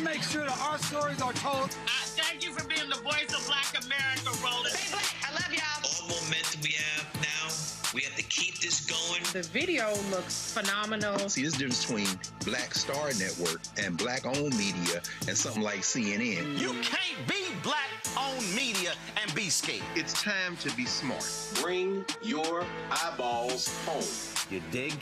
make sure that our stories are told. Thank you for being the voice of Black America, Roland. Stay black. I love y'all. All momentum we have now, we have to keep this going. The video looks phenomenal. See, there's a difference between Black Star Network and Black-owned media and something like CNN. You can't be Black-owned media and be scared. It's time to be smart. Bring your eyeballs home. You dig?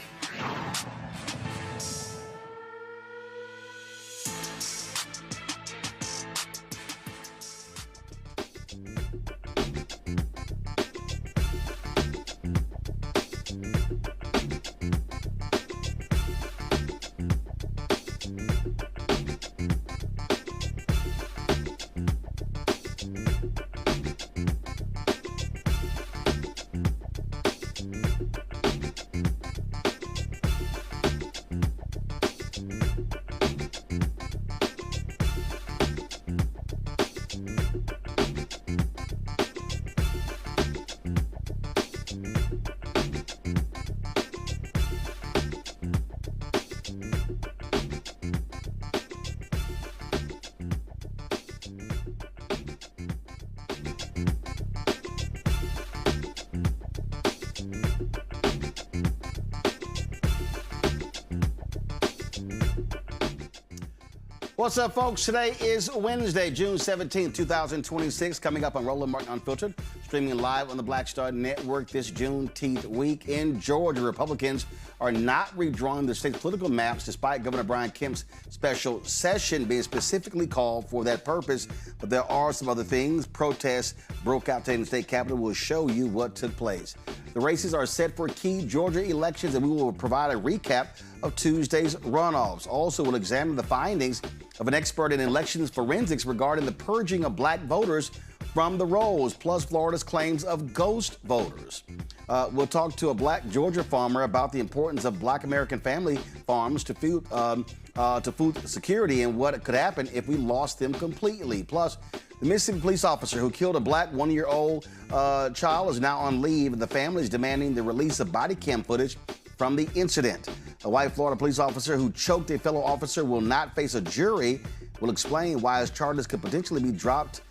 What's up, folks? Today is Wednesday, June 17th, 2026. Coming up on Roland Martin Unfiltered, streaming live on the Black Star Network this Juneteenth week in Georgia. Republicans are not redrawing the state's political maps despite Governor Brian Kemp's special session being specifically called for that purpose. But there are some other things. Protests broke out today in the state capitol. We'll show you what took place. The races are set for key Georgia elections, and we will provide a recap of Tuesday's runoffs. Also, we'll examine the findings of an expert in elections forensics regarding the purging of Black voters from the rolls, plus Florida's claims of ghost voters. We'll talk to a Black Georgia farmer about the importance of Black American family farms to food security and what could happen if we lost them completely. Plus, the Mississippi police officer who killed a Black one-year-old child is now on leave, and the family is demanding the release of body cam footage from the incident. A white Florida police officer who choked a fellow officer will not face a jury. Will explain why his charges could potentially be dropped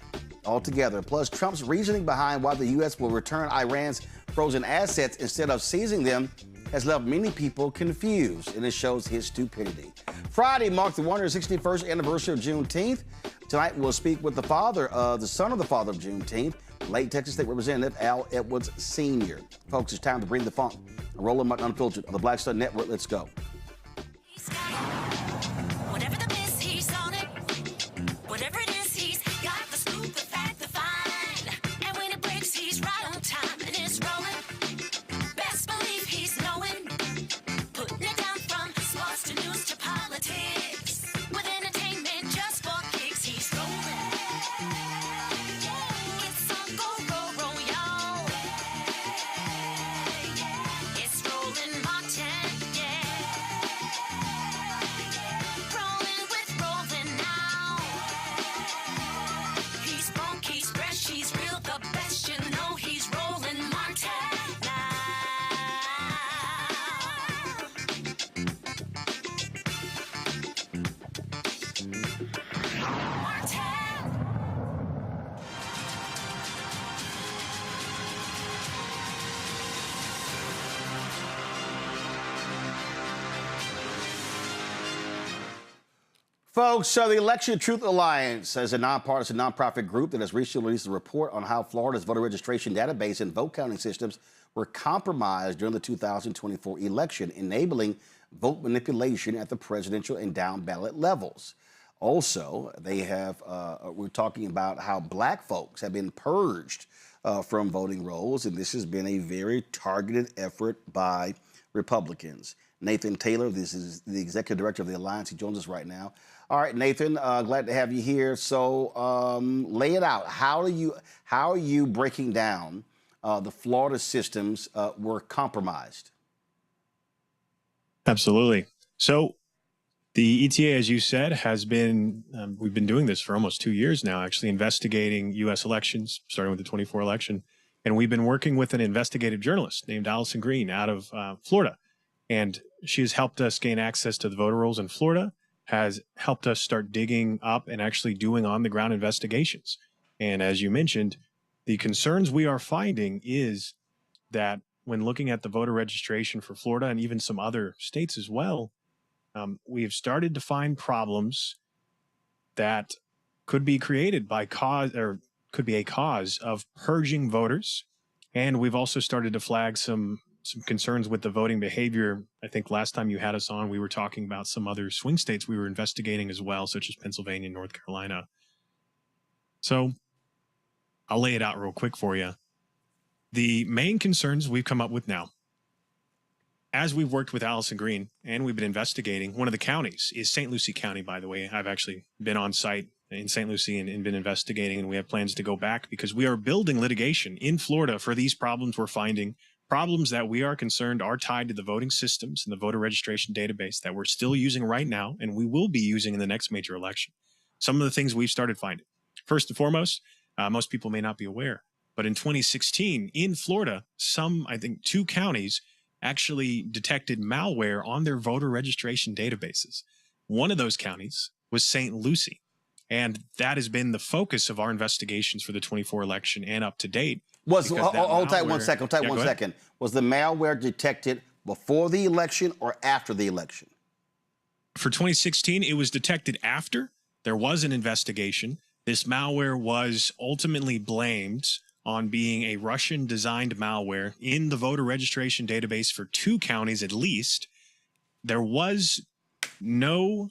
altogether. Plus, Trump's reasoning behind why the U.S. will return Iran's frozen assets instead of seizing them has left many people confused, and it shows his stupidity. Friday marked the 161st anniversary of Juneteenth. Tonight, we'll speak with the son of the father of Juneteenth, late Texas State Representative Al Edwards Sr. Folks, it's time to bring the funk. Roland Martin Unfiltered on the Black Star Network. Let's go. Whatever the miss, he's on it. Whatever it is, he's got the scoop, the fact, the find. And when it breaks, he's right on time and it's rolling. Best believe he's knowing. Putting it down from sports to news to politics. With entertainment just for kicks, he's rolling. It's on go, roll, roll, y'all. It's Roland Martin, yeah. Rolling with Roland now. He's funky, he's fresh, he's real, the best, you know he's Roland Martin now. Martin. Folks, so the Election Truth Alliance is a nonpartisan nonprofit group that has recently released a report on how Florida's voter registration database and vote counting systems were compromised during the 2024 election, enabling vote manipulation at the presidential and down ballot levels. Also, we're talking about how Black folks have been purged from voting rolls, and this has been a very targeted effort by Republicans. Nathan Taylor, this is the executive director of the Alliance. He joins us right now. All right, Nathan, glad to have you here. So lay it out. How are you breaking down the Florida systems were compromised? Absolutely. So the ETA, as you said, has been, we've been doing this for almost 2 years now, actually investigating U.S. elections, starting with the 24 election. And we've been working with an investigative journalist named Allison Green out of Florida. And she has helped us gain access to the voter rolls in Florida has helped us start digging up and actually doing on-the-ground investigations. And as you mentioned, the concerns we are finding is that when looking at the voter registration for Florida and even some other states as well, we have started to find problems that could be created by could be a cause of purging voters. And we've also started to flag some concerns with the voting behavior. I think last time you had us on, we were talking about some other swing states we were investigating as well, such as Pennsylvania and North Carolina. So I'll lay it out real quick for you. The main concerns we've come up with now, as we've worked with Allison Green and we've been investigating, one of the counties is St. Lucie County, by the way. I've actually been on site in St. Lucie and been investigating, and we have plans to go back because we are building litigation in Florida for these problems we're finding, problems that we are concerned are tied to the voting systems and the voter registration database that we're still using right now and we will be using in the next major election. Some of the things we've started finding. First and foremost, most people may not be aware, but in 2016 in Florida, I think 2 counties actually detected malware on their voter registration databases. One of those counties was St. Lucie. And that has been the focus of our investigations for the 24 election and up to date. Hold tight one second. Was the malware detected before the election or after the election? For 2016, it was detected after. There was an investigation. This malware was ultimately blamed on being a Russian-designed malware in the voter registration database for 2 counties at least. There was no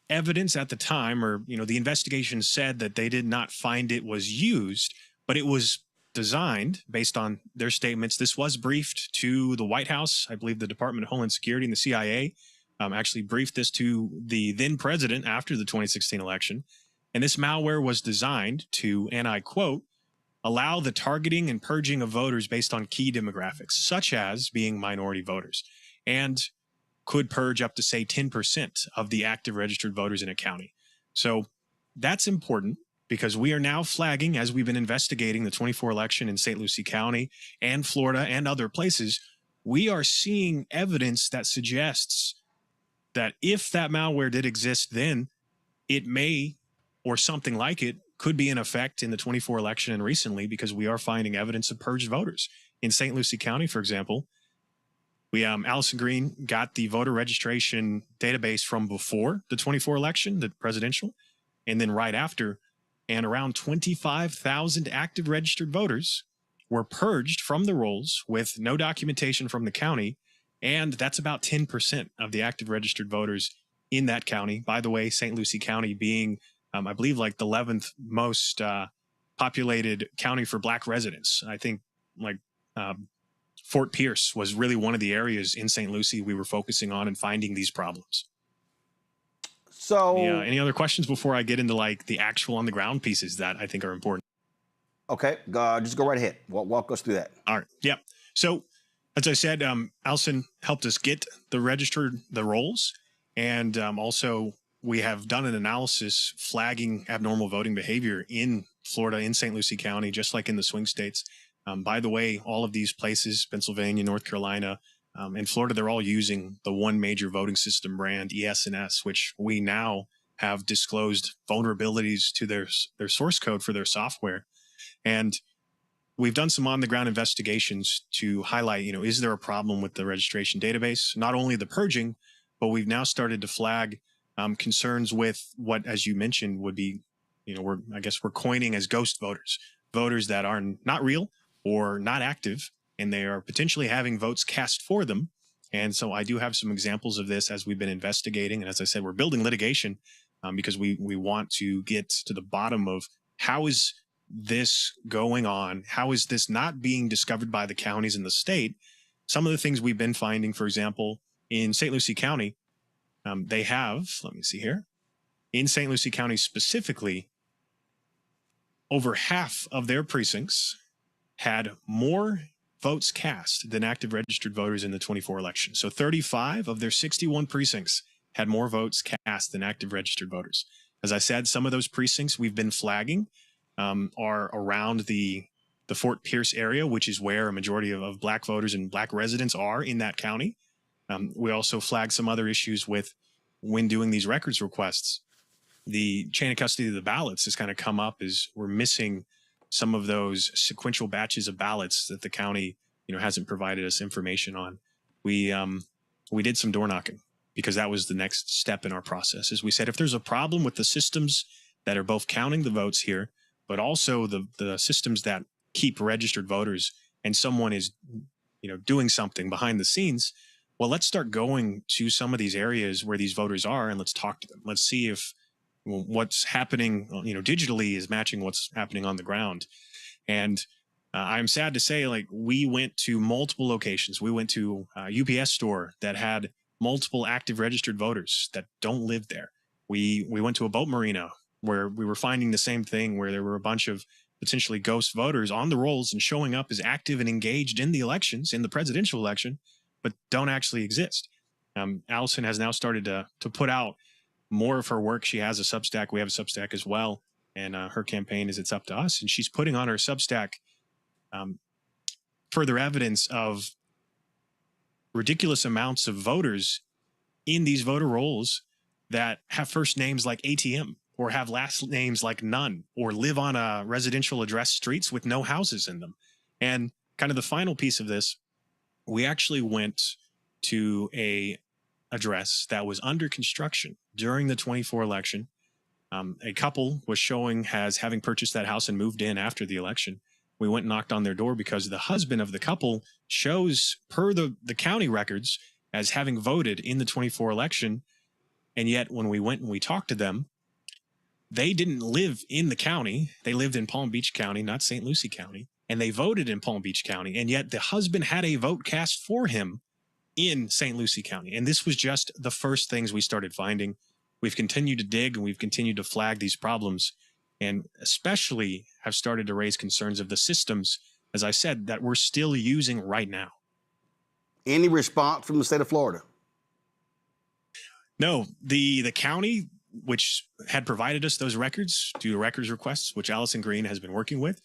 evidence at the time, or the investigation said that they did not find it was used, but it was designed based on their statements. This was briefed to the White House. I believe the Department of Homeland Security and the CIA actually briefed this to the then president after the 2016 election. And this malware was designed to, and I quote, allow the targeting and purging of voters based on key demographics, such as being minority voters, and could purge up to, say, 10% of the active registered voters in a county. So that's important because we are now flagging, as we've been investigating the 24 election in St. Lucie County and Florida and other places, we are seeing evidence that suggests that if that malware did exist then, it may, or something like it, could be in effect in the 24 election and recently, because we are finding evidence of purged voters. In St. Lucie County, for example, Allison Green got the voter registration database from before the 24 election, the presidential, and then right after, and around 25,000 active registered voters were purged from the rolls with no documentation from the county, and that's about 10% of the active registered voters in that county. By the way, St. Lucie County being, I believe, like the 11th most populated county for Black residents. I think Fort Pierce was really one of the areas in St. Lucie we were focusing on and finding these problems. So, any other questions before I get into the actual on the ground pieces that I think are important? Okay, just go right ahead. Walk us through that. All right. Yeah. So, as I said, Allison helped us get the rolls, and also we have done an analysis flagging abnormal voting behavior in Florida, in St. Lucie County, just like in the swing states. By the way, all of these places, Pennsylvania, North Carolina, and Florida, they're all using the one major voting system brand, ES&S, which we now have disclosed vulnerabilities to their source code for their software. And we've done some on-the-ground investigations to highlight, is there a problem with the registration database? Not only the purging, but we've now started to flag concerns with what, as you mentioned, would be, we're coining as ghost voters, voters that are not real or not active, and they are potentially having votes cast for them. And so I do have some examples of this as we've been investigating. And as I said, we're building litigation because we want to get to the bottom of how is this going on? How is this not being discovered by the counties in the state? Some of the things we've been finding, for example, in St. Lucie County, they have, let me see here, in St. Lucie County specifically, over half of their precincts had more votes cast than active registered voters in the 24 election. So 35 of their 61 precincts had more votes cast than active registered voters. As I said, some of those precincts we've been flagging are around the Fort Pierce area, which is where a majority of Black voters and Black residents are in that county. We also flagged some other issues with when doing these records requests, the chain of custody of the ballots has kind of come up as we're missing some of those sequential batches of ballots that the county, hasn't provided us information on. We did some door knocking because that was the next step in our process. As we said, if there's a problem with the systems that are both counting the votes here, but also the systems that keep registered voters, and someone is, doing something behind the scenes, well, let's start going to some of these areas where these voters are and let's talk to them. Let's see if what's happening, digitally is matching what's happening on the ground. And I'm sad to say, like, we went to multiple locations. We went to a UPS store that had multiple active registered voters that don't live there. We went to a boat marina where we were finding the same thing, where there were a bunch of potentially ghost voters on the rolls and showing up as active and engaged in the elections, in the presidential election, but don't actually exist. Allison has now started to put out more of her work. She has a Substack. We have a Substack as well. And her campaign is It's Up to Us. And she's putting on her Substack further evidence of ridiculous amounts of voters in these voter rolls that have first names like ATM, or have last names like none, or live on a residential address streets with no houses in them. And kind of the final piece of this, we actually went to a address that was under construction during the 24 election. A couple was showing as having purchased that house and moved in after the election. We went and knocked on their door because the husband of the couple shows, per the county records, as having voted in the 24 election. And yet when we went and we talked to them, they didn't live in the county. They lived in Palm Beach County, not St. Lucie County. And they voted in Palm Beach County. And yet the husband had a vote cast for him in St. Lucie County. And this was just the first things we started finding. We've continued to dig and we've continued to flag these problems, and especially have started to raise concerns of the systems, as I said, that we're still using right now. Any response from the state of Florida? No, the county, which had provided us those records, due to records requests, which Allison Green has been working with,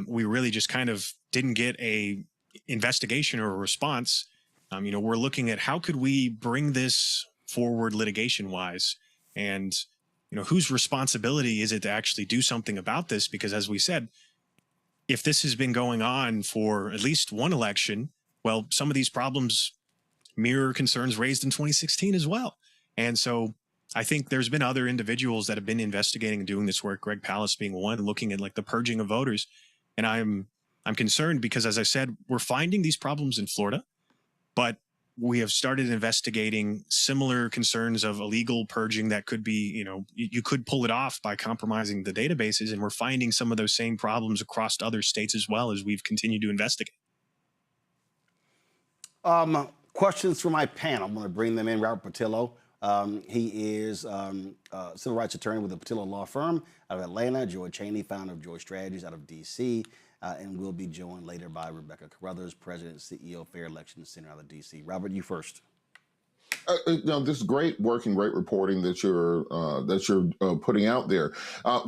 we really just kind of didn't get a investigation or a response. We're looking at how could we bring this forward litigation wise, and whose responsibility is it to actually do something about this? Because as we said, if this has been going on for at least one election, well, some of these problems mirror concerns raised in 2016 as well. And so I think there's been other individuals that have been investigating and doing this work, Greg Pallas being one, looking at like the purging of voters. And I'm concerned because, as I said, we're finding these problems in Florida, but we have started investigating similar concerns of illegal purging that could be, you could pull it off by compromising the databases. And we're finding some of those same problems across other states as well as we've continued to investigate. Questions for my panel. I'm going to bring them in. Robert Patillo. He is a civil rights attorney with the Patillo Law Firm out of Atlanta. Joy Chaney, founder of Joy Strategies out of D.C., and we'll be joined later by Rebecca Carruthers, President and CEO, Fair Elections Center out of D.C. Robert, you first. This is great work and great reporting that you're putting out there.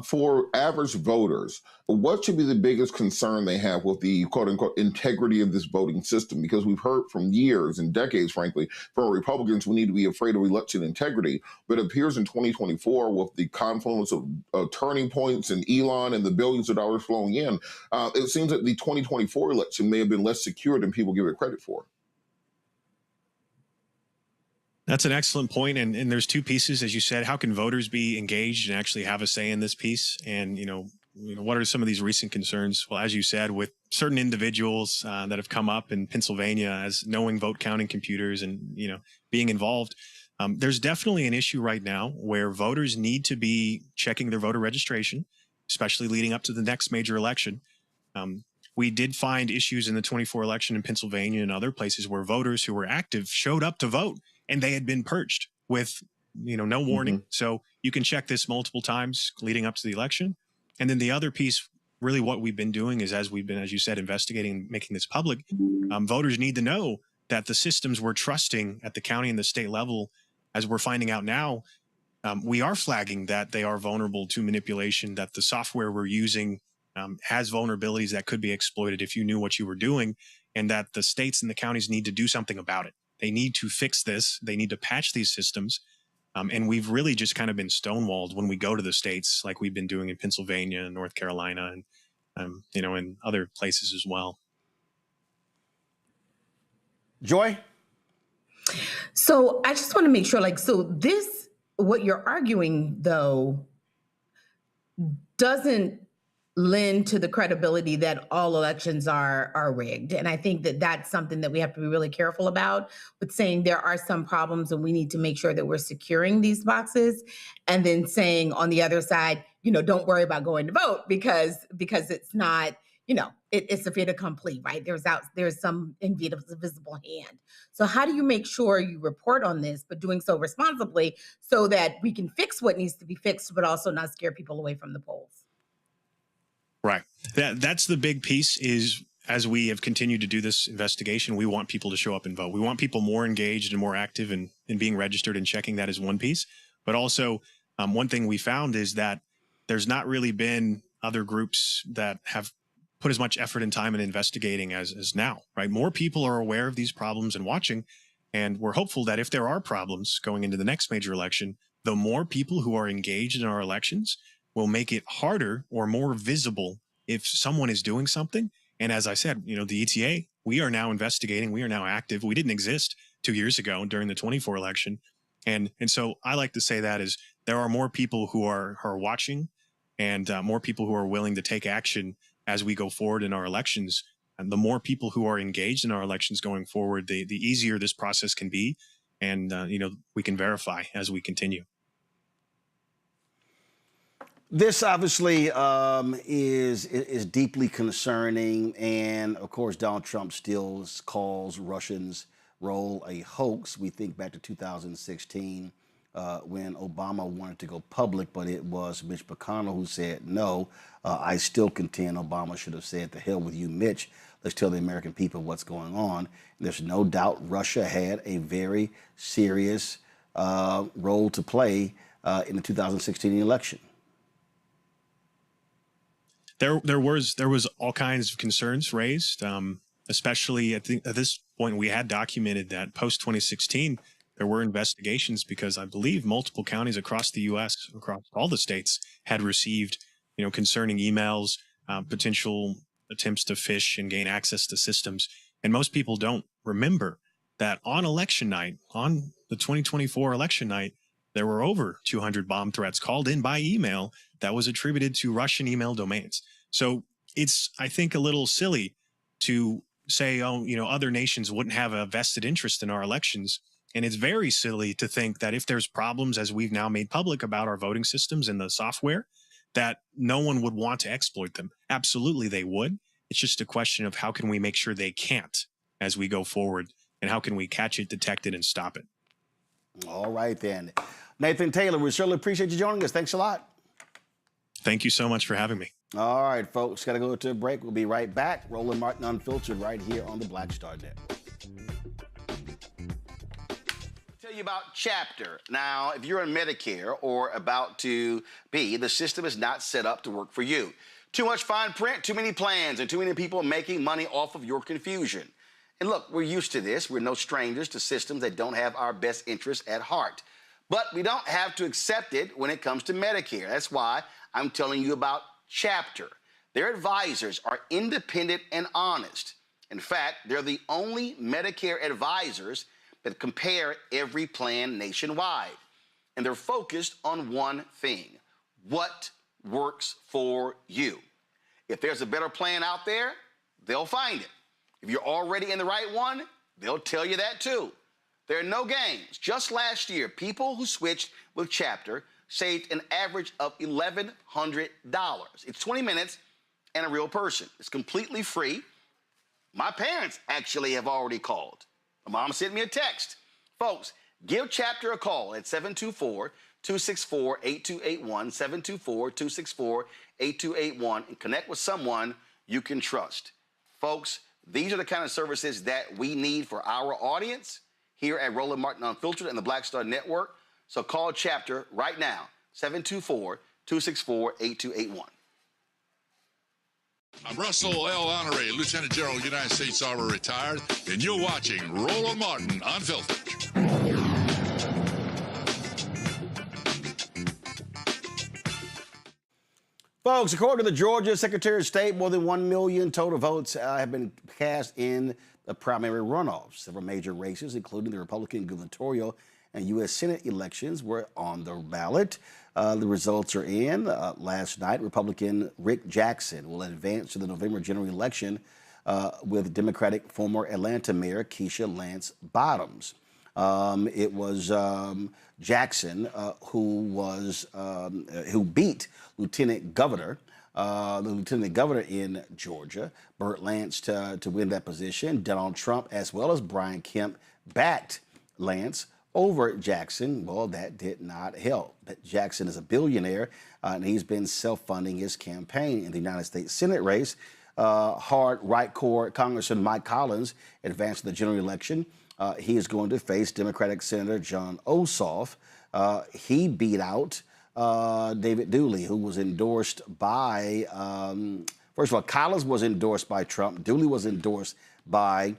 For average voters, what should be the biggest concern they have with the quote unquote integrity of this voting system? Because we've heard from years and decades, frankly, from Republicans, we need to be afraid of election integrity. But it appears in 2024, with the confluence of turning points and Elon and the billions of dollars flowing in, it seems that the 2024 election may have been less secure than people give it credit for. That's an excellent point. And there's two pieces, as you said. How can voters be engaged and actually have a say in this piece? And, what are some of these recent concerns? Well, as you said, with certain individuals that have come up in Pennsylvania as knowing vote counting computers and, being involved, there's definitely an issue right now where voters need to be checking their voter registration, especially leading up to the next major election. We did find issues in the 24 election in Pennsylvania and other places where voters who were active showed up to vote, and they had been purged with, no warning. Mm-hmm. So you can check this multiple times leading up to the election. And then the other piece, really what we've been doing is, as we've been, as you said, investigating and making this public, voters need to know that the systems we're trusting at the county and the state level, as we're finding out now, we are flagging that they are vulnerable to manipulation, that the software we're using has vulnerabilities that could be exploited if you knew what you were doing, and that the states and the counties need to do something about it. They need to fix this. They need to patch these systems. And we've really just kind of been stonewalled when we go to the states, like we've been doing in Pennsylvania and North Carolina and, in other places as well. Joy? So I just want to make sure, what you're arguing, though, doesn't lend to the credibility that all elections are rigged. And I think that that's something that we have to be really careful about, with saying there are some problems and we need to make sure that we're securing these boxes, and then saying on the other side, don't worry about going to vote because it's not, it's a fait accompli, right? There's some invisible hand. So how do you make sure you report on this, but doing so responsibly so that we can fix what needs to be fixed, but also not scare people away from the polls? Right. That's the big piece is, as we have continued to do this investigation, we want people to show up and vote. We want people more engaged and more active in being registered and checking that as one piece. But also, one thing we found is that there's not really been other groups that have put as much effort and time in investigating as now, right? More people are aware of these problems and watching, and we're hopeful that if there are problems going into the next major election, the more people who are engaged in our elections will make it harder or more visible if someone is doing something. And as I said, the ETA, we are now investigating. We are now active. We didn't exist 2 years ago during the 24 election. And so I like to say that is there are more people who are watching, and more people who are willing to take action as we go forward in our elections. And the more people who are engaged in our elections going forward, the easier this process can be. And, we can verify as we continue. This obviously is deeply concerning, and of course Donald Trump still calls Russians' role a hoax. We think back to 2016 when Obama wanted to go public, but it was Mitch McConnell who said no. I still contend Obama should have said, "The hell with you, Mitch. Let's tell the American people what's going on." And there's no doubt Russia had a very serious role to play in the 2016 election. There was all kinds of concerns raised, especially at this point we had documented that post 2016 there were investigations because I believe multiple counties across the U.S., across all the states, had received concerning emails, potential attempts to phish and gain access to systems. And most people don't remember that on election night, on the 2024 election night, there were over 200 bomb threats called in by email that was attributed to Russian email domains. So it's, I think, a little silly to say, other nations wouldn't have a vested interest in our elections. And it's very silly to think that if there's problems, as we've now made public about our voting systems and the software, that no one would want to exploit them. Absolutely, they would. It's just a question of how can we make sure they can't as we go forward, and how can we catch it, detect it, and stop it. All right, then. Nathan Taylor, we certainly appreciate you joining us. Thanks a lot. Thank you so much for having me. All right, folks, got to go to a break. We'll be right back. Roland Martin Unfiltered right here on the Black Star Network. Tell you about Chapter. Now, if you're on Medicare or about to be, the system is not set up to work for you. Too much fine print, too many plans, and too many people making money off of your confusion. And look, we're used to this. We're no strangers to systems that don't have our best interests at heart. But we don't have to accept it when it comes to Medicare. That's why I'm telling you about Chapter. Their advisors are independent and honest. In fact, they're the only Medicare advisors that compare every plan nationwide. And they're focused on one thing: what works for you. If there's a better plan out there, they'll find it. If you're already in the right one, they'll tell you that too. There are no games. Just last year, people who switched with Chapter saved an average of $1,100. It's 20 minutes and a real person. It's completely free. My parents actually have already called. My mom sent me a text. Folks, give Chapter a call at 724-264-8281, 724-264-8281, and connect with someone you can trust. Folks, these are the kind of services that we need for our audience here at Roland Martin Unfiltered and the Black Star Network. So call Chapter right now, 724-264-8281. I'm Russell L. Honoré, Lieutenant General, United States Army, retired, and you're watching Roland Martin Unfiltered. Folks, according to the Georgia Secretary of State, more than 1 million total votes have been cast in the primary runoffs. Several major races, including the Republican gubernatorial and U.S. Senate elections, were on the ballot. The results are in. Last night, Republican Rick Jackson will advance to the November general election with Democratic former Atlanta Mayor Keisha Lance Bottoms. It was Jackson who beat Lieutenant Governor, the Lieutenant Governor in Georgia, Burt Lance, to win that position. Donald Trump, as well as Brian Kemp, backed Lance over Jackson. Well, that did not help. But Jackson is a billionaire, and he's been self-funding his campaign in the United States Senate race. Hard right core Congressman Mike Collins advanced to the general election. He is going to face Democratic Senator John Ossoff. He beat out David Dooley, who was endorsed by, first of all, Collins was endorsed by Trump. Dooley was endorsed by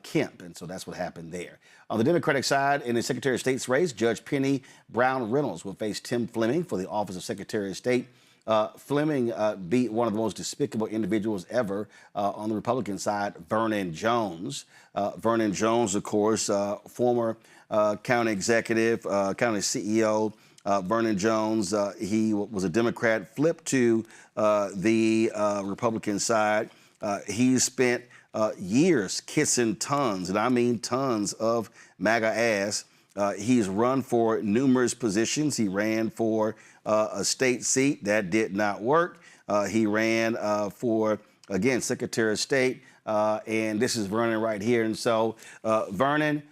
Kemp, and so that's what happened there. On the Democratic side, in the Secretary of State's race, Judge Penny Brown Reynolds will face Tim Fleming for the office of Secretary of State. Fleming beat one of the most despicable individuals ever on the Republican side, Vernon Jones. Vernon Jones, of course, former county executive, county CEO. Vernon Jones, he was a Democrat, flipped to the Republican side. He spent years kissing tons, and I mean tons, of MAGA ass. He's run for numerous positions. He ran for a state seat. That did not work. He ran for, again, Secretary of State. And this is Vernon right here. And so, Vernon,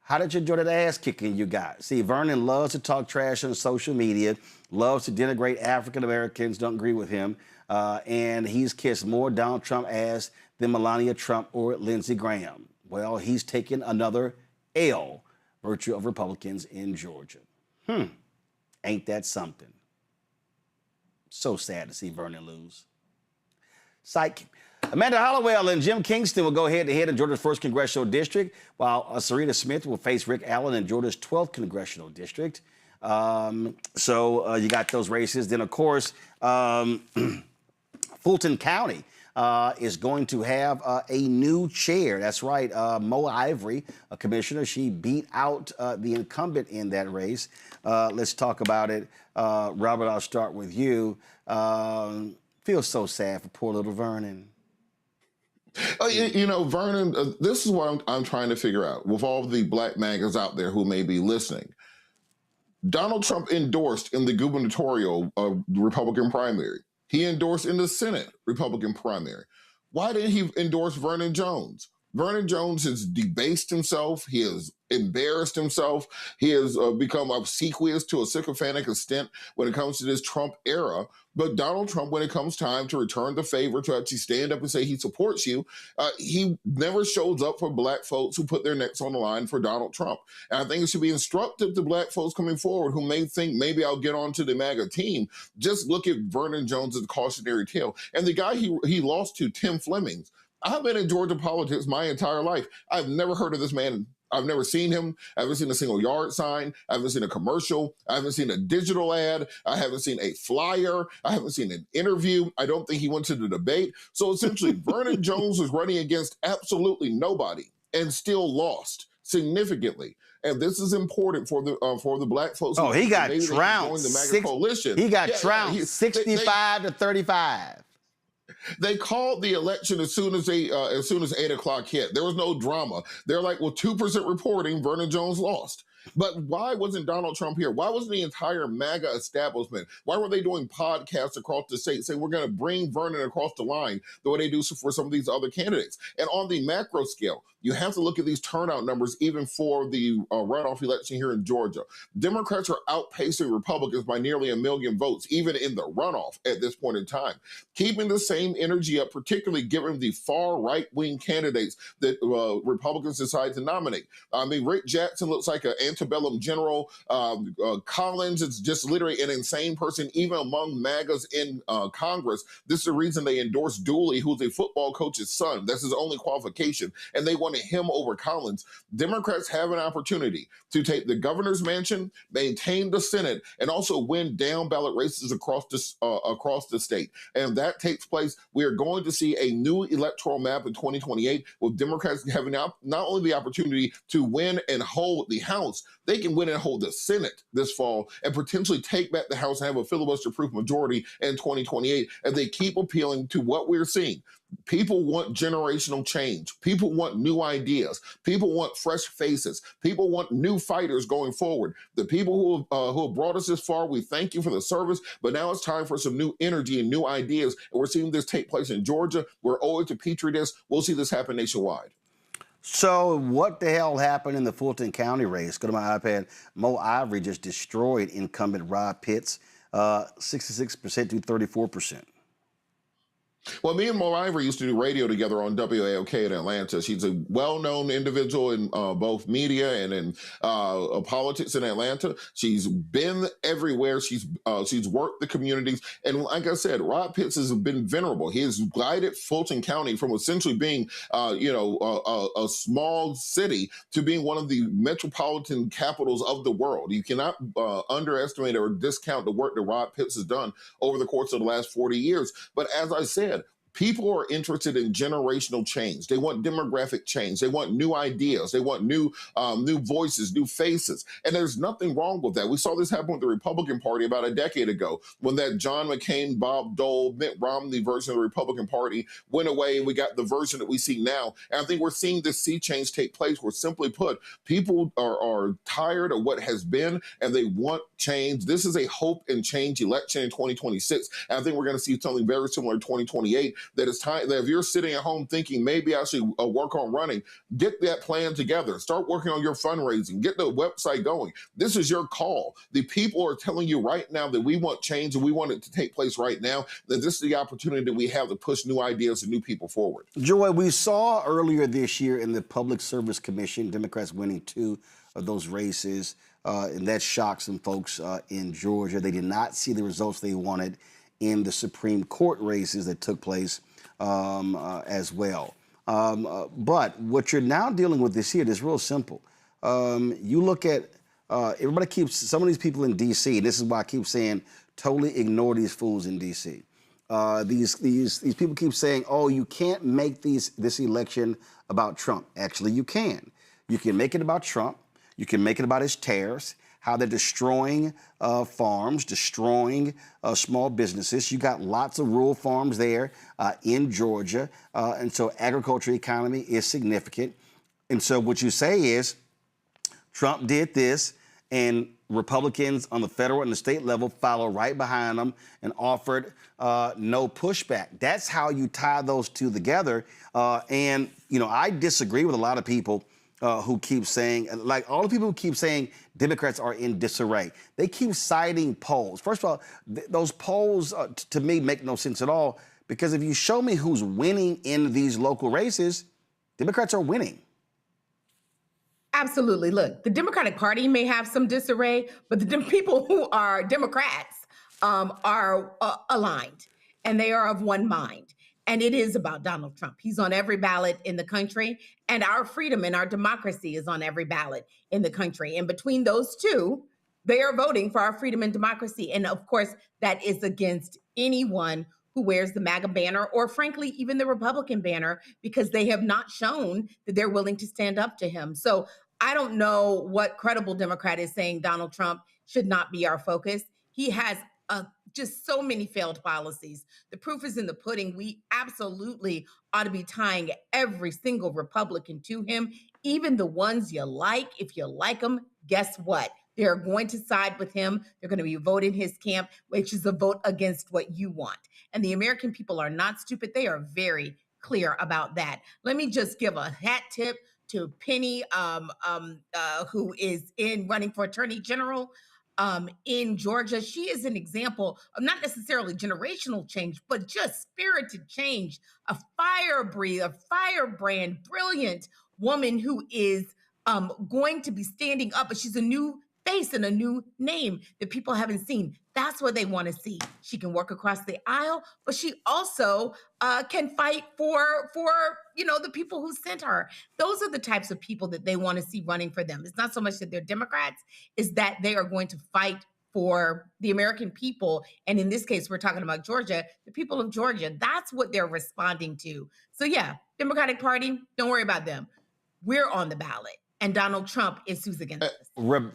how did you enjoy that ass kicking you got? See, Vernon loves to talk trash on social media, loves to denigrate African Americans, don't agree with him. And he's kissed more Donald Trump ass than Melania Trump or Lindsey Graham. Well, he's taken another L, virtue of Republicans in Georgia. Ain't that something? So sad to see Vernon lose. Psych. Amanda Hollowell and Jim Kingston will go head-to-head in Georgia's 1st Congressional District, while Sarita Smith will face Rick Allen in Georgia's 12th Congressional District. So you got those races. Then, of course, Fulton County is going to have a new chair. That's right, Mo Ivory, a commissioner. She beat out the incumbent in that race. Let's talk about it. Robert, I'll start with you. Feels so sad for poor little Vernon. You know, Vernon, this is what I'm trying to figure out with all the black MAGAs out there who may be listening. Donald Trump endorsed in the gubernatorial Republican primary. He endorsed in the Senate Republican primary. Why didn't he endorse Vernon Jones? Vernon Jones has debased himself. He has embarrassed himself. He has become obsequious to a sycophantic extent when it comes to this Trump era. But Donald Trump, when it comes time to return the favor, to actually stand up and say he supports you, he never shows up for black folks who put their necks on the line for Donald Trump. And I think it should be instructive to black folks coming forward who may think maybe I'll get onto the MAGA team. Just look at Vernon Jones as a cautionary tale. And the guy he lost to, Tim Fleming, I've been in Georgia politics my entire life. I've never heard of this man. I've never seen him. I haven't seen a single yard sign. I haven't seen a commercial. I haven't seen a digital ad. I haven't seen a flyer. I haven't seen an interview. I don't think he went to the debate. So essentially, Vernon Jones was running against absolutely nobody and still lost significantly. And this is important for the black folks. Oh, he got trounced. The MAGA coalition. He got trounced 65 to 35. They called the election as soon as 8 o'clock hit. There was no drama. They're like, well, 2% reporting, Vernon Jones lost. But why wasn't Donald Trump here? Why wasn't the entire MAGA establishment? Why were they doing podcasts across the state saying we're going to bring Vernon across the line the way they do for some of these other candidates? And on the macro scale, you have to look at these turnout numbers even for the runoff election here in Georgia. Democrats are outpacing Republicans by nearly 1 million votes, even in the runoff at this point in time. Keeping the same energy up, particularly given the far right-wing candidates that Republicans decide to nominate. I mean, Rick Jackson looks like an antebellum general. Collins is just literally an insane person, even among MAGAs in Congress. This is the reason they endorsed Dooley, who's a football coach's son. That's his only qualification. And they want want him over Collins, Democrats have an opportunity to take the governor's mansion, maintain the Senate, and also win down ballot races across the state. And that takes place. We are going to see a new electoral map in 2028 with Democrats having not only the opportunity to win and hold the House, they can win and hold the Senate this fall and potentially take back the House and have a filibuster-proof majority in 2028 as they keep appealing to what we're seeing. People want generational change. People want new ideas. People want fresh faces. People want new fighters going forward. The people who have brought us this far, we thank you for the service, but now it's time for some new energy and new ideas. And we're seeing this take place in Georgia. We're owed to Petri this. We'll see this happen nationwide. So what the hell happened in the Fulton County race? Go to my iPad. Mo Ivory just destroyed incumbent Rob Pitts, 66% to 34%. Well, me and Mo Ivory used to do radio together on WAOK in Atlanta. She's a well-known individual in both media and in politics in Atlanta. She's been everywhere. She's worked the communities. And like I said, Rob Pitts has been venerable. He has guided Fulton County from essentially being, a small city to being one of the metropolitan capitals of the world. You cannot underestimate or discount the work that Rob Pitts has done over the course of the last 40 years. But as I said, people are interested in generational change. They want demographic change. They want new ideas. They want new voices, new faces. And there's nothing wrong with that. We saw this happen with the Republican Party about a decade ago when that John McCain, Bob Dole, Mitt Romney version of the Republican Party went away, and we got the version that we see now. And I think we're seeing this sea change take place where, simply put, people are tired of what has been and they want change. This is a hope and change election in 2026. And I think we're going to see something very similar in 2028. That it's time that if you're sitting at home thinking maybe I should work on running, get that plan together. Start working on your fundraising. Get the website going. This is your call. The people are telling you right now that we want change and we want it to take place right now. That this is the opportunity that we have to push new ideas and new people forward. Joy, we saw earlier this year in the Public Service Commission, Democrats winning 2 of those races, and that shocked some folks in Georgia. They did not see the results they wanted in the Supreme Court races that took place as well. But what you're now dealing with this year is real simple. You look at, everybody keeps, some of these people in D.C., and this is why I keep saying, totally ignore these fools in D.C. These people keep saying, oh, you can't make this election about Trump. Actually, you can. You can make it about Trump. You can make it about his tariffs, how they're destroying farms, destroying small businesses. You got lots of rural farms there in Georgia. And so agriculture economy is significant. And so what you say is Trump did this, and Republicans on the federal and the state level follow right behind them and offered no pushback. That's how you tie those two together. And, you know, I disagree with a lot of people who keep saying, like all the people who keep saying Democrats are in disarray. They keep citing polls. First of all, those polls to me make no sense at all, because if you show me who's winning in these local races, Democrats are winning. Absolutely. Look, the Democratic Party may have some disarray, but the people who are Democrats are aligned, and they are of one mind. And it is about Donald Trump. He's on every ballot in the country, and our freedom and our democracy is on every ballot in the country. And between those two, they are voting for our freedom and democracy. And of course, that is against anyone who wears the MAGA banner, or frankly, even the Republican banner, because they have not shown that they're willing to stand up to him. So I don't know what credible Democrat is saying Donald Trump should not be our focus. He has just so many failed policies. The proof is in the pudding. We absolutely ought to be tying every single Republican to him, even the ones you like. If you like them, guess what? They're going to side with him. They're going to be voting his camp, which is a vote against what you want. And the American people are not stupid. They are very clear about that. Let me just give a hat tip to Penny, who is running for Attorney General in Georgia. She is an example of not necessarily generational change, but just spirited change, a firebrand, brilliant woman who is going to be standing up, but she's a new face and a new name that people haven't seen. That's what they want to see. She can work across the aisle, but she also can fight for the people who sent her. Those are the types of people that they want to see running for them. It's not so much that they're Democrats, is that they are going to fight for the American people. And in this case, we're talking about Georgia, the people of Georgia. That's what they're responding to. So yeah, Democratic Party, don't worry about them. We're on the ballot, and Donald Trump is who's against us.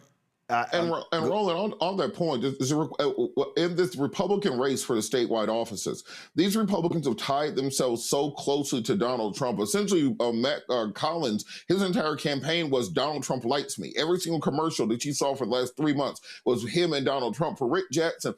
And Roland, on that point, in this Republican race for the statewide offices, these Republicans have tied themselves so closely to Donald Trump. Essentially, Matt Collins, his entire campaign was Donald Trump likes me. Every single commercial that you saw for the last 3 months was him and Donald Trump. For Rick Jackson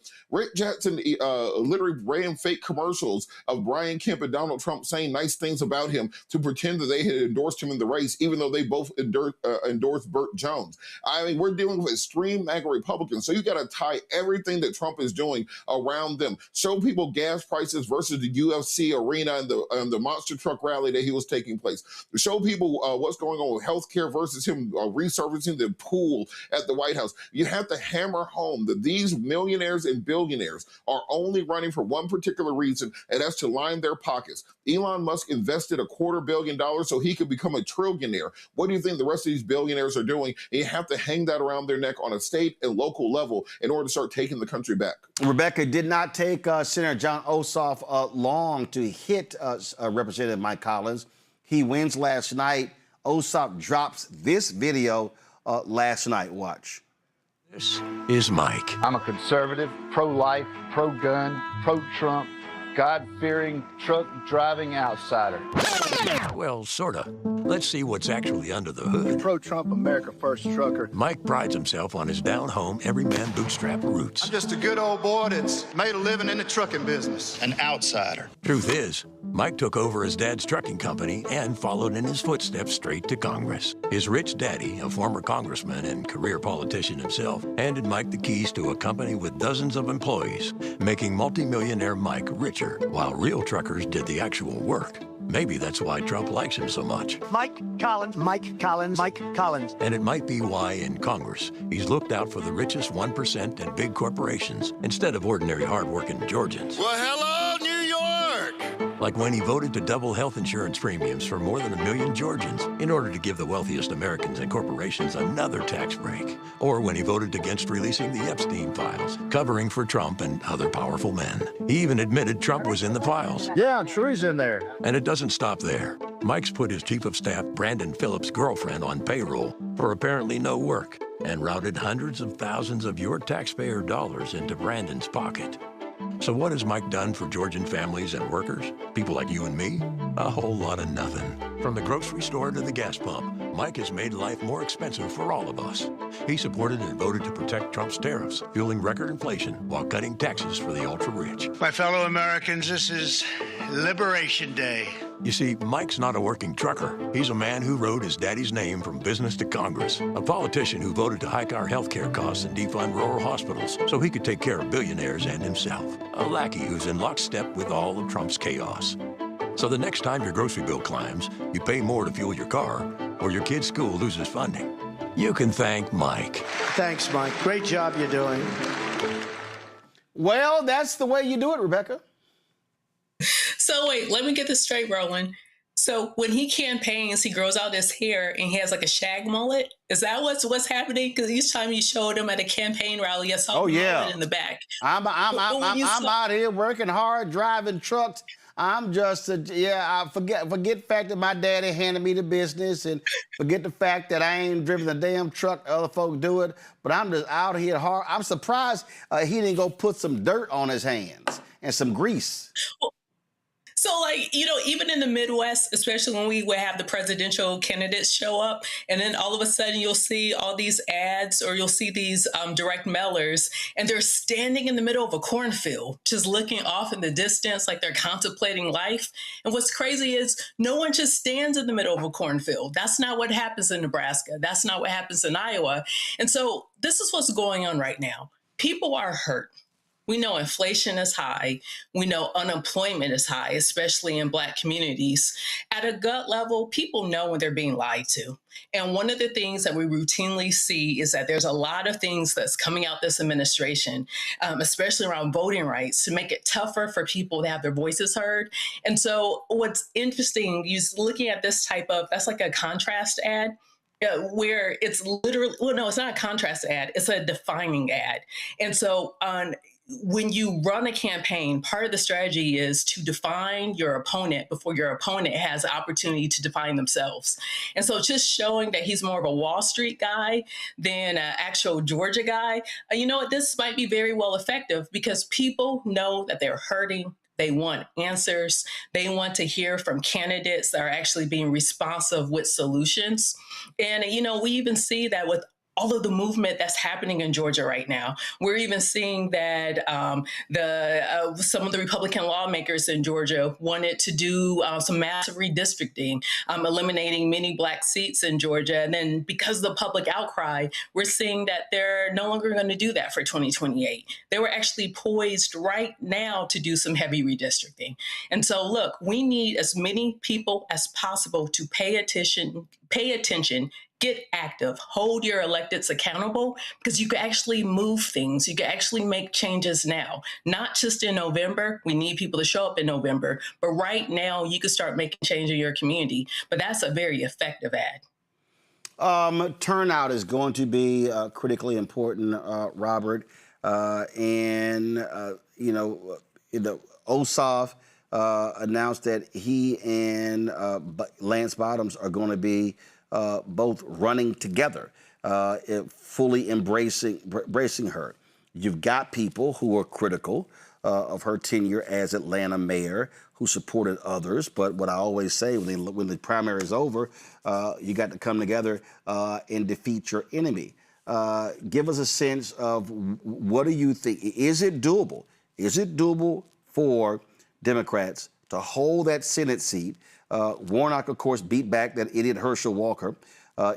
literally ran fake commercials of Brian Kemp and Donald Trump saying nice things about him to pretend that they had endorsed him in the race, even though they both endorsed Burt Jones. I mean, we're dealing with extreme MAGA Republicans. So you got to tie everything that Trump is doing around them. Show people gas prices versus the UFC arena and the monster truck rally that he was taking place. Show people what's going on with healthcare versus him resurfacing the pool at the White House. You have to hammer home that these millionaires and billionaires are only running for one particular reason, and that's to line their pockets. Elon Musk invested $250 million so he could become a trillionaire. What do you think the rest of these billionaires are doing? And you have to hang that around their neck on a state and local level in order to start taking the country back. Rebecca, did not take Senator John Ossoff long to hit Representative Mike Collins. He wins last night. Ossoff drops this video last night. Watch. This is Mike. I'm a conservative, pro-life, pro-gun, pro-Trump, God-fearing, truck-driving outsider. Well, sorta. Let's see what's actually under the hood. Pro-Trump, America First trucker. Mike prides himself on his down-home, everyman bootstrap roots. I'm just a good old boy that's made a living in the trucking business. An outsider. Truth is, Mike took over his dad's trucking company and followed in his footsteps straight to Congress. His rich daddy, a former congressman and career politician himself, handed Mike the keys to a company with dozens of employees, making multimillionaire Mike richer, while real truckers did the actual work. Maybe that's why Trump likes him so much. Mike Collins, Mike Collins, Mike Collins. And it might be why in Congress, he's looked out for the richest 1% and big corporations instead of ordinary hard-working Georgians. Well, hello, New York! Like when he voted to double health insurance premiums for more than 1 million Georgians in order to give the wealthiest Americans and corporations another tax break. Or when he voted against releasing the Epstein files, covering for Trump and other powerful men. He even admitted Trump was in the files. Yeah, I'm sure he's in there. And it doesn't stop there. Mike's put his chief of staff, Brandon Phillips' girlfriend, on payroll for apparently no work and routed hundreds of thousands of your taxpayer dollars into Brandon's pocket. So what has Mike done for Georgian families and workers? People like you and me? A whole lot of nothing. From the grocery store to the gas pump, Mike has made life more expensive for all of us. He supported and voted to protect Trump's tariffs, fueling record inflation while cutting taxes for the ultra-rich. My fellow Americans, this is Liberation Day. You see, Mike's not a working trucker. He's a man who wrote his daddy's name from business to Congress. A politician who voted to hike our health care costs and defund rural hospitals so he could take care of billionaires and himself. A lackey who's in lockstep with all of Trump's chaos. So the next time your grocery bill climbs, you pay more to fuel your car, or your kid's school loses funding. You can thank Mike. Thanks, Mike. Great job you're doing. Well, that's the way you do it, Rebecca. So wait, let me get this straight, Roland. So when he campaigns, he grows out his hair and he has like a shag mullet. Is that what's happening? Because each time you showed him at a campaigin rally, I saw mullet in the back. I'm out here working hard, driving trucks. I'm just I forget the fact that my daddy handed me the business, and forget the fact that I ain't driven a damn truck. Other folk do it, but I'm just out here hard. I'm surprised he didn't go put some dirt on his hands and some grease. So, like, you know, even in the Midwest, especially when we would have the presidential candidates show up, and then all of a sudden you'll see all these ads or you'll see these direct mailers, and they're standing in the middle of a cornfield, just looking off in the distance like they're contemplating life. And what's crazy is no one just stands in the middle of a cornfield. That's not what happens in Nebraska. That's not what happens in Iowa. And so this is what's going on right now. People are hurt. We know inflation is high. We know unemployment is high, especially in Black communities. At a gut level, people know when they're being lied to. And one of the things that we routinely see is that there's a lot of things that's coming out this administration, especially around voting rights, to make it tougher for people to have their voices heard. And so what's interesting is looking at this type of, that's like a contrast ad. Where it's literally, well, no, it's not a contrast ad, it's a defining ad. And so when you run a campaign, part of the strategy is to define your opponent before your opponent has the opportunity to define themselves. And so just showing that he's more of a Wall Street guy than an actual Georgia guy, you know what, this might be very well effective because people know that they're hurting. They want answers. They want to hear from candidates that are actually being responsive with solutions. And, you know, we even see that with all of the movement that's happening in Georgia right now. We're even seeing that some of the Republican lawmakers in Georgia wanted to do some massive redistricting, eliminating many Black seats in Georgia. And then because of the public outcry, we're seeing that they're no longer going to do that for 2028. They were actually poised right now to do some heavy redistricting. And so, look, we need as many people as possible to pay attention, get active, hold your electeds accountable, because you can actually move things. You can actually make changes now, not just in November. We need people to show up in November, but right now you can start making change in your community. But that's a very effective ad. Turnout is going to be critically important, Robert. Ossoff announced that he and Lance Bottoms are going to be both running together, fully embracing her. You've got people who are critical of her tenure as Atlanta mayor, who supported others. But what I always say, when the primary is over, you got to come together and defeat your enemy. Give us a sense of what do you think? Is it doable? Is it doable for Democrats to hold that Senate seat? Warnock, of course, beat back that idiot Herschel Walker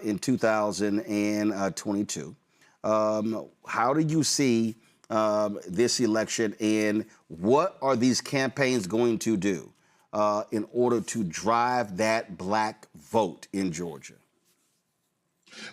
in 2022. How do you see this election, and what are these campaigns going to do in order to drive that Black vote in Georgia?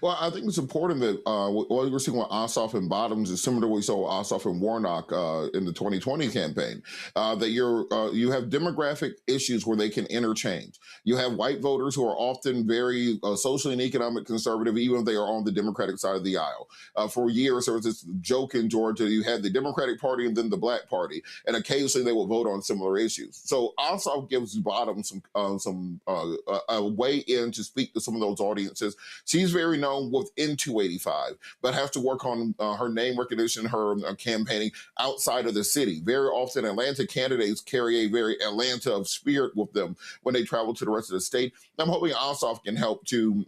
Well, I think it's important that what we're seeing with Ossoff and Bottoms is similar to what we saw with Ossoff and Warnock in the 2020 campaign, that you have demographic issues where they can interchange. You have white voters who are often very socially and economic conservative, even if they are on the Democratic side of the aisle. For years, there was this joke in Georgia, you had the Democratic Party and then the Black Party, and occasionally they will vote on similar issues. So Ossoff gives Bottoms a way in to speak to some of those audiences. She's very known within 285, but has to work on her name recognition, her campaigning outside of the city. Very often, Atlanta candidates carry a very Atlanta of spirit with them when they travel to the rest of the state. I'm hoping Ossoff can help to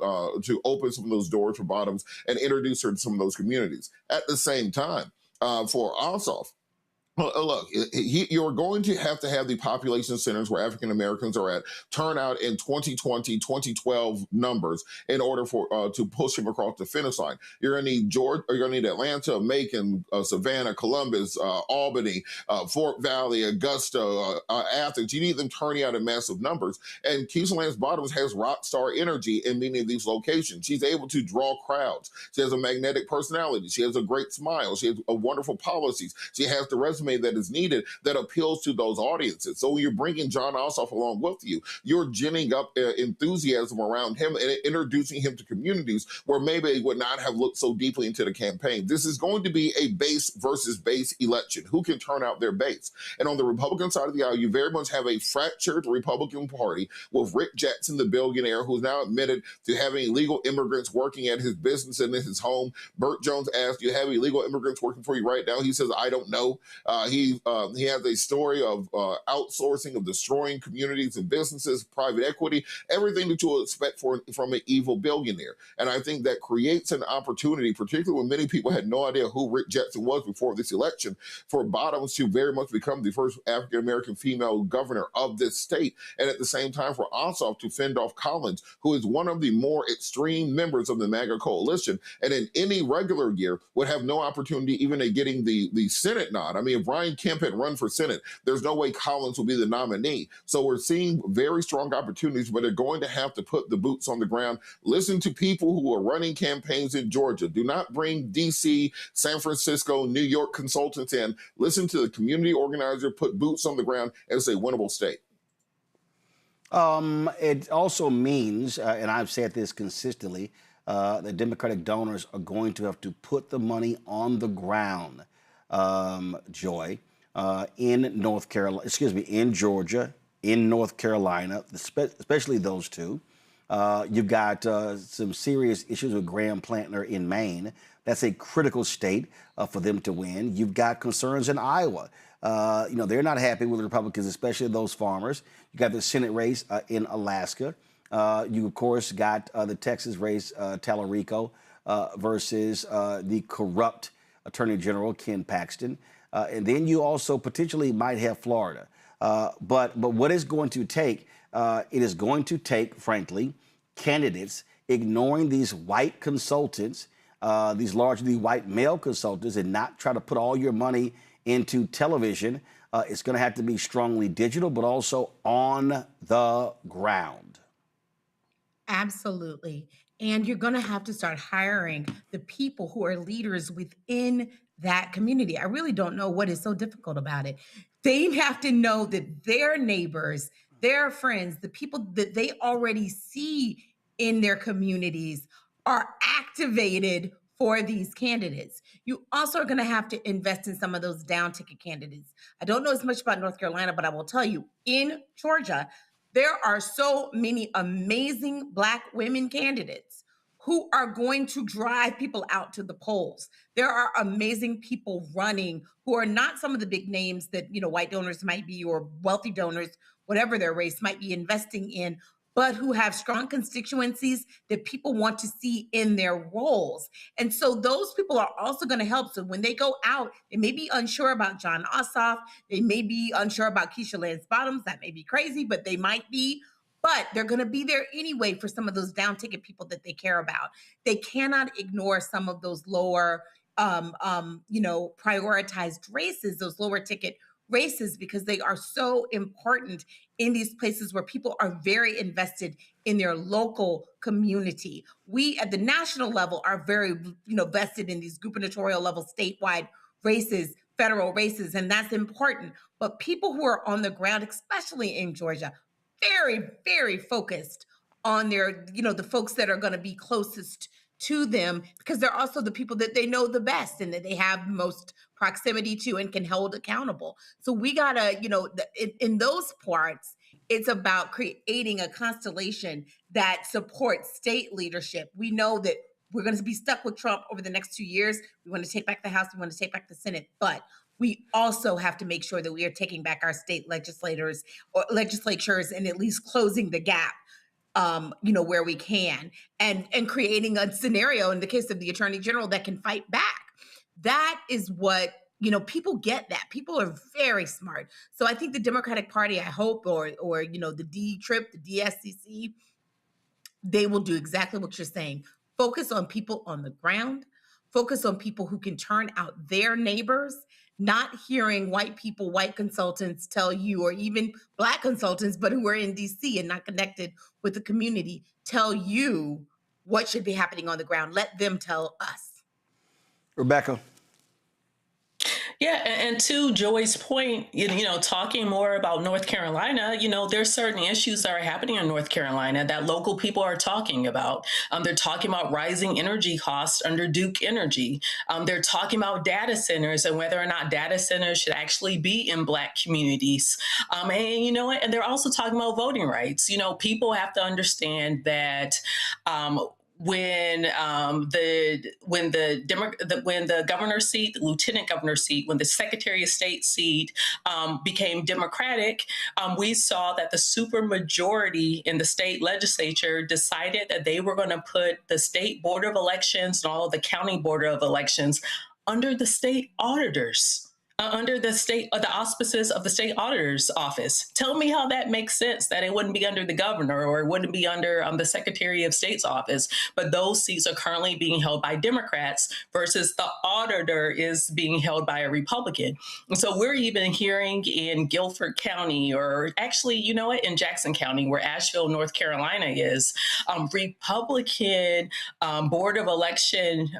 open some of those doors for Bottoms and introduce her to some of those communities. At the same time, for Ossoff, look, you're going to have the population centers where African Americans are at turn out in 2020, 2012 numbers in order for to push him across the finish line. You're going to need Georgia, you're going to need Atlanta, Macon, Savannah, Columbus, Albany, Fort Valley, Augusta, Athens. You need them turning out in massive numbers. And Keisha Lance Bottoms has rock star energy in many of these locations. She's able to draw crowds. She has a magnetic personality. She has a great smile. She has wonderful policies. She has the resume that is needed that appeals to those audiences. So when you're bringing Jon Ossoff along with you, you're ginning up enthusiasm around him and introducing him to communities where maybe they would not have looked so deeply into the campaign. This is going to be a base versus base election. Who can turn out their base? And on the Republican side of the aisle, you very much have a fractured Republican Party with Rick Jackson, the billionaire, who's now admitted to having illegal immigrants working at his business and in his home. Burt Jones asked, do you have illegal immigrants working for you right now? He says, I don't know. He has a story of outsourcing, of destroying communities and businesses, private equity, everything that you would expect from an evil billionaire. And I think that creates an opportunity, particularly when many people had no idea who Rick Jackson was before this election, for Bottoms to very much become the first African-American female governor of this state. And at the same time, for Ossoff to fend off Collins, who is one of the more extreme members of the MAGA coalition, and in any regular year would have no opportunity even at getting the Senate nod. I mean, if Ryan Kemp had run for Senate, there's no way Collins will be the nominee. So we're seeing very strong opportunities, but they're going to have to put the boots on the ground. Listen to people who are running campaigns in Georgia. Do not bring D.C., San Francisco, New York consultants in. Listen to the community organizer, put boots on the ground, and it's a winnable state. It also means, and I've said this consistently, that Democratic donors are going to have to put the money on the ground, Joy, in North Carolina, in Georgia, in North Carolina, especially those two. You've got some serious issues with Graham Plantner in Maine. That's a critical state for them to win. You've got concerns in Iowa. They're not happy with the Republicans, especially those farmers. You got the Senate race in Alaska. You, of course, got the Texas race, Tallarico versus the corrupt Attorney General, Ken Paxton. And then you also potentially might have Florida. But what it's going to take, it is going to take, frankly, candidates ignoring these white consultants, these largely white male consultants, and not try to put all your money into television. It's going to have to be strongly digital, but also on the ground. Absolutely. And you're going to have to start hiring the people who are leaders within that community. I really don't know what is so difficult about it. They have to know that their neighbors, their friends, the people that they already see in their communities are activated for these candidates. You also are going to have to invest in some of those down ticket candidates. I don't know as much about North Carolina, but I will tell you, in Georgia, there are so many amazing Black women candidates who are going to drive people out to the polls. There are amazing people running who are not some of the big names that, white donors might be, or wealthy donors, whatever their race, might be investing in, but who have strong constituencies that people want to see in their roles. And so those people are also going to help. So when they go out, they may be unsure about John Ossoff. They may be unsure about Keisha Lance Bottoms. That may be crazy, but they might be. But they're going to be there anyway for some of those down ticket people that they care about. They cannot ignore some of those lower, prioritized races, those lower ticket races, because they are so important in these places where people are very invested in their local community. We at the national level are very, vested in these gubernatorial level statewide races, federal races, and that's important. But people who are on the ground, especially in Georgia, very, very focused on their, the folks that are going to be closest to them, because they're also the people that they know the best and that they have most proximity to and can hold accountable. So we gotta, in those parts, it's about creating a constellation that supports state leadership. We know that we're going to be stuck with Trump over the next 2 years. We want to take back the House. We want to take back the Senate. But we also have to make sure that we are taking back our state legislators or legislatures and at least closing the gap, where we can, and creating a scenario in the case of the Attorney General that can fight back. That is what, people get that. People are very smart. So I think the Democratic Party, I hope, or the D-TRIP, the DSCC, they will do exactly what you're saying. Focus on people on the ground. Focus on people who can turn out their neighbors, not hearing white people, white consultants tell you, or even Black consultants, but who are in DC and not connected with the community, tell you what should be happening on the ground. Let them tell us. Rebecca. Yeah, and to Joy's point, talking more about North Carolina, there's certain issues that are happening in North Carolina that local people are talking about. They're talking about rising energy costs under Duke Energy. They're talking about data centers and whether or not data centers should actually be in Black communities. And they're also talking about voting rights. People have to understand that when the governor's seat, the lieutenant governor's seat, when the Secretary of State seat became Democratic, we saw that the supermajority in the state legislature decided that they were going to put the state board of elections and all of the county board of elections under the state auditors. under the auspices of the state auditor's office. Tell me how that makes sense, that it wouldn't be under the governor or it wouldn't be under the Secretary of State's office, but those seats are currently being held by Democrats versus the auditor is being held by a Republican. And so we're even hearing in Guilford County, or actually, you know what, in Jackson County, where Asheville, North Carolina is, Republican Board of Election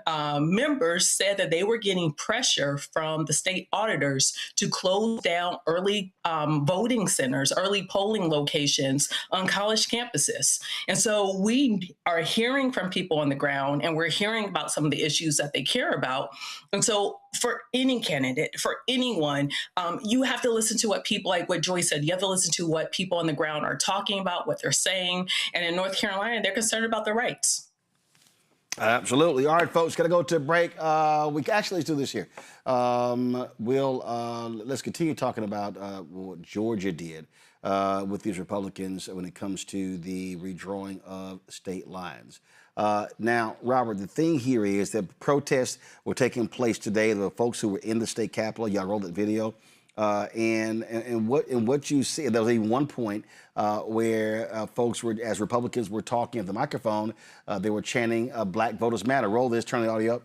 members said that they were getting pressure from the state auditors to close down early voting centers, early polling locations on college campuses. And so we are hearing from people on the ground, and we're hearing about some of the issues that they care about. And so for any candidate, for anyone, you have to listen to what people, like what Joy said, you have to listen to what people on the ground are talking about, what they're saying. And in North Carolina, they're concerned about their rights. Absolutely. All right, folks, got to go to a break. We actually, let's do this here. Let's continue talking about what Georgia did with these Republicans when it comes to the redrawing of state lines. Now, Robert, the thing here is that protests were taking place today. The folks who were in the state capitol, y'all rolled that video. And what you see, there was even one point where folks were, as Republicans were talking at the microphone, they were chanting "Black Voters Matter." Roll this, turn the audio up.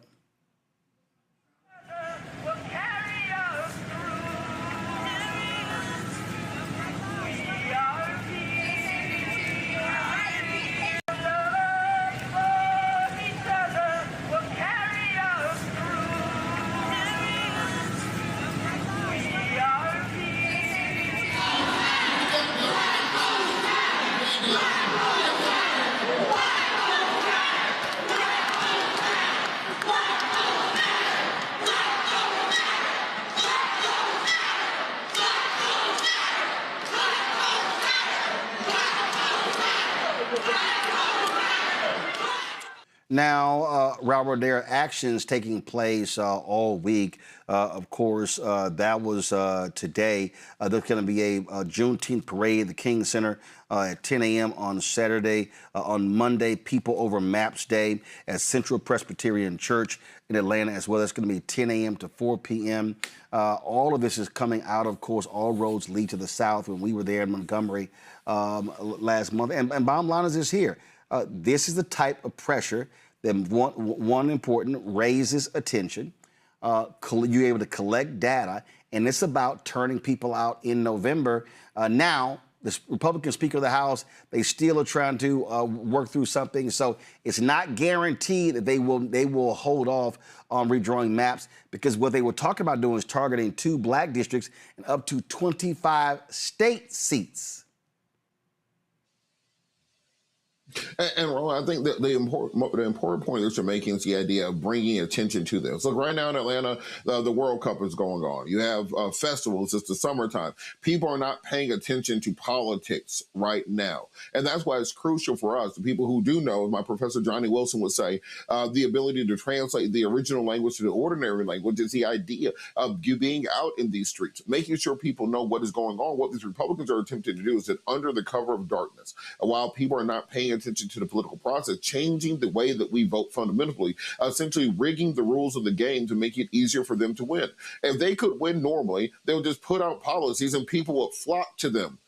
Now, Robert, there are actions taking place all week. Of course, that was today. There's going to be a Juneteenth parade at the King Center at 10 a.m. on Saturday. On Monday, People Over Maps Day at Central Presbyterian Church in Atlanta as well. That's going to be 10 a.m. to 4 p.m. All of this is coming out, of course, all roads lead to the South when we were there in Montgomery last month. And bottom line is this here. This is the type of pressure that, one important, raises attention. You're able to collect data, and it's about turning people out in November. Now, the Republican Speaker of the House, they still are trying to work through something. So it's not guaranteed that they will hold off on redrawing maps, because what they were talking about doing is targeting 2 black districts and up to 25 state seats. And Roland, I think that the important point that you're making is the idea of bringing attention to this. Look, right now in Atlanta, the World Cup is going on. You have festivals. It's the summertime. People are not paying attention to politics right now. And that's why it's crucial for us, the people who do know, as my professor Johnny Wilson would say, the ability to translate the original language to the ordinary language is the idea of you being out in these streets, making sure people know what is going on. What these Republicans are attempting to do is that under the cover of darkness, while people are not paying attention to the political process, changing the way that we vote fundamentally, essentially rigging the rules of the game to make it easier for them to win. If they could win normally, they would just put out policies and people would flock to them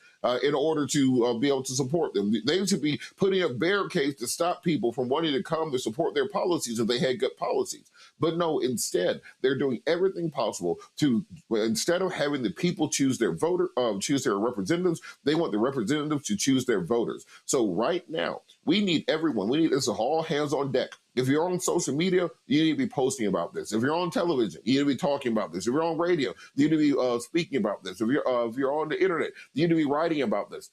in order to be able to support them. They should be putting up barricades to stop people from wanting to come to support their policies if they had good policies. But no, instead, they're doing everything possible to, instead of having the people choose their choose their representatives, they want the representatives to choose their voters. So right now, we need everyone. We need this all hands on deck. If you're on social media, you need to be posting about this. If you're on television, you need to be talking about this. If you're on radio, you need to be speaking about this. If you're on the internet, you need to be writing about this.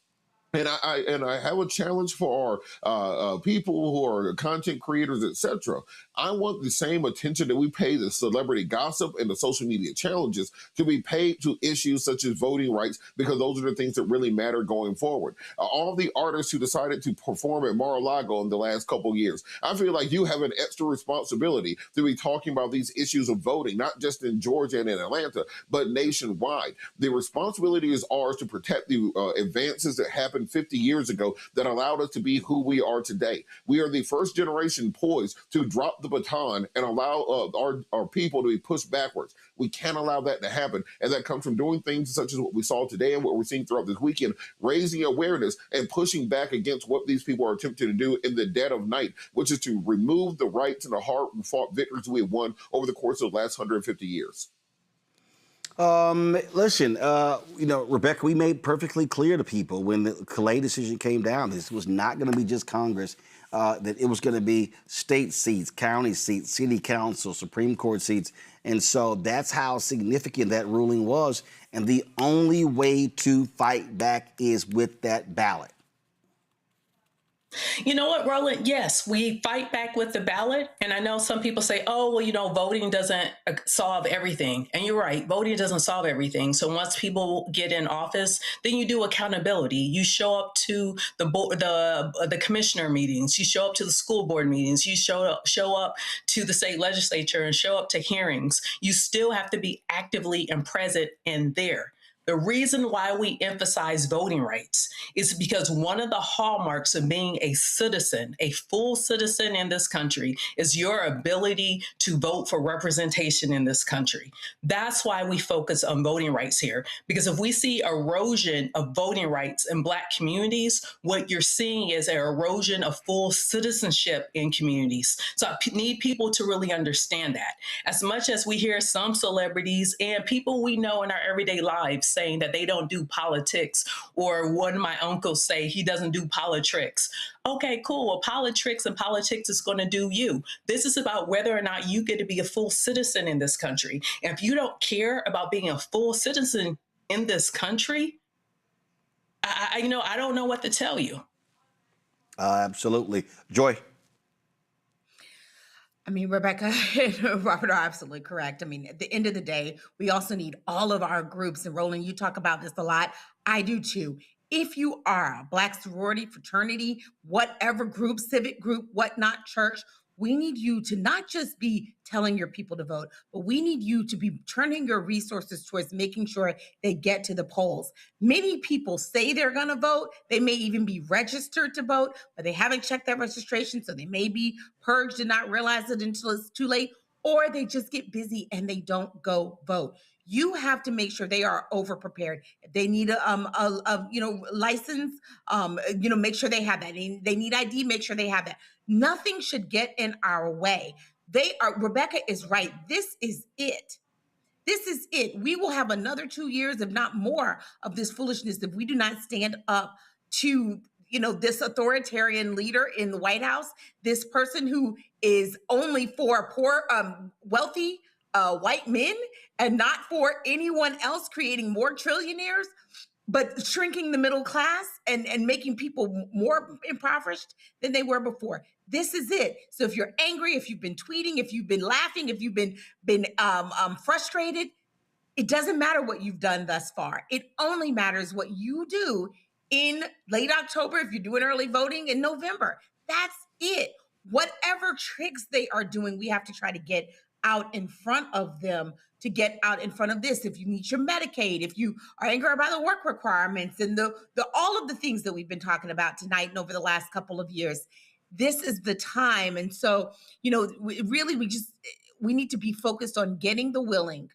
And I have a challenge for our people who are content creators, etc. I want the same attention that we pay the celebrity gossip and the social media challenges to be paid to issues such as voting rights, because those are the things that really matter going forward. All the artists who decided to perform at Mar-a-Lago in the last couple of years, I feel like you have an extra responsibility to be talking about these issues of voting, not just in Georgia and in Atlanta, but nationwide. The responsibility is ours to protect the advances that happen 150 years ago that allowed us to be who we are today. We are the first generation poised to drop the baton and allow our people to be pushed backwards. We can't allow that to happen. And that comes from doing things such as what we saw today and what we're seeing throughout this weekend, raising awareness and pushing back against what these people are attempting to do in the dead of night, which is to remove the rights and the hard-fought victories we have won over the course of the last 150 years. Listen, Rebecca, we made perfectly clear to people when the Calais decision came down, this was not going to be just Congress, that it was going to be state seats, county seats, city council, Supreme Court seats. And so that's how significant that ruling was. And the only way to fight back is with that ballot. You know what, Roland? Yes, we fight back with the ballot. And I know some people say, oh, well, voting doesn't solve everything. And you're right, voting doesn't solve everything. So once people get in office, then you do accountability. You show up to the commissioner meetings. You show up to the school board meetings. You show up to the state legislature and show up to hearings. You still have to be actively and present in there. The reason why we emphasize voting rights is because one of the hallmarks of being a citizen, a full citizen in this country, is your ability to vote for representation in this country. That's why we focus on voting rights here, because if we see erosion of voting rights in Black communities, what you're seeing is an erosion of full citizenship in communities. So I need people to really understand that. As much as we hear some celebrities and people we know in our everyday lives saying that they don't do politics, or one of my uncles say he doesn't do politricks. Okay, cool. Well, politics and politics is going to do you. This is about whether or not you get to be a full citizen in this country. And if you don't care about being a full citizen in this country, I don't know what to tell you. Absolutely. Joy. I mean, Rebecca and Robert are absolutely correct. I mean, at the end of the day, we also need all of our groups. And Roland, you talk about this a lot. I do too. If you are a Black sorority, fraternity, whatever group, civic group, whatnot, church, we need you to not just be telling your people to vote, but we need you to be turning your resources towards making sure they get to the polls. Many people say they're going to vote. They may even be registered to vote, but they haven't checked their registration, so they may be purged and not realize it until it's too late, or they just get busy and they don't go vote. You have to make sure they are over prepared. If they need a license, make sure they have that. They need ID, make sure they have that. Nothing should get in our way. Rebecca is right. This is it. This is it. We will have another 2 years, if not more, of this foolishness if we do not stand up to this authoritarian leader in the White House, this person who is only for poor, wealthy white men and not for anyone else, creating more trillionaires, but shrinking the middle class and making people more impoverished than they were before. This is it. So if you're angry, if you've been tweeting, if you've been laughing, if you've been frustrated, it doesn't matter what you've done thus far. It only matters what you do in late October, if you're doing early voting in November. That's it. Whatever tricks they are doing, we have to try to get out in front of them, to get out in front of this. If you need your Medicaid, if you are angry about the work requirements and the all of the things that we've been talking about tonight and over the last couple of years, this is the time. And so, we need to be focused on getting the willing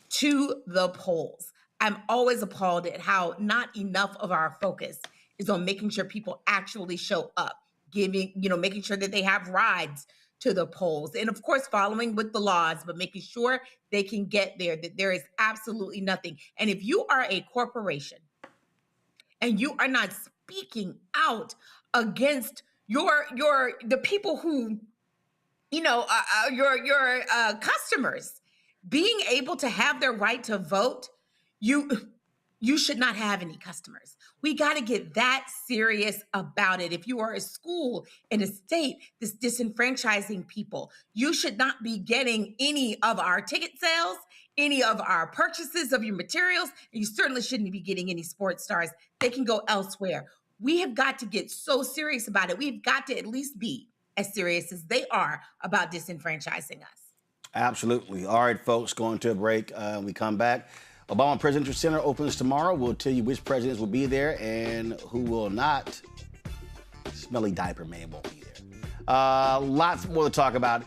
to the polls. I'm always appalled at how not enough of our focus is on making sure people actually show up, making sure that they have rides to the polls, and of course following with the laws, but making sure they can get there, that there is absolutely nothing. And if you are a corporation and you are not speaking out against the people who your customers being able to have their right to vote, you should not have any customers. We got to get that serious about it. If you are a school in a state that's disenfranchising people, you should not be getting any of our ticket sales, any of our purchases of your materials, and you certainly shouldn't be getting any sports stars. They can go elsewhere. We have got to get so serious about it. We've got to at least be as serious as they are about disenfranchising us. Absolutely. All right, folks, going to a break. We come back. Obama Presidential Center opens tomorrow. We'll tell you which presidents will be there and who will not. Smelly diaper man won't be there. Lots more to talk about.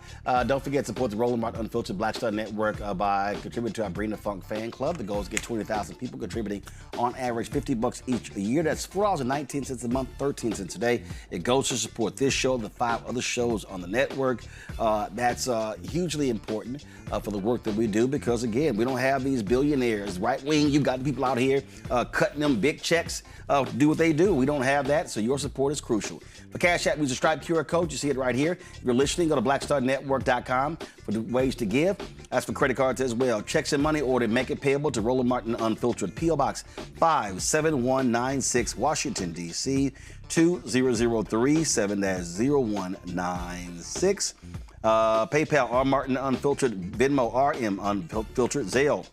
Don't forget to support the Roland Martin Unfiltered Black Star Network by contributing to our Bring the Funk fan club. The goal is to get 20,000 people contributing on average $50 each a year. That's $4.19 a month, 13 cents a day. It goes to support this show, the 5 other shows on the network. That's hugely important for the work that we do because, again, we don't have these billionaires, right wing. You've got people out here cutting them big checks to do what they do. We don't have that, so your support is crucial. For Cash App, use the Stripe QR code. You see it right here. If you're listening, go to blackstarnetwork.com for the ways to give. That's for credit cards as well. Checks and money order, make it payable to Roland Martin Unfiltered. P.O. Box 57196, Washington, D.C. 20037-0196. PayPal, R. Martin Unfiltered. Venmo, RM Unfiltered. Zelle,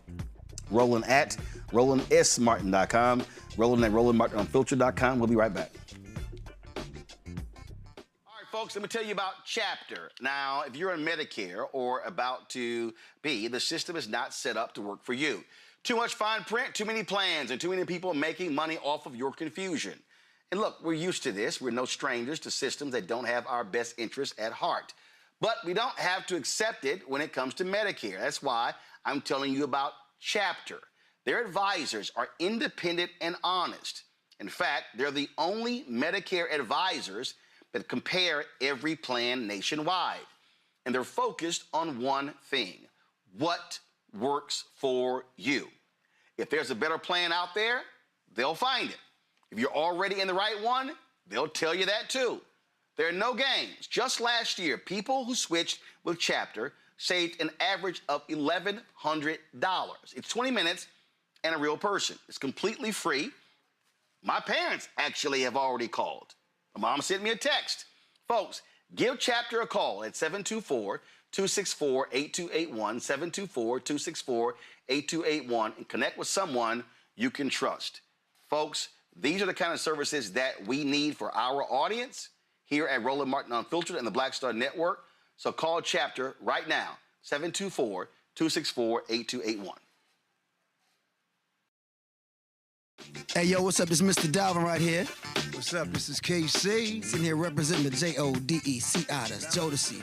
Roland at RolandSMartin.com. Roland at RolandMartinUnfiltered.com. We'll be right back. Folks, let me tell you about Chapter. Now, if you're on Medicare or about to be, the system is not set up to work for you. Too much fine print, too many plans, and too many people making money off of your confusion. And look, we're used to this. We're no strangers to systems that don't have our best interests at heart. But we don't have to accept it when it comes to Medicare. That's why I'm telling you about Chapter. Their advisors are independent and honest. In fact, they're the only Medicare advisors that compare every plan nationwide. And they're focused on one thing: what works for you. If there's a better plan out there, they'll find it. If you're already in the right one, they'll tell you that too. There are no games. Just last year, people who switched with Chapter saved an average of $1,100. It's 20 minutes and a real person. It's completely free. My parents actually have already called. My mom sent me a text. Folks, give Chapter a call at 724-264-8281, 724-264-8281, and connect with someone you can trust. Folks, these are the kind of services that we need for our audience here at Roland Martin Unfiltered and the Black Star Network. So call Chapter right now, 724-264-8281. Hey, yo, what's up? It's Mr. Dalvin right here. What's up? This is KC. Sitting here representing the Jodeci. That's Jodeci.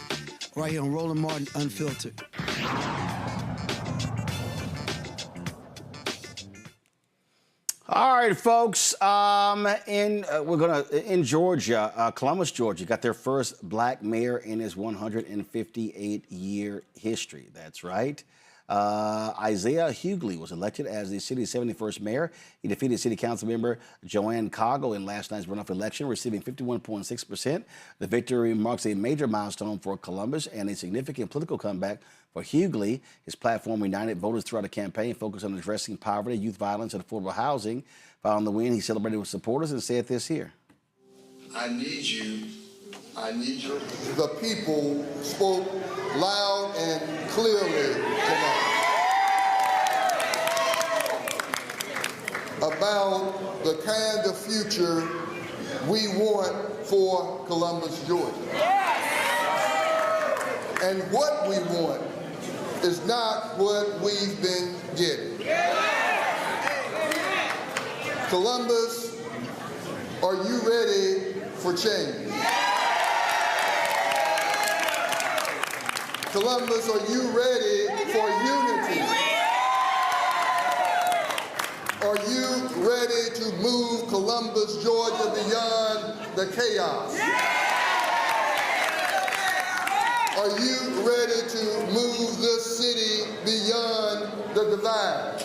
Right here on Roland Martin Unfiltered. All right, folks. In Georgia, Columbus, Georgia, got their first black mayor in his 158-year history. That's right. Isaiah Hughley was elected as the city's 71st mayor. He defeated city council member Joanne Coggle in last night's runoff election, receiving 51.6%. The victory marks a major milestone for Columbus and a significant political comeback for Hughley. His platform united voters throughout the campaign, focused on addressing poverty, youth violence, and affordable housing. Following the win, he celebrated with supporters and said this here. I need you. The people spoke loud and clearly tonight about the kind of future we want for Columbus, Georgia. And what we want is not what we've been getting. Columbus, are you ready for change? Columbus, are you ready for unity? Are you ready to move Columbus, Georgia beyond the chaos? Are you ready to move this city beyond the divide?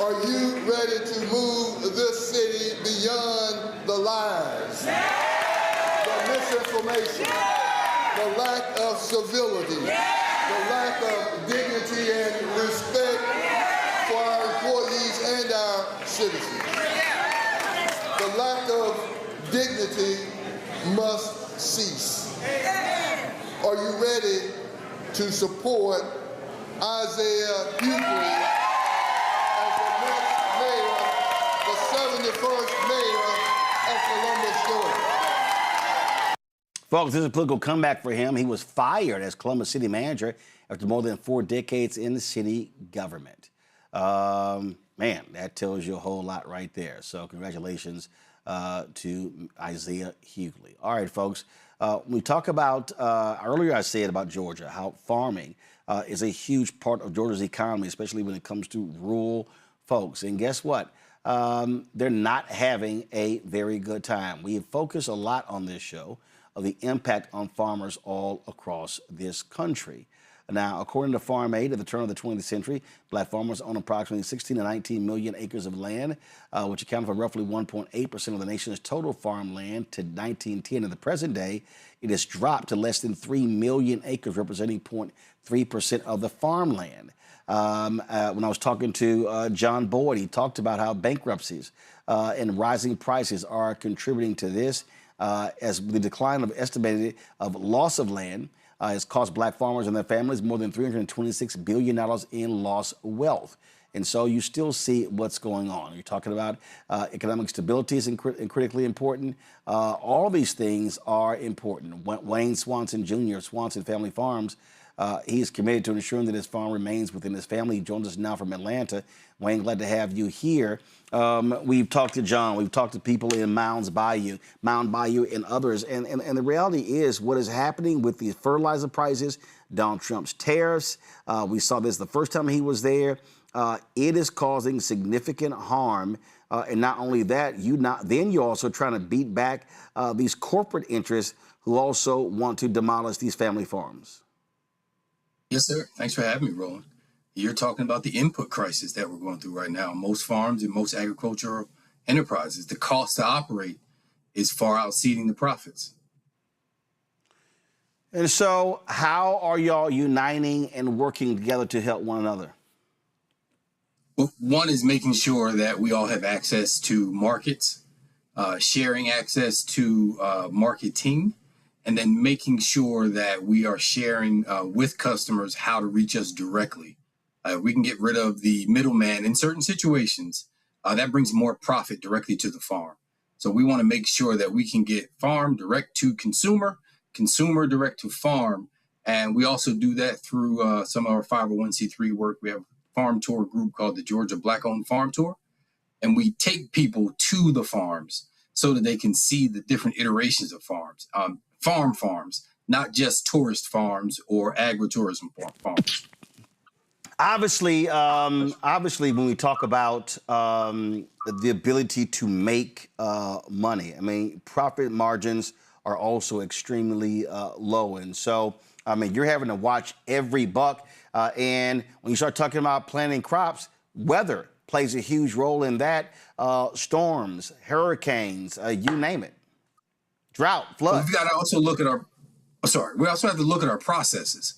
Are you ready to move this city beyond the lies, the misinformation, the lack of civility, the lack of dignity and respect for our employees and our citizens? The lack of dignity must cease. Are you ready to support Isaiah Hughley as the next mayor, the 71st mayor of Columbus, Georgia? Folks, this is a political comeback for him. He was fired as Columbus city manager after more than 4 decades in the city government. Man, that tells you a whole lot right there. So congratulations to Isaiah Hughley. All right, folks. We talk about, earlier I said about Georgia, how farming is a huge part of Georgia's economy, especially when it comes to rural folks. And guess what? They're not having a very good time. We have focused a lot on this show of the impact on farmers all across this country. Now, according to Farm Aid, at the turn of the 20th century, black farmers own approximately 16 to 19 million acres of land, which accounted for roughly 1.8% of the nation's total farmland. To 1910, in the present day, it has dropped to less than 3 million acres, representing 0.3% of the farmland. When I was talking to John Boyd, he talked about how bankruptcies and rising prices are contributing to this, as the decline of estimated of loss of land has cost black farmers and their families more than $326 billion in lost wealth. And so you still see what's going on. You're talking about economic stability is critically important. All these things are important. Wayne Swanson Jr., Swanson Family Farms, he is committed to ensuring that his farm remains within his family. He joins us now from Atlanta. Wayne, glad to have you here. We've talked to John. We've talked to people in Mound Bayou, and others. And the reality is what is happening with these fertilizer prices, Donald Trump's tariffs. We saw this the first time he was there. It is causing significant harm. And not only that, you're also trying to beat back these corporate interests who also want to demolish these family farms. Yes, sir. Thanks for having me, Roland. You're talking about the input crisis that we're going through right now. Most farms and most agricultural enterprises, the cost to operate is far exceeding the profits. And so how are y'all uniting and working together to help one another? Well, one is making sure that we all have access to markets, sharing access to marketing, and then making sure that we are sharing with customers how to reach us directly. We can get rid of the middleman in certain situations. That brings more profit directly to the farm. So we want to make sure that we can get farm direct to consumer, consumer direct to farm. And we also do that through some of our 501c3 work. We have a farm tour group called the Georgia Black-Owned Farm Tour. And we take people to the farms so that they can see the different iterations of farms. Farms, not just tourist farms or agritourism farms. Obviously, when we talk about the ability to make money, I mean, profit margins are also extremely low. And so, I mean, you're having to watch every buck. And when you start talking about planting crops, weather plays a huge role in that. Storms, hurricanes, you name it. Drought, flood. We've got to also look at we also have to look at our processes.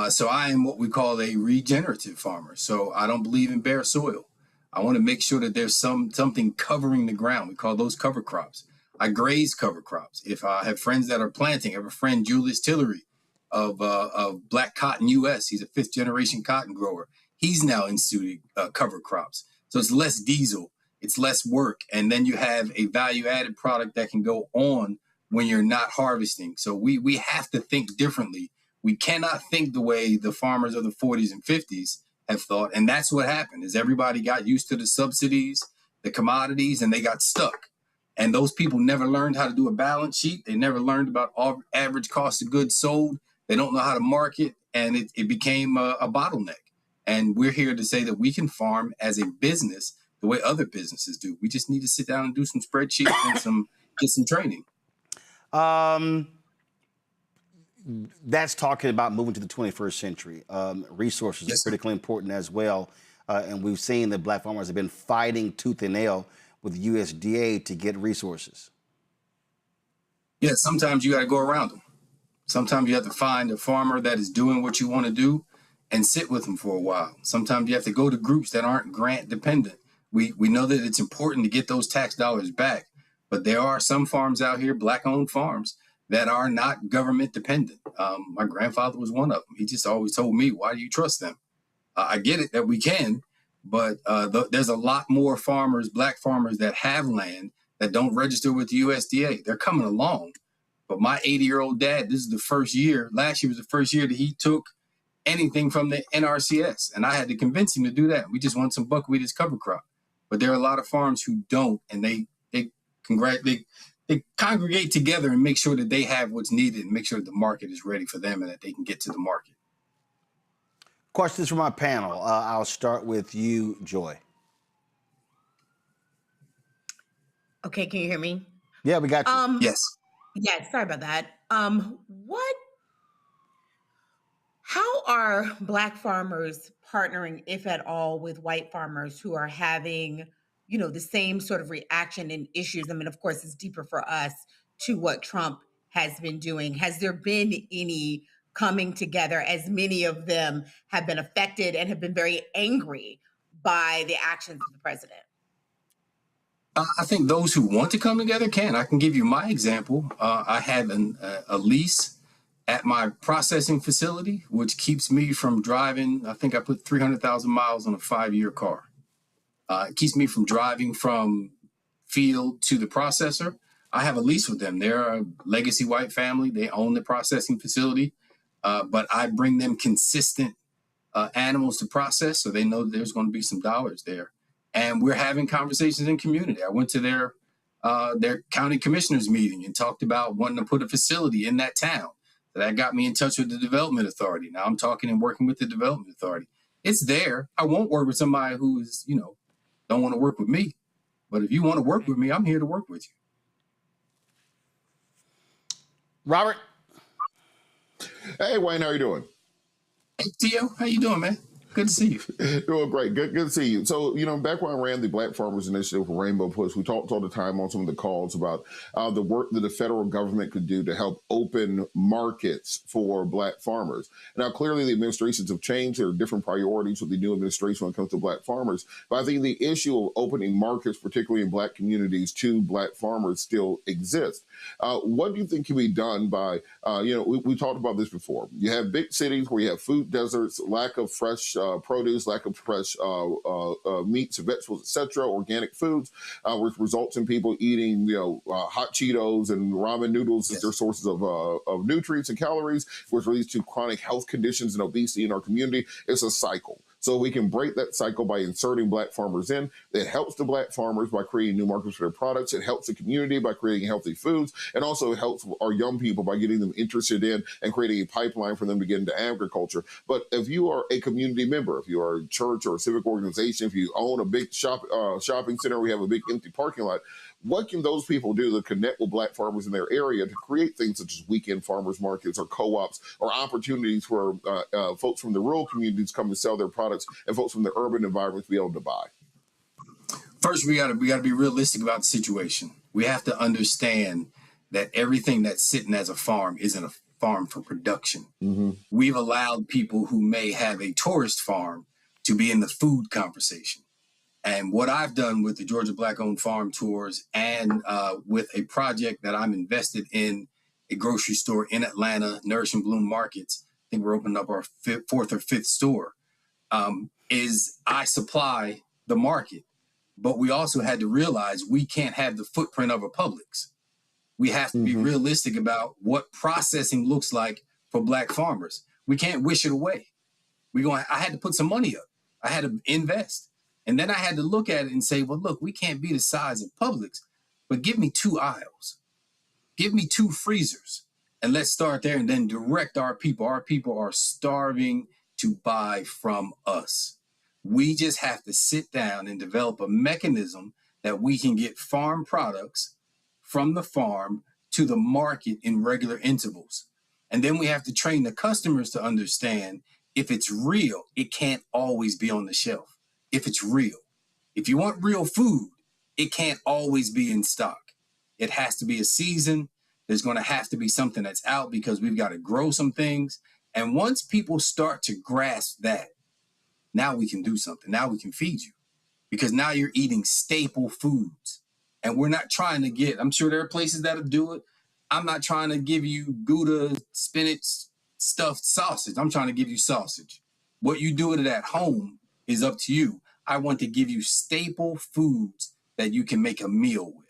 So I am what we call a regenerative farmer. So I don't believe in bare soil. I want to make sure that there's something covering the ground. We call those cover crops. I graze cover crops. If I have friends that are planting, I have a friend, Julius Tillery of Black Cotton US. He's a 5th generation cotton grower. He's now instituting cover crops. So it's less diesel, it's less work. And then you have a value added product that can go on when you're not harvesting. So we have to think differently. We cannot think the way the farmers of the 40s and 50s have thought. And that's what happened is everybody got used to the subsidies, the commodities, and they got stuck. And those people never learned how to do a balance sheet. They never learned about average cost of goods sold. They don't know how to market. And it became a bottleneck. And we're here to say that we can farm as a business the way other businesses do. We just need to sit down and do some spreadsheets and get some training. That's talking about moving to the 21st century. Resources are critically important as well. And we've seen that black farmers have been fighting tooth and nail with USDA to get resources. Yeah, sometimes you got to go around them. Sometimes you have to find a farmer that is doing what you want to do and sit with them for a while. Sometimes you have to go to groups that aren't grant dependent. We know that it's important to get those tax dollars back, but there are some farms out here, black-owned farms, that are not government dependent. My grandfather was one of them. He just always told me, why do you trust them? I get it that we can, but there's a lot more farmers, black farmers that have land that don't register with the USDA. They're coming along, But my 80-year-old dad, this is the first year, last year was the first year that he took anything from the NRCS. And I had to convince him to do that. We just want some buckwheat as cover crop. But there are a lot of farms who don't, and they congregate together and make sure that they have what's needed and make sure that the market is ready for them and that they can get to the market. Questions from my panel. I'll start with you, Joy. Okay, can you hear me? Yeah, we got you. Yes. Yeah, sorry about that. How are Black farmers partnering, if at all, with white farmers who are having, the same sort of reaction and issues? I mean, of course, it's deeper for us to what Trump has been doing. Has there been any coming together, as many of them have been affected and have been very angry by the actions of the president? I think those who want to come together can. I can give you my example. I have a lease at my processing facility, which keeps me from driving. I think I put 300,000 miles on a 5-year car. It keeps me from driving from field to the processor. I have a lease with them. They're a legacy white family. They own the processing facility, but I bring them consistent animals to process, so they know that there's going to be some dollars there. And we're having conversations in community. I went to their county commissioners meeting and talked about wanting to put a facility in that town. That got me in touch with the development authority. Now I'm talking and working with the development authority. It's there. I won't work with somebody who is, don't want to work with me. But if you want to work with me, I'm here to work with you. Robert. Hey, Wayne, how you doing? Hey, Tio, how you doing, man? Good to see you. Doing great. Good to see you. So, back when I ran the Black Farmers Initiative for Rainbow Push, we talked all the time on some of the calls about the work that the federal government could do to help open markets for Black farmers. Now, clearly, the administrations have changed. There are different priorities with the new administration when it comes to Black farmers. But I think the issue of opening markets, particularly in Black communities, to Black farmers still exists. What do you think can be done by, we talked about this before. You have big cities where you have food deserts, lack of fresh produce, lack of fresh meats, vegetables, etc., organic foods, which results in people eating, hot Cheetos and ramen noodles as their sources of nutrients and calories, which leads to chronic health conditions and obesity in our community. It's a cycle. So we can break that cycle by inserting Black farmers in. It helps the Black farmers by creating new markets for their products. It helps the community by creating healthy foods. And also it helps our young people by getting them interested in and creating a pipeline for them to get into agriculture. But if you are a community member, if you are a church or a civic organization, if you own a big shopping center, we have a big empty parking lot, what can those people do to connect with Black farmers in their area to create things such as weekend farmers markets or co-ops or opportunities where folks from the rural communities come to sell their products and folks from the urban environments be able to buy? First, we gotta be realistic about the situation. We have to understand that everything that's sitting as a farm isn't a farm for production. Mm-hmm. We've allowed people who may have a tourist farm to be in the food conversation. And what I've done with the Georgia Black-owned farm tours and with a project that I'm invested in, a grocery store in Atlanta, Nourish and Bloom Markets, I think we're opening up our fourth or fifth store, is I supply the market. But we also had to realize we can't have the footprint of a Publix. We have to be realistic about what processing looks like for Black farmers. We can't wish it away. I had to put some money up. I had to invest. And then I had to look at it and say, well, look, we can't be the size of Publix, but give me 2 aisles. Give me 2 freezers. And let's start there and then direct our people. Our people are starving to buy from us. We just have to sit down and develop a mechanism that we can get farm products from the farm to the market in regular intervals. And then we have to train the customers to understand if it's real, it can't always be on the shelf. If it's real. If you want real food, it can't always be in stock. It has to be a season. There's going to have to be something that's out because we've got to grow some things. And once people start to grasp that, now we can do something. Now we can feed you because now you're eating staple foods. And we're not trying to get, I'm sure there are places that'll do it. I'm not trying to give you Gouda, spinach, stuffed sausage. I'm trying to give you sausage. What you do with it at home is up to you. I want to give you staple foods that you can make a meal with.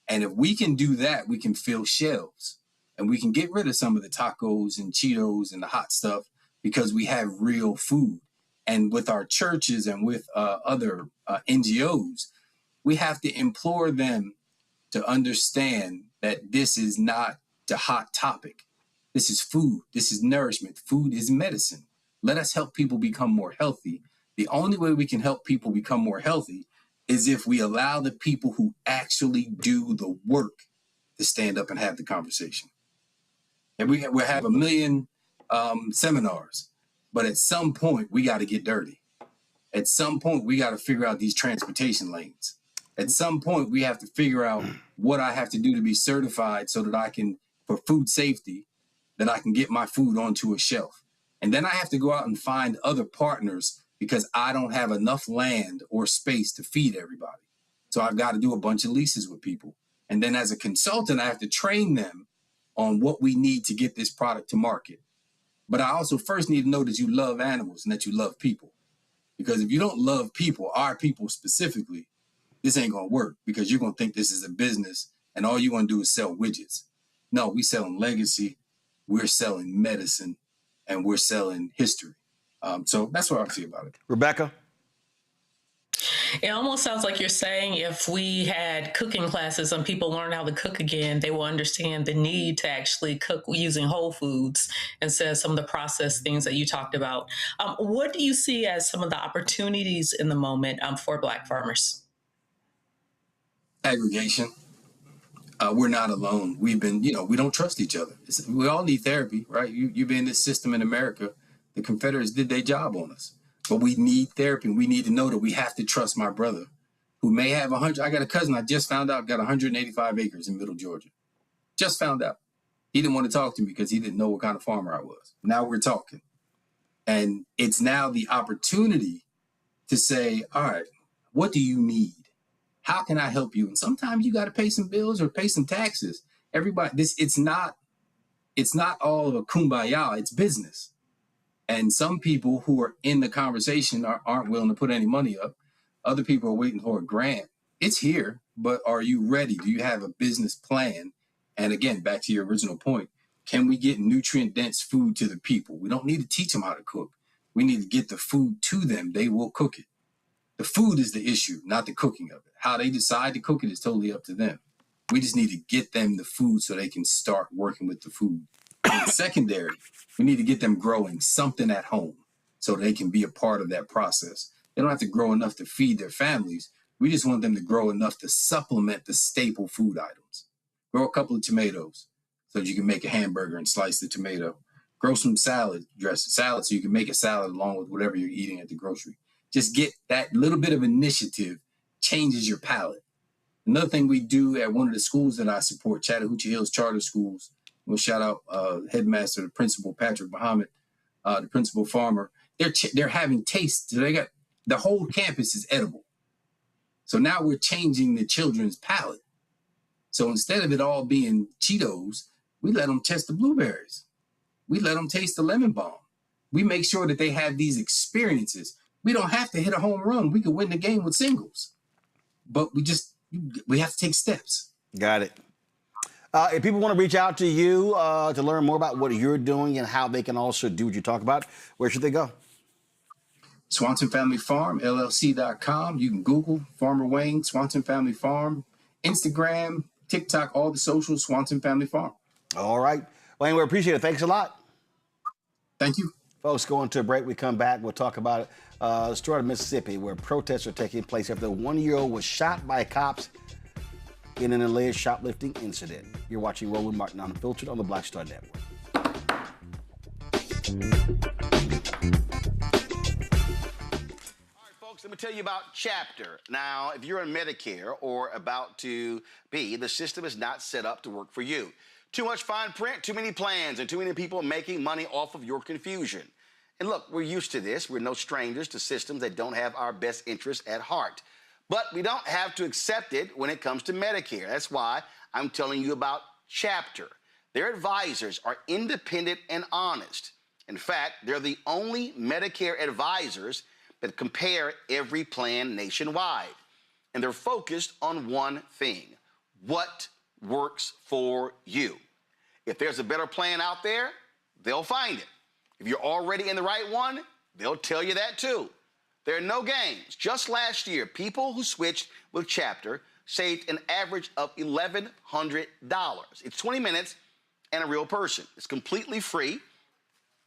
And if we can do that, we can fill shelves. And we can get rid of some of the tacos and Cheetos and the hot stuff because we have real food. And with our churches and with other NGOs, we have to implore them to understand that this is not the hot topic. This is food. This is nourishment. Food is medicine. Let us help people become more healthy. The only way we can help people become more healthy is if we allow the people who actually do the work to stand up and have the conversation. And we have a million seminars, but at some point we got to get dirty. At some point we got to figure out these transportation lanes. At some point we have to figure out what I have to do to be certified so that I can, for food safety, that I can get my food onto a shelf. And then I have to go out and find other partners because I don't have enough land or space to feed everybody. So I've got to do a bunch of leases with people. And then as a consultant, I have to train them on what we need to get this product to market. But I also first need to know that you love animals and that you love people. Because if you don't love people, our people specifically, this ain't going to work because you're going to think this is a business and all you want to do is sell widgets. No, we selling legacy, we're selling medicine, and we're selling history. So that's what I see about it. Rebecca? It almost sounds like you're saying if we had cooking classes and people learn how to cook again, they will understand the need to actually cook using whole foods instead of some of the processed things that you talked about. What do you see as some of the opportunities in the moment for Black farmers? Aggregation. We're not alone. We've been, we don't trust each other. We all need therapy, right? You've been in this system in America. The Confederates did their job on us. But we need therapy. We need to know that we have to trust my brother who may have 100. I got a cousin I just found out got 185 acres in Middle Georgia. Just found out. He didn't want to talk to me because he didn't know what kind of farmer I was. Now we're talking. And it's now the opportunity to say, all right, what do you need? How can I help you? And sometimes you got to pay some bills or pay some taxes. Everybody, it's not all of a kumbaya. It's business. And some people who are in the conversation aren't willing to put any money up. Other people are waiting for a grant. It's here, but are you ready? Do you have a business plan? And again, back to your original point, can we get nutrient-dense food to the people? We don't need to teach them how to cook. We need to get the food to them. They will cook it. The food is the issue, not the cooking of it. How they decide to cook it is totally up to them. We just need to get them the food so they can start working with the food. And secondary, we need to get them growing something at home so they can be a part of that process. They don't have to grow enough to feed their families. We just want them to grow enough to supplement the staple food items. Grow a couple of tomatoes so that you can make a hamburger and slice the tomato. Grow some salad so you can make a salad along with whatever you're eating at the grocery. Just get that little bit of initiative changes your palate. Another thing we do at one of the schools that I support, Chattahoochee Hills Charter Schools, we'll shout out headmaster, the principal, Patrick Muhammad, the principal farmer. They're having tastes. So they got the whole campus is edible. So now we're changing the children's palate. So instead of it all being Cheetos, we let them test the blueberries. We let them taste the lemon balm. We make sure that they have these experiences. We don't have to hit a home run. We can win the game with singles. But we have to take steps. Got it. If people want to reach out to you to learn more about what you're doing and how they can also do what you talk about, where should they go? Swanson Family Farm, LLC.com. You can Google Farmer Wayne, Swanson Family Farm, Instagram, TikTok, all the socials, Swanson Family Farm. All right. Wayne, we appreciate it. Thanks a lot. Thank you. Folks, going to a break. We come back. We'll talk about the story of Mississippi, where protests are taking place after a 1-year-old was shot by cops in an alleged shoplifting incident. You're watching Roland Martin Unfiltered on the Black Star Network. Folks, let me tell you about Chapter. Now, if you're on Medicare or about to be, the system is not set up to work for you. Too much fine print, too many plans, and too many people making money off of your confusion. And look, we're used to this. We're no strangers to systems that don't have our best interests at heart. But we don't have to accept it when it comes to Medicare. That's why I'm telling you about Chapter. Their advisors are independent and honest. In fact, they're the only Medicare advisors that compare every plan nationwide. And they're focused on one thing: what works for you. If there's a better plan out there, they'll find it. If you're already in the right one, they'll tell you that too. There are no games. Just last year, people who switched with Chapter saved an average of $1,100. It's 20 minutes and a real person. It's completely free.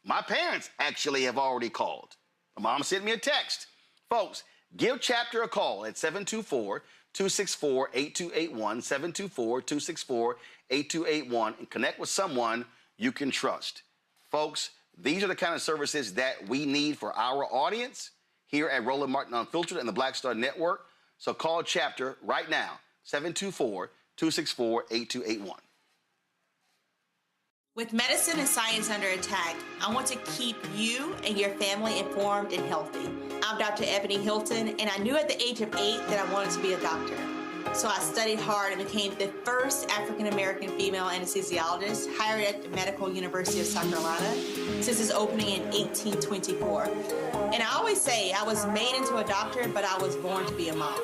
My parents actually have already called. My mom sent me a text. Folks, give Chapter a call at 724-264-8281, 724-264-8281, and connect with someone you can trust. Folks, these are the kind of services that we need for our audience here at Roland Martin Unfiltered and the Black Star Network. So call Chapter right now, 724-264-8281. With medicine and science under attack, I want to keep you and your family informed and healthy. I'm Dr. Ebony Hilton, and I knew at the age of 8 that I wanted to be a doctor. So I studied hard and became the first African-American female anesthesiologist hired at the Medical University of South Carolina since its opening in 1824. And I always say I was made into a doctor, but I was born to be a mom.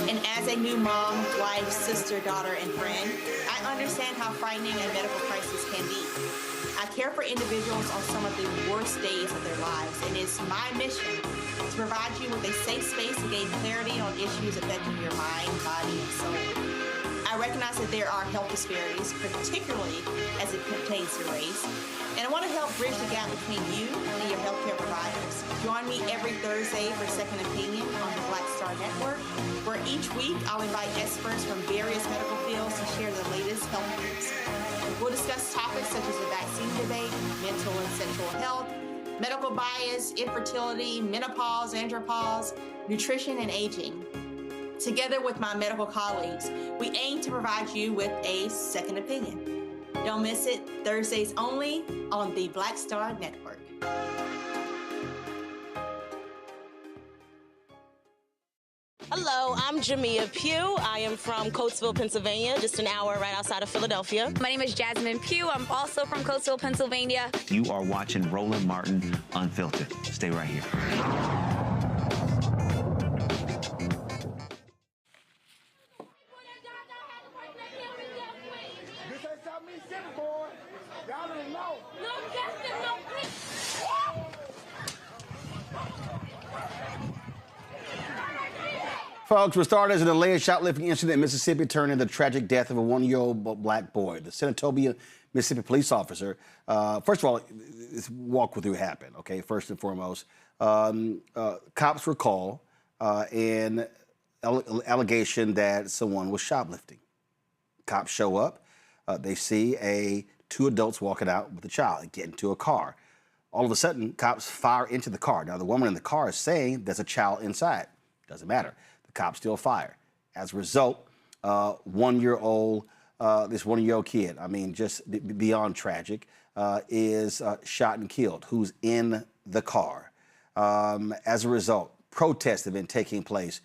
And as a new mom, wife, sister, daughter, and friend, I understand how frightening a medical crisis can be. I care for individuals on some of the worst days of their lives, and it's my mission to provide you with a safe space to gain clarity on issues affecting your mind, body, and soul. I recognize that there are health disparities, particularly as it pertains to race, and I want to help bridge the gap between you and your healthcare providers. Join me every Thursday for Second Opinion on the Black Star Network, where each week I'll invite experts from various medical fields to share the latest health news. We'll discuss topics such as the vaccine debate, mental and sexual health, medical bias, infertility, menopause, andropause, nutrition, and aging. Together with my medical colleagues, we aim to provide you with a second opinion. Don't miss it, Thursdays only on the Black Star Network. Hello, I'm Jamia Pugh. I am from Coatesville, Pennsylvania, just an hour right outside of Philadelphia. My name is Jasmine Pugh. I'm also from Coatesville, Pennsylvania. You are watching Roland Martin Unfiltered. Stay right here. Folks, what started as an alleged shoplifting incident in Mississippi turned into the tragic death of a one-year-old black boy. The Senatobia, Mississippi police officer, first of all, let's walk with what happened, okay, first and foremost. Cops were called and allegation that someone was shoplifting. Cops show up. They see two adults walking out with a child, get into a car. All of a sudden, cops fire into the car. Now, the woman in the car is saying there's a child inside. Doesn't matter. Cops still fire. As a result, this one-year-old kid, I mean, just beyond tragic, is shot and killed, who's in the car. As a result, protests have been taking place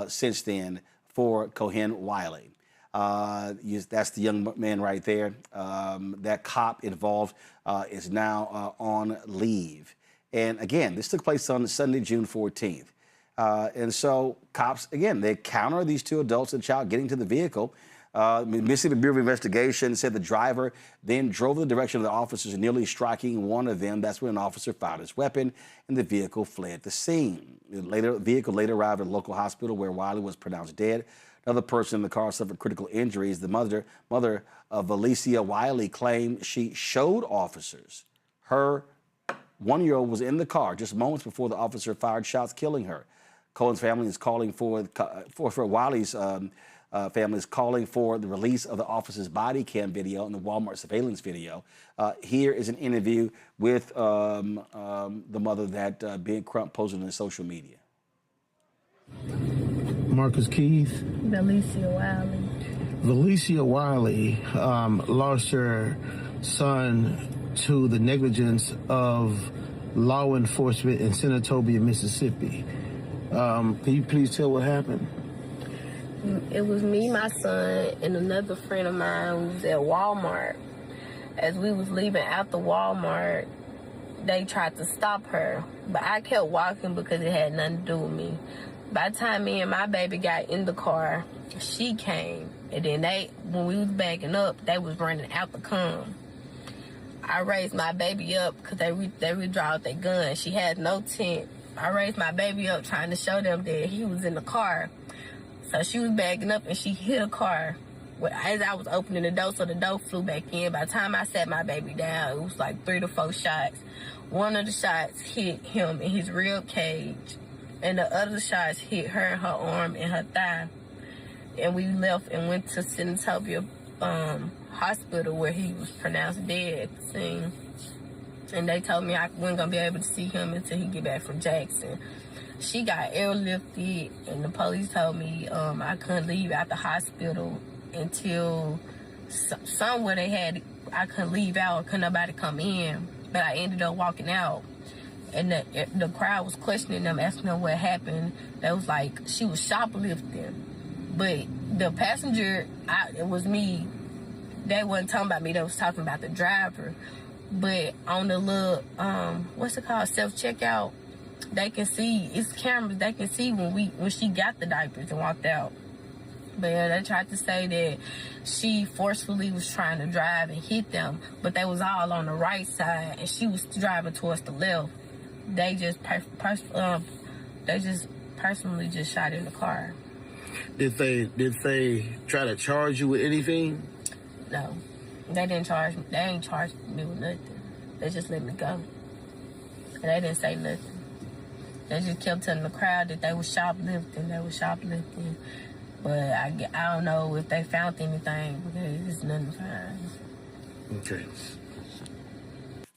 since then for Cohen Wiley. That's the young man right there. That cop involved is now on leave. And again, this took place on Sunday, June 14th. And so cops, again, they counter these two adults and child getting to the vehicle. Mississippi Bureau of Investigation said the driver then drove in the direction of the officers, nearly striking one of them. That's when an officer fired his weapon and the vehicle fled the scene. The vehicle later arrived at a local hospital where Wiley was pronounced dead. Another person in the car suffered critical injuries. The mother of Alicia Wiley claimed she showed officers her one-year-old was in the car just moments before the officer fired shots, killing her. Cohen's family is calling for Wiley's family is calling for the release of the officer's body cam video and the Walmart surveillance video. Here is an interview with the mother that Ben Crump posted on his social media. Marcus Keith. Valicia Wiley. Valicia Wiley lost her son to the negligence of law enforcement in Senatobia, Mississippi. Can you please tell what happened? It was me, my son, and another friend of mine who was at Walmart. As we was leaving out the Walmart, they tried to stop her, but I kept walking because it had nothing to do with me. By the time me and my baby got in the car, she came, and then when we was backing up, they was running out the come. I raised my baby up because they withdraw out their gun. She had no tent. I raised my baby up trying to show them that he was in the car. So she was backing up and she hit a car as I was opening the door, so the door flew back in. By the time I sat my baby down, it was like 3 to 4 shots. One of the shots hit him in his rib cage, and the other shots hit her in her arm and her thigh. And we left and went to Senatobia Hospital where he was pronounced dead at the scene. And they told me I wasn't going to be able to see him until he get back from Jackson. She got airlifted, and the police told me I couldn't leave out the hospital until somewhere I couldn't leave out, couldn't nobody come in. But I ended up walking out, and the crowd was questioning them, asking them what happened. They was like, she was shoplifting. But the passenger, it was me. They wasn't talking about me. They was talking about the driver. But on the little, what's it called, self-checkout, they can see, it's cameras, they can see when she got the diapers and walked out. But yeah, they tried to say that she forcefully was trying to drive and hit them, but they was all on the right side, and she was driving towards the left. They just personally just shot in the car. Did they try to charge you with anything? No, they didn't charge me. They ain't charged me with nothing. They just let me go, and they didn't say nothing. They just kept telling the crowd that they was shoplifting. But I don't know if they found anything because there's nothing to find. Okay.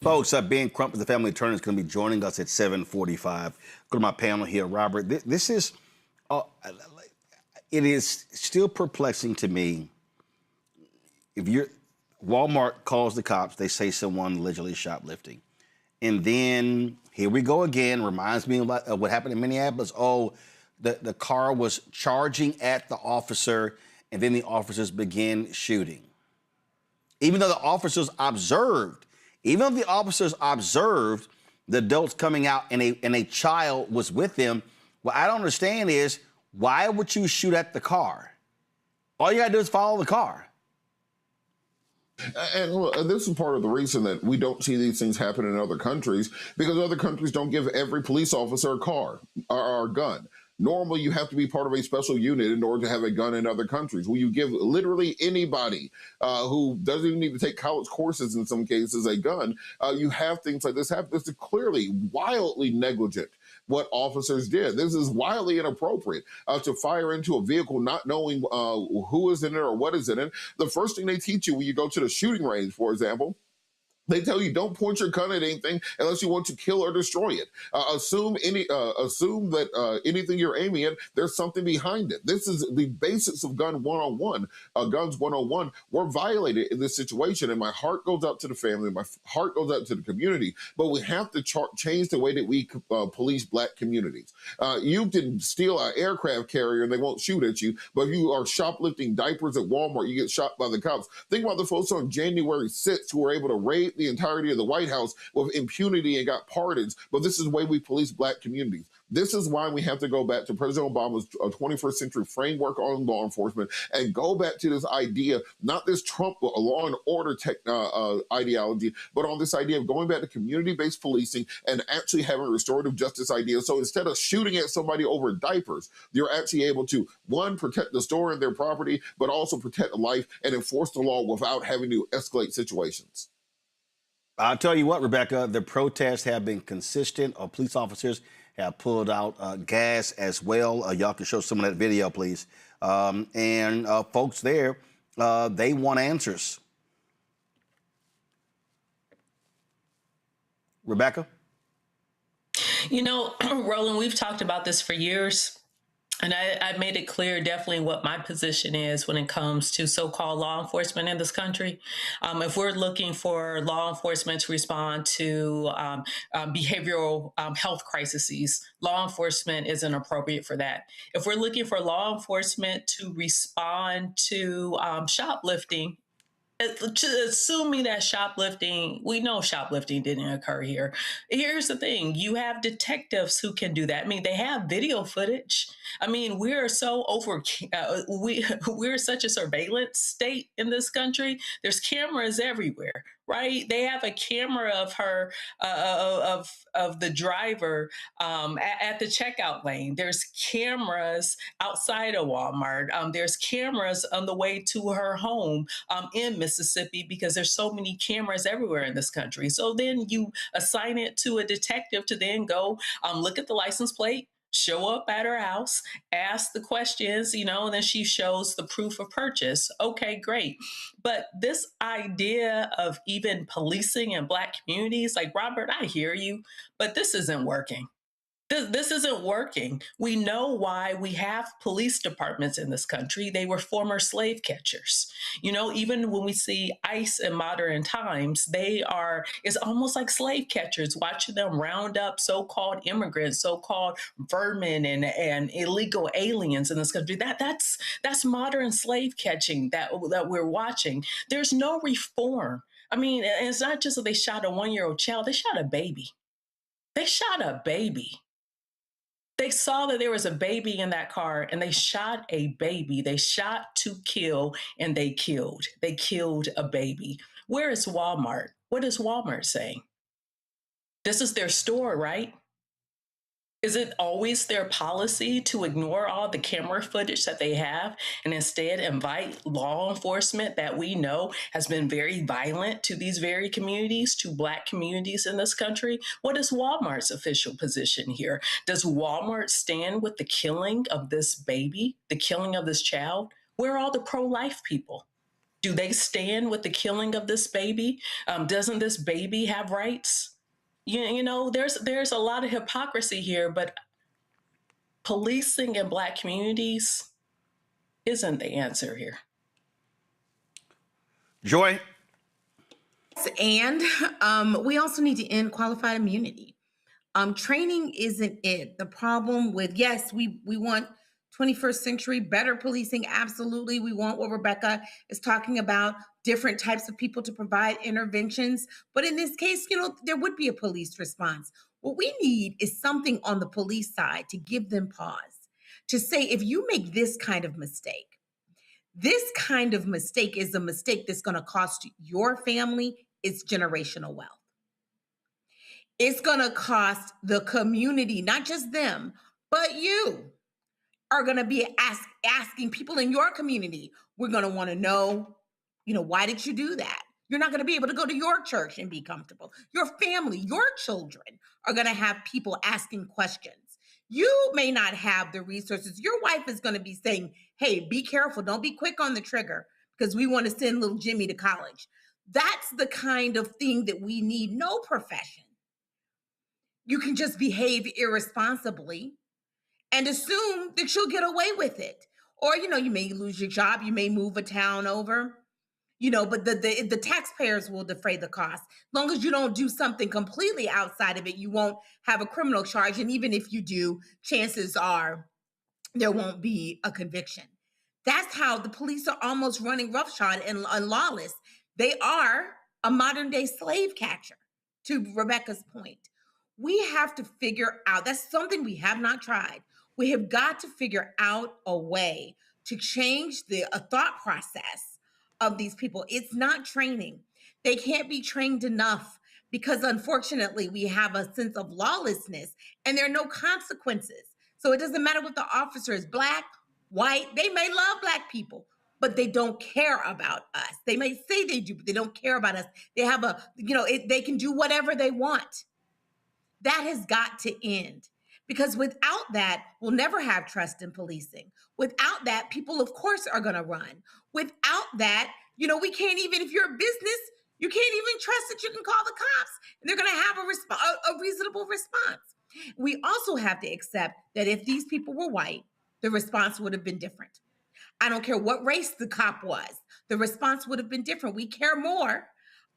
Folks, Ben Crump, the family attorney, is going to be joining us at 7:45. Go to my panel here, Robert. This is, it is still perplexing to me. If Walmart calls the cops, they say someone allegedly shoplifting. And then here we go again, reminds me of what happened in Minneapolis. Oh, the car was charging at the officer, and then the officers began shooting. Even though the officers observed the adults coming out and a child was with them, what I don't understand is, why would you shoot at the car? All you gotta do is follow the car. And this is part of the reason that we don't see these things happen in other countries, because other countries don't give every police officer a car or a gun. Normally, you have to be part of a special unit in order to have a gun in other countries, where you give literally anybody who doesn't even need to take college courses in some cases a gun. You have things like this happen. This is clearly wildly negligent what officers did. This is wildly inappropriate to fire into a vehicle not knowing who is in it or what is in it. The first thing they teach you when you go to the shooting range, for example, they tell you don't point your gun at anything unless you want to kill or destroy it. Assume that anything you're aiming at, there's something behind it. This is the basics of guns 101 were violated in this situation, and my heart goes out to the family, my heart goes out to the community. But we have to change the way that we police Black communities. You can steal an aircraft carrier and they won't shoot at you, but if you are shoplifting diapers at Walmart, you get shot by the cops. Think about the folks on January 6th who were able to raid the entirety of the White House with impunity and got pardons, but this is the way we police Black communities. This is why we have to go back to President Obama's 21st century framework on law enforcement and go back to this idea, not this Trump law and order ideology, but on this idea of going back to community-based policing and actually having restorative justice ideas. So instead of shooting at somebody over diapers, you're actually able to, one, protect the store and their property, but also protect life and enforce the law without having to escalate situations. I'll tell you what, Rebecca, the protests have been consistent. Police officers have pulled out gas as well. Y'all can show some of that video, please. And folks there, they want answers. Rebecca? You know, Roland, we've talked about this for years. And I made it clear definitely what my position is when it comes to so-called law enforcement in this country. If we're looking for law enforcement to respond to behavioral health crises, law enforcement isn't appropriate for that. If we're looking for law enforcement to respond to shoplifting, assuming that shoplifting, we know shoplifting didn't occur here. Here's the thing. You have detectives who can do that. I mean, they have video footage. I mean, we're so we're such a surveillance state in this country. There's cameras everywhere. right? They have a camera of her, of the driver at the checkout lane. There's cameras outside of Walmart. There's cameras on the way to her home in Mississippi because there's so many cameras everywhere in this country. So then you assign it to a detective to then go look at the license plate, show up at her house, ask the questions, and then she shows the proof of purchase. Okay, great. But this idea of even policing in Black communities, like, Robert, I hear you, but this isn't working. This isn't working. We know why we have police departments in this country. They were former slave catchers. Even when we see ICE in modern times, it's almost like slave catchers, watching them round up so-called immigrants, so-called vermin and illegal aliens in this country. That's modern slave catching that we're watching. There's no reform. I mean, it's not just that they shot a 1-year-old child, they shot a baby. They shot a baby. They saw that there was a baby in that car and they shot a baby. They shot to kill and they killed. They killed a baby. Where is Walmart? What is Walmart saying? This is their store, right? Is it always their policy to ignore all the camera footage that they have and instead invite law enforcement that we know has been very violent to these very communities, to Black communities in this country? What is Walmart's official position here? Does Walmart stand with the killing of this baby, the killing of this child? Where are all the pro-life people? Do they stand with the killing of this baby? Doesn't this baby have rights? There's a lot of hypocrisy here, but policing in Black communities isn't the answer here. Joy? And we also need to end qualified immunity. Training isn't it. The problem with, yes, we want 21st century better policing. Absolutely. We want what Rebecca is talking about, different types of people to provide interventions. But in this case, there would be a police response. What we need is something on the police side to give them pause, to say, if you make this kind of mistake is a mistake that's going to cost your family its generational wealth. It's going to cost the community, not just them, but you are going to be asking people in your community. We're going to want to know, why did you do that? You're not going to be able to go to your church and be comfortable. Your family, your children are going to have people asking questions. You may not have the resources. Your wife is going to be saying, hey, be careful. Don't be quick on the trigger because we want to send little Jimmy to college. That's the kind of thing that we need. No profession. You can just behave irresponsibly and assume that you'll get away with it. Or, you may lose your job, you may move a town over, but the taxpayers will defray the cost. As long as you don't do something completely outside of it, you won't have a criminal charge. And even if you do, chances are there won't be a conviction. That's how the police are almost running roughshod and lawless. They are a modern day slave catcher, to Rebecca's point. We have to figure out, that's something we have not tried. We have got to figure out a way to change the thought process of these people. It's not training. They can't be trained enough because unfortunately we have a sense of lawlessness and there are no consequences. So it doesn't matter what the officer is, Black, white, they may love Black people, but they don't care about us. They may say they do, but they don't care about us. They have they can do whatever they want. That has got to end. Because without that, we'll never have trust in policing. Without that, people, of course, are going to run. Without that, we can't even, if you're a business, you can't even trust that you can call the cops and they're going to have a reasonable response. We also have to accept that if these people were white, the response would have been different. I don't care what race the cop was. The response would have been different. We care more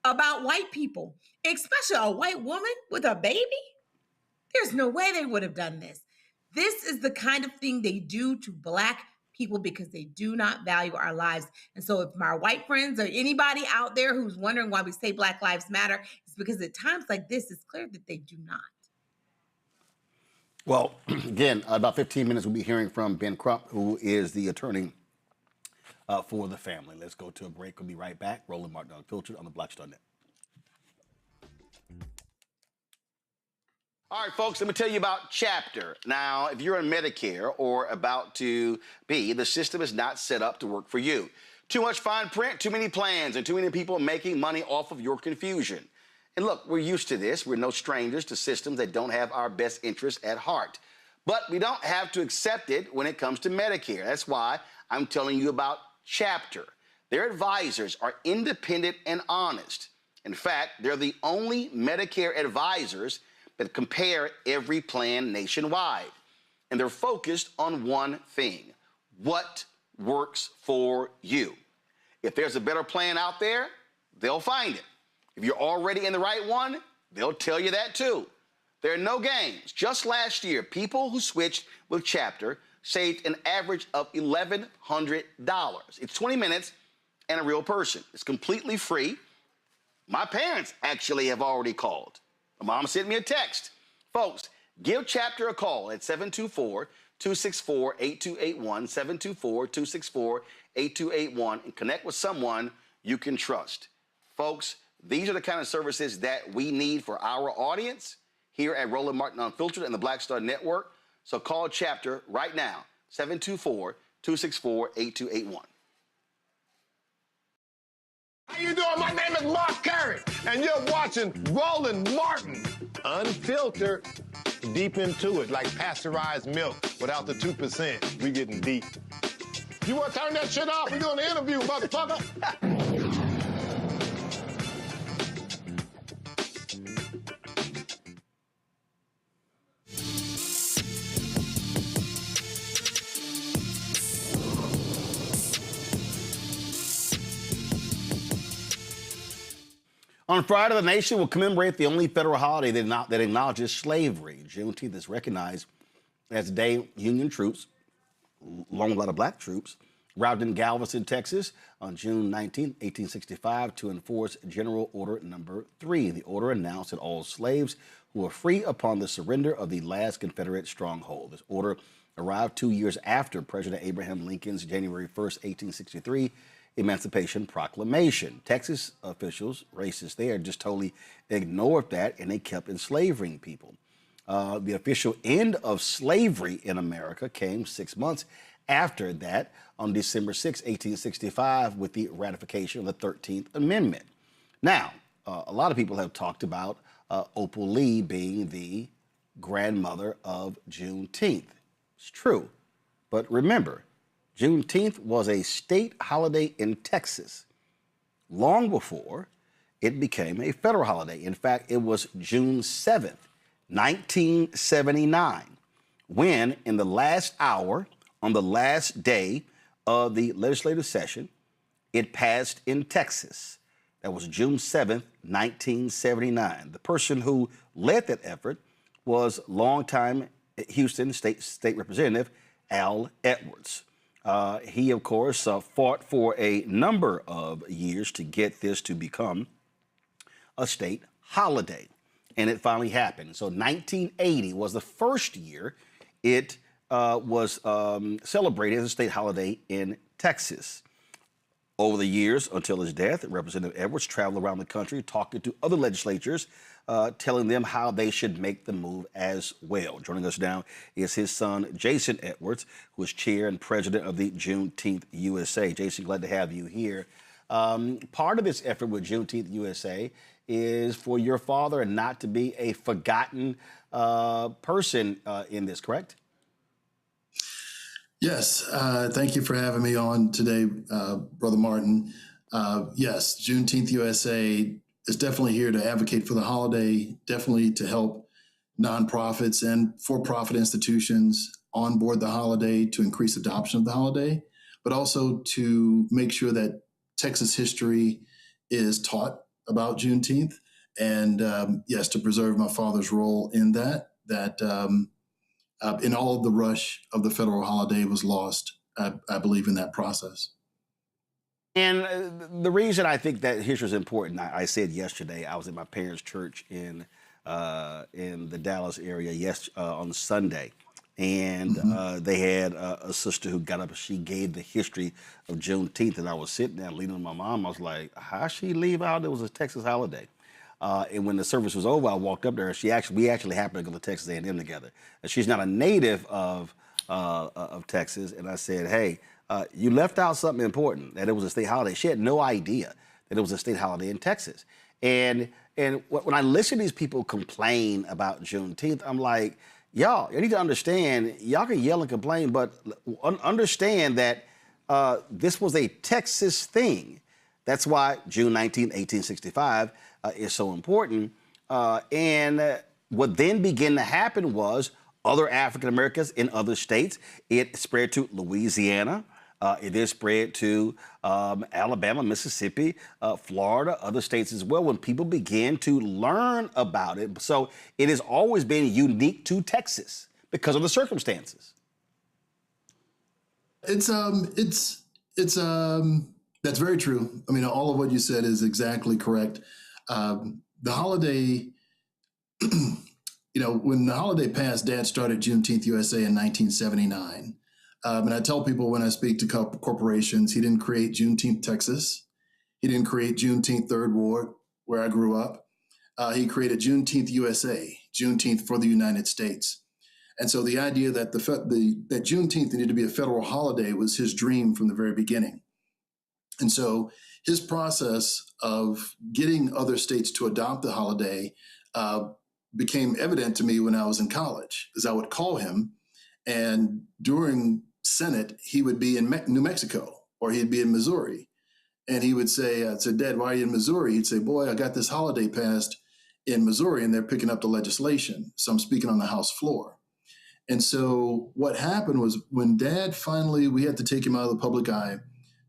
about white people, especially a white woman with a baby. There's no way they would have done this. This is the kind of thing they do to Black people because they do not value our lives. And so if my white friends or anybody out there who's wondering why we say Black Lives Matter, it's because at times like this, it's clear that they do not. Well, again, about 15 minutes, we'll be hearing from Ben Crump, who is the attorney for the family. Let's go to a break. We'll be right back. Roland Martin Unfiltered on the Black Star Net. All right, folks, let me tell you about Chapter. Now, if you're on Medicare or about to be, the system is not set up to work for you. Too much fine print, too many plans, and too many people making money off of your confusion. And look, we're used to this. We're no strangers to systems that don't have our best interests at heart. But we don't have to accept it when it comes to Medicare. That's why I'm telling you about Chapter. Their advisors are independent and honest. In fact, they're the only Medicare advisors that compare every plan nationwide. And they're focused on one thing: what works for you. If there's a better plan out there, they'll find it. If you're already in the right one, they'll tell you that too. There are no games. Just last year, people who switched with Chapter saved an average of $1,100. It's 20 minutes and a real person. It's completely free. My parents actually have already called. My mom sent me a text. Folks, give Chapter a call at 724-264-8281, 724-264-8281, and connect with someone you can trust. Folks, these are the kind of services that we need for our audience here at Roland Martin Unfiltered and the Black Star Network. So call Chapter right now, 724-264-8281. How you doing? My name is Mark Curry, and you're watching Roland Martin Unfiltered. Deep into it, like pasteurized milk without the 2%. We getting deep. You want to turn that shit off? We're doing the interview, motherfucker. On Friday, the nation will commemorate the only federal holiday that acknowledges slavery. Juneteenth is recognized as a day Union troops, along with a lot of black troops, routed in Galveston, Texas on June 19, 1865 to enforce General Order Number 3. The order announced that all slaves were free upon the surrender of the last Confederate stronghold. This order arrived 2 years after President Abraham Lincoln's January 1st, 1863 Emancipation Proclamation. Texas officials, racists there, just totally ignored that, and they kept enslaving people. The official end of slavery in America came 6 months after that, on December 6, 1865, with the ratification of the 13th Amendment. Now, a lot of people have talked about Opal Lee being the grandmother of Juneteenth. It's true, but remember, Juneteenth was a state holiday in Texas long before it became a federal holiday. In fact, it was June 7th, 1979, when in the last hour, on the last day of the legislative session, it passed in Texas. That was June 7th, 1979. The person who led that effort was longtime Houston State Representative Al Edwards. He, of course, fought for a number of years to get this to become a state holiday, and it finally happened. So 1980 was the first year it was celebrated as a state holiday in Texas. Over the years, until his death, Representative Edwards traveled around the country talking to other legislatures, telling them how they should make the move as well. Joining us now is his son, Jason Edwards, who is chair and president of the Juneteenth USA. Jason, glad to have you here. Part of this effort with Juneteenth USA is for your father not to be a forgotten person in this, correct? Yes, thank you for having me on today, Brother Martin. Yes, Juneteenth USA is definitely here to advocate for the holiday, definitely to help nonprofits and for-profit institutions onboard the holiday to increase adoption of the holiday, but also to make sure that Texas history is taught about Juneteenth, and yes, to preserve my father's role in that in all of the rush of the federal holiday was lost, I believe, in that process. And the reason I think that history is important, I said yesterday, I was at my parents' church in the Dallas area on Sunday, and they had a sister who got up and she gave the history of Juneteenth, and I was sitting there leaning on my mom. I was like, how she leave out? It was a Texas holiday. And when the service was over, I walked up there. We actually happened to go to Texas A&M together. And she's not a native of Texas. And I said, hey, you left out something important, that it was a state holiday. She had no idea that it was a state holiday in Texas. And when I listen to these people complain about Juneteenth, I'm like, y'all, you need to understand, y'all can yell and complain, but understand that this was a Texas thing. That's why June 19, 1865 is so important. And what then began to happen was other African Americans in other states. It spread to Louisiana. It then spread to Alabama, Mississippi, Florida, other states as well, when people began to learn about it. So it has always been unique to Texas because of the circumstances. That's very true. I mean, all of what you said is exactly correct. The holiday, when the holiday passed, Dad started Juneteenth USA in 1979. And I tell people when I speak to corporations, he didn't create Juneteenth, Texas. He didn't create Juneteenth Third Ward, where I grew up. He created Juneteenth USA, Juneteenth for the United States. And so the idea that that Juneteenth needed to be a federal holiday was his dream from the very beginning. And so his process of getting other states to adopt the holiday became evident to me when I was in college, because I would call him, and during Senate, he would be in New Mexico, or he'd be in Missouri. And he would say, I said, Dad, why are you in Missouri? He'd say, boy, I got this holiday passed in Missouri, and they're picking up the legislation. So I'm speaking on the House floor. And so what happened was when Dad finally, we had to take him out of the public eye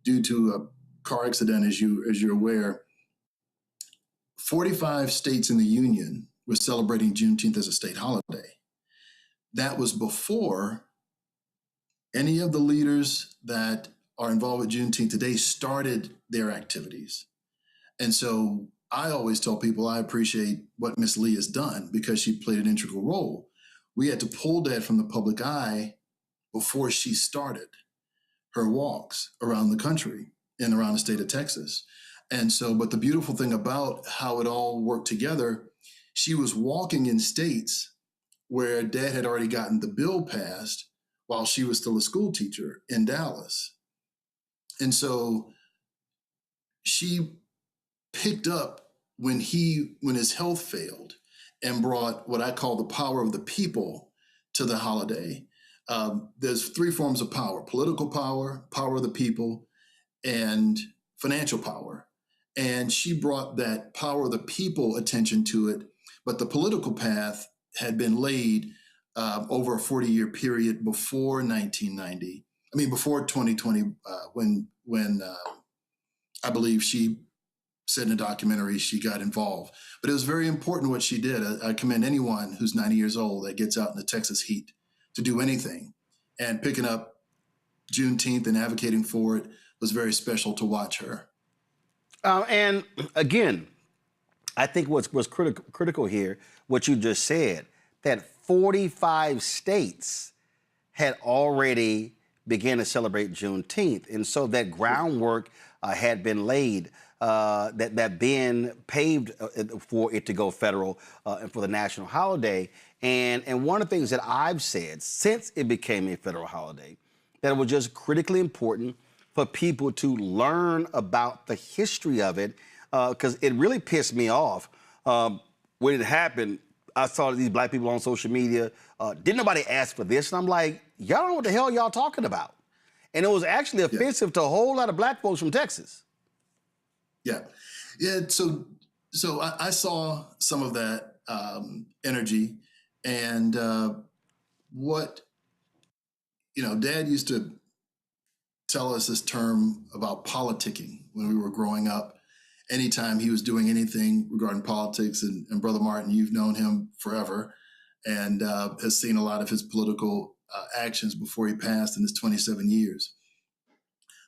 due to a car accident, as you're aware. 45 states in the Union were celebrating Juneteenth as a state holiday. That was before any of the leaders that are involved with Juneteenth today started their activities. And so I always tell people I appreciate what Miss Lee has done because she played an integral role. We had to pull Dad from the public eye before she started her walks around the country and around the state of Texas. And so, but the beautiful thing about how it all worked together, she was walking in states where Dad had already gotten the bill passed while she was still a school teacher in Dallas. And so she picked up when his health failed and brought what I call the power of the people to the holiday. There's three forms of power: political power, power of the people, and financial power. And she brought that power of the people attention to it, but the political path had been laid over a 40-year period before 1990. I mean, before 2020, when I believe she said in a documentary she got involved. But it was very important what she did. I commend anyone who's 90 years old that gets out in the Texas heat to do anything. And picking up Juneteenth and advocating for it was very special to watch her. And again, I think what's critical here, what you just said, that 45 states had already began to celebrate Juneteenth. And so that groundwork had been laid, that been paved for it to go federal and for the national holiday. And one of the things that I've said since it became a federal holiday, that it was just critically important for people to learn about the history of it, because it really pissed me off when it happened. I saw these black people on social media. Didn't nobody ask for this? And I'm like, y'all don't know what the hell y'all talking about. And it was actually offensive to a whole lot of black folks from Texas. Yeah. So I saw some of that energy, and what, Dad used to tell us this term about politicking when we were growing up. Anytime he was doing anything regarding politics, and Brother Martin, you've known him forever and has seen a lot of his political actions before he passed in his 27 years.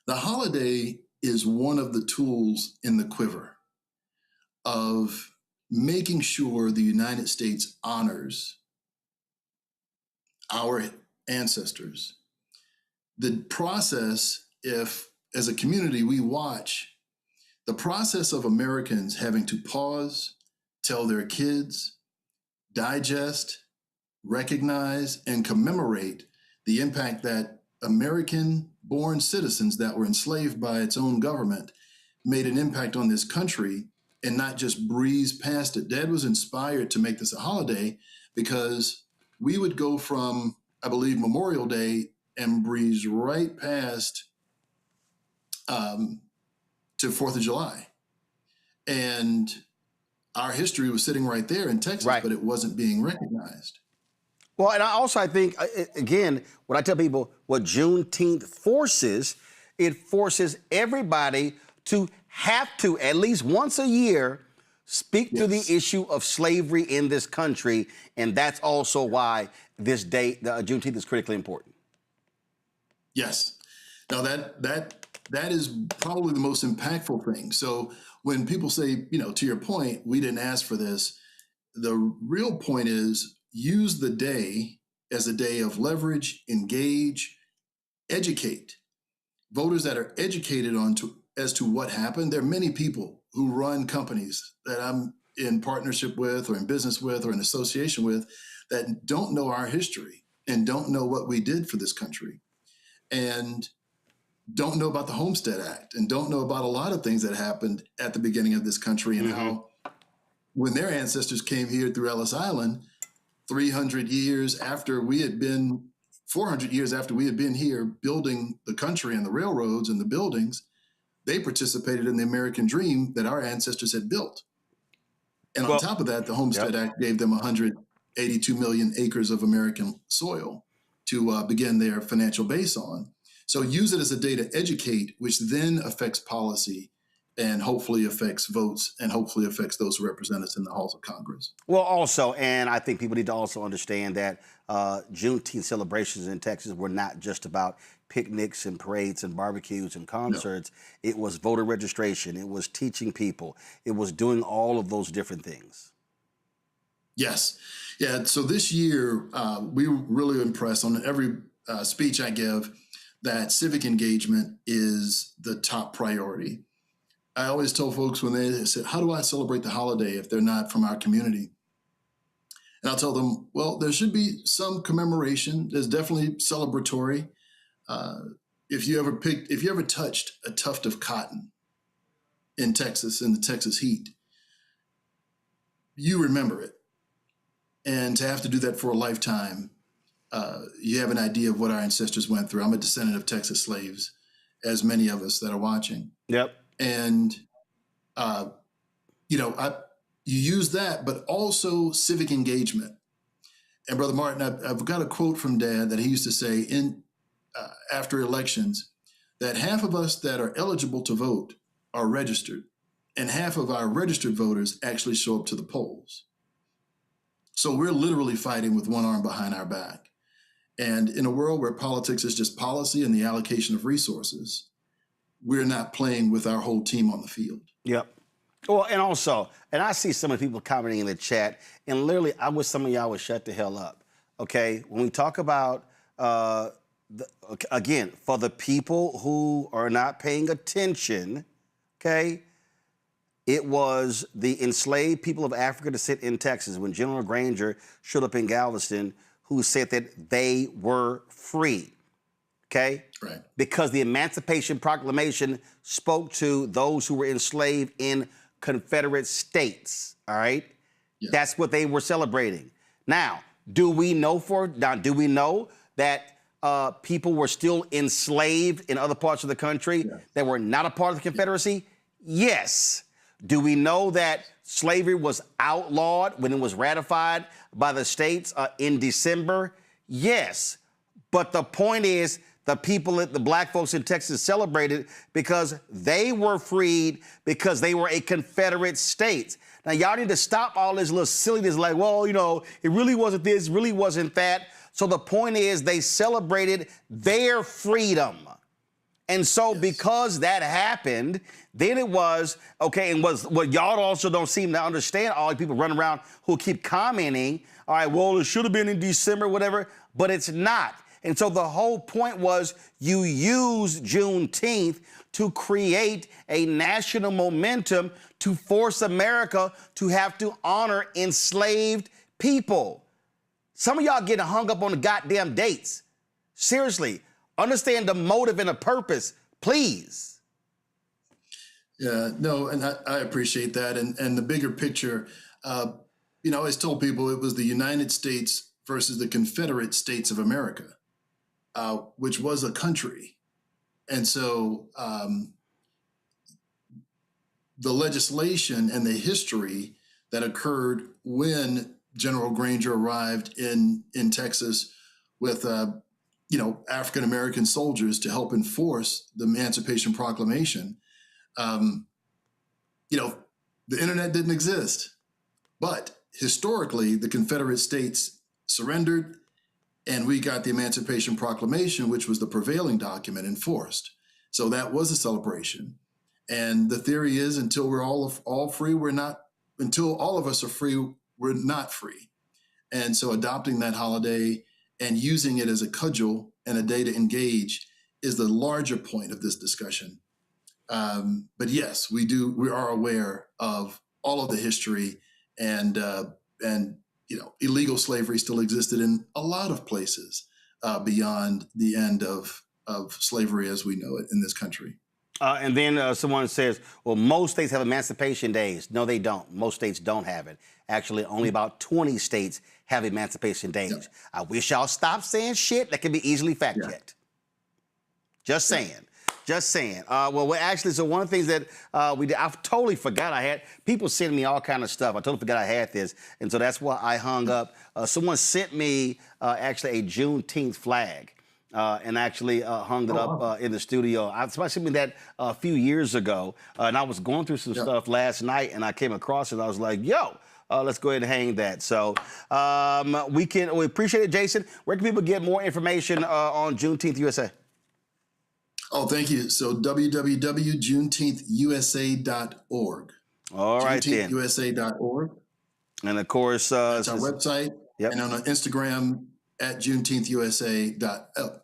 The holiday is one of the tools in the quiver of making sure the United States honors our ancestors. The process, if as a community we watch the process of Americans having to pause, tell their kids, digest, recognize, and commemorate the impact that American-born citizens that were enslaved by its own government made an impact on this country, and not just breeze past it. Dad was inspired to make this a holiday because we would go from, I believe, Memorial Day and breeze right past to 4th of July. And our history was sitting right there in Texas, but it wasn't being recognized. Well, and I think, again, what I tell people, what Juneteenth forces, it forces everybody to have to, at least once a year, speak to the issue of slavery in this country. And that's also why this day, Juneteenth, is critically important. Yes. Now, that is probably the most impactful thing. So when people say, to your point, we didn't ask for this, the real point is use the day as a day of leverage, engage, educate. Voters that are educated as to what happened. There are many people who run companies that I'm in partnership with or in business with or in association with that don't know our history and don't know what we did for this country and don't know about the Homestead Act and don't know about a lot of things that happened at the beginning of this country and how when their ancestors came here through Ellis Island, 300 years after we had been, 400 years after we had been here building the country and the railroads and the buildings, they participated in the American dream that our ancestors had built. And on top of that, the Homestead Act gave them 182 million acres of American soil to begin their financial base on. So use it as a day to educate, which then affects policy and hopefully affects votes and hopefully affects those who represent us in the halls of Congress. Well, also, and I think people need to also understand that Juneteenth celebrations in Texas were not just about picnics and parades and barbecues and concerts. No. It was voter registration. It was teaching people. It was doing all of those different things. Yes. Yeah. So this year, we were really impressed on every speech I give that civic engagement is the top priority. I always tell folks when they say, how do I celebrate the holiday if they're not from our community? And I'll tell them, well, there should be some commemoration. There's definitely celebratory. If you ever touched a tuft of cotton in Texas, in the Texas heat, you remember it. And to have to do that for a lifetime, you have an idea of what our ancestors went through. I'm a descendant of Texas slaves, as many of us that are watching. Yep. And, you use that, but also civic engagement. And Brother Martin, I've got a quote from Dad that he used to say after elections, that half of us that are eligible to vote are registered, and half of our registered voters actually show up to the polls. So we're literally fighting with one arm behind our back. And in a world where politics is just policy and the allocation of resources, we're not playing with our whole team on the field. Yep. Well, and also, and I see some of the people commenting in the chat, and literally, I wish some of y'all would shut the hell up, okay? When we talk about, again, for the people who are not paying attention, okay, it was the enslaved people of African descent in Texas when General Granger showed up in Galveston who said that they were free. Okay? Right. Because the Emancipation Proclamation spoke to those who were enslaved in Confederate states. All right? Yeah. That's what they were celebrating. Now, do we know that people were still enslaved in other parts of the country that were not a part of the Confederacy? Yes. Do we know that slavery was outlawed when it was ratified by the states in December? Yes. But the point is, the people, the black folks in Texas celebrated because they were freed because they were a Confederate state. Now, y'all need to stop all this little silliness like, well, it really wasn't this, really wasn't that. So the point is they celebrated their freedom. And so because that happened, then it was, okay, and what y'all also don't seem to understand, all the people running around who keep commenting, all right, well, it should have been in December, whatever, but it's not. And so the whole point was you use Juneteenth to create a national momentum to force America to have to honor enslaved people. Some of y'all getting hung up on the goddamn dates. Seriously, understand the motive and the purpose, please. Yeah, no, and I appreciate that. And the bigger picture, I always told people it was the United States versus the Confederate States of America, which was a country. And so the legislation and the history that occurred when General Granger arrived in Texas with, African-American soldiers to help enforce the Emancipation Proclamation, the internet didn't exist. But historically, the Confederate States surrendered, and we got the Emancipation Proclamation, which was the prevailing document, enforced. So that was a celebration. And the theory is until we're all free, until all of us are free, we're not free. And so adopting that holiday and using it as a cudgel and a day to engage is the larger point of this discussion. But yes, we are aware of all of the history and illegal slavery still existed in a lot of places beyond the end of slavery as we know it in this country. And then someone says, well, most states have emancipation days. No, they don't. Most states don't have it. Actually, only about 20 states have emancipation days. Yeah. I wish y'all stopped saying shit that can be easily fact-checked. Just saying. Just saying. Actually, so one of the things that we did, I totally forgot I had, people sending me all kind of stuff. I totally forgot I had this. And so that's why I hung up. Someone sent me actually a Juneteenth flag. And actually hung it up in the studio. Somebody sent me that a few years ago, and I was going through some stuff last night, and I came across it, and I was like, yo, let's go ahead and hang that. So we appreciate it, Jason. Where can people get more information on Juneteenth USA? Oh, thank you. So www.juneteenthusa.org. All right, then. JuneteenthUSA.org. And of course, that's our website. Yep. And on Instagram, at JuneteenthUSA,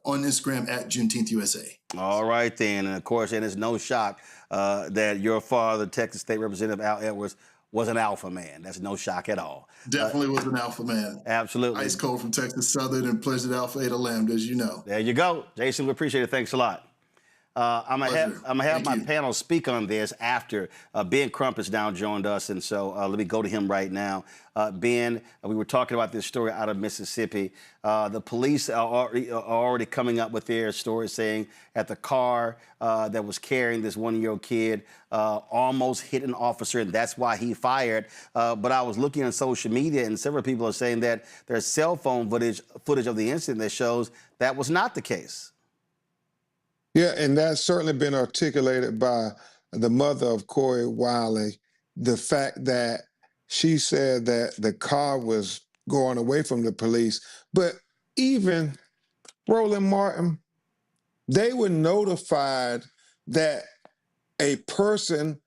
on Instagram at JuneteenthUSA. All right, then. And of course, and it's no shock that your father, Texas State Representative Al Edwards, was an alpha man. That's no shock at all. Definitely was an alpha man. Absolutely. Ice cold from Texas Southern and Pleasant Alpha Eta Lambda, as you know. There you go. Jason, we appreciate it. Thanks a lot. I'm gonna have my panel speak on this after Ben Crump has now joined us, and so let me go to him right now. Ben, we were talking about this story out of Mississippi. The police are already coming up with their story saying that the car that was carrying this one-year-old kid almost hit an officer, and that's why he fired. But I was looking on social media, and several people are saying that there's cell phone footage of the incident that shows that was not the case. Yeah, and that's certainly been articulated by the mother of Corey Wiley, the fact that she said that the car was going away from the police. But even Roland Martin, they were notified that a person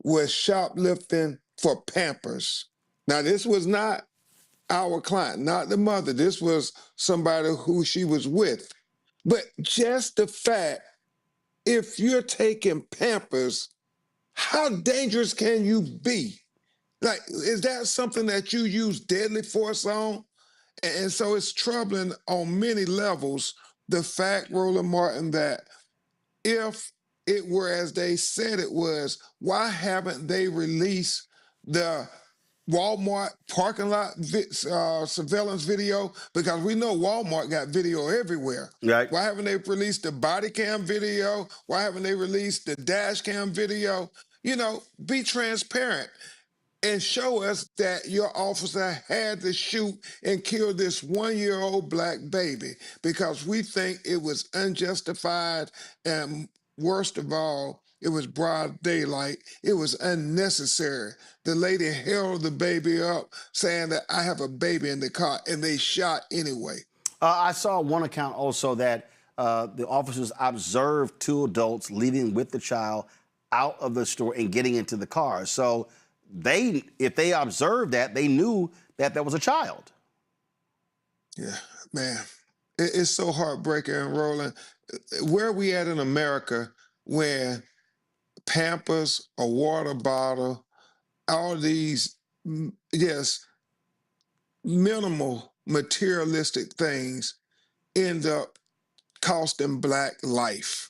was shoplifting for Pampers. Now, this was not our client, not the mother. This was somebody who she was with. But just the fact, if you're taking Pampers, how dangerous can you be? Like, is that something that you use deadly force on? And so it's troubling on many levels, the fact, Roland Martin, that if it were as they said it was, why haven't they released the Walmart parking lot surveillance video? Because we know Walmart got video everywhere. Right. Why haven't they released the body cam video? Why haven't they released the dash cam video? You know, be transparent and show us that your officer had to shoot and kill this one-year-old black baby, because we think it was unjustified, and worst of all, it was broad daylight. It was unnecessary. The lady held the baby up saying that I have a baby in the car, and they shot anyway. I saw one account also that the officers observed two adults leaving with the child out of the store and getting into the car. So if they observed that, they knew that there was a child. Yeah, man. It's so heartbreaking, Roland. Where are we at in America when Pampers, a water bottle, all these, yes, minimal materialistic things end up costing Black life?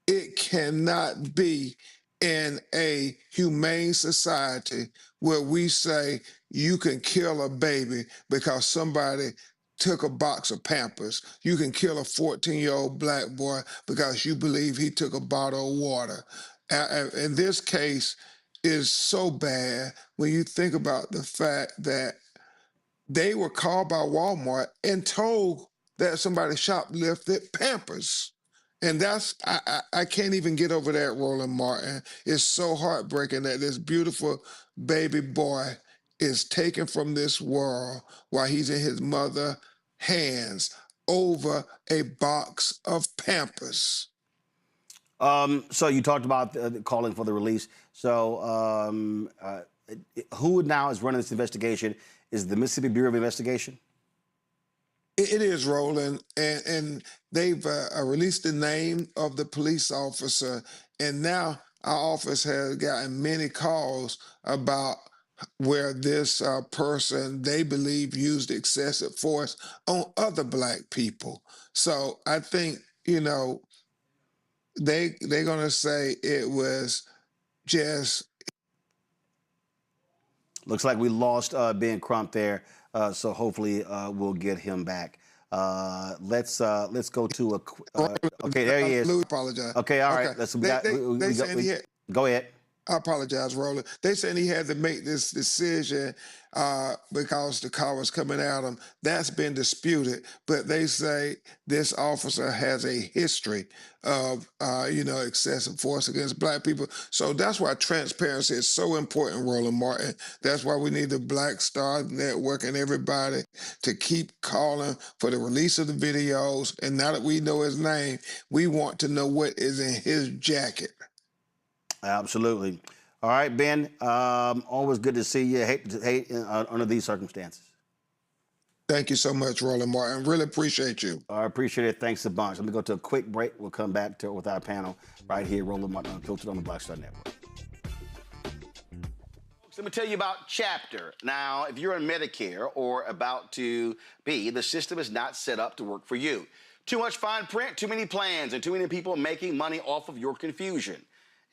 It cannot be in a humane society where we say you can kill a baby because somebody took a box of Pampers. You can kill a 14-year-old Black boy because you believe he took a bottle of water. In this case, is so bad when you think about the fact that they were called by Walmart and told that somebody shoplifted Pampers. And I can't even get over that, Roland Martin. It's so heartbreaking that this beautiful baby boy is taken from this world while he's in his mother's hands over a box of Pampers. So you talked about calling for the release. So who now is running this investigation? Is the Mississippi Bureau of Investigation? It is, Roland, and they've released the name of the police officer, and now our office has gotten many calls about where this person, they believe, used excessive force on other Black people. So I think, they're going to say it was just... Looks like we lost Ben Crump there, so hopefully we'll get him back. Let's go to a. Okay, there he is. I apologize. Okay, all right. Okay. Go ahead. I apologize, Roland. They saying he had to make this decision because the car was coming at him. That's been disputed, but they say this officer has a history of, excessive force against Black people. So that's why transparency is so important, Roland Martin. That's why we need the Black Star Network and everybody to keep calling for the release of the videos. And now that we know his name, we want to know what is in his jacket. Absolutely. All right, Ben, always good to see you. Hate under these circumstances. Thank you so much, Roland Martin. Really appreciate you. I appreciate it. Thanks a bunch. Let me go to a quick break. We'll come back with our panel right here, Roland Martin Unfiltered on the Black Star Network. Let me tell you about Chapter. Now, if you're on Medicare or about to be, the system is not set up to work for you. Too much fine print, too many plans, and too many people making money off of your confusion.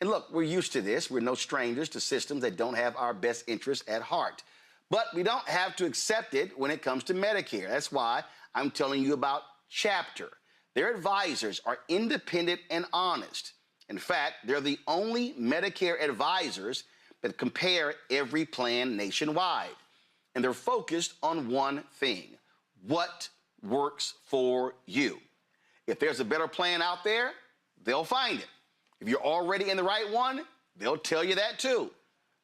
And look, we're used to this. We're no strangers to systems that don't have our best interests at heart. But we don't have to accept it when it comes to Medicare. That's why I'm telling you about Chapter. Their advisors are independent and honest. In fact, they're the only Medicare advisors that compare every plan nationwide. And they're focused on one thing: what works for you. If there's a better plan out there, they'll find it. If you're already in the right one, they'll tell you that too.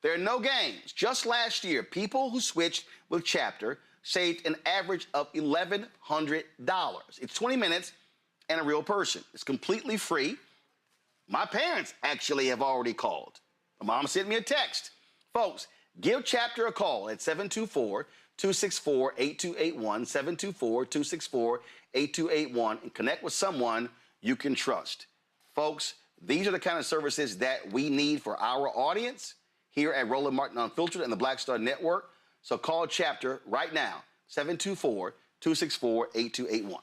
There are no games. Just last year, people who switched with Chapter saved an average of $1,100. It's 20 minutes and a real person. It's completely free. My parents actually have already called. My mom sent me a text. Folks, give Chapter a call at 724-264-8281, 724-264-8281, and connect with someone you can trust. Folks, these are the kind of services that we need for our audience here at Roland Martin Unfiltered and the Black Star Network. So call Chapter right now, 724-264-8281.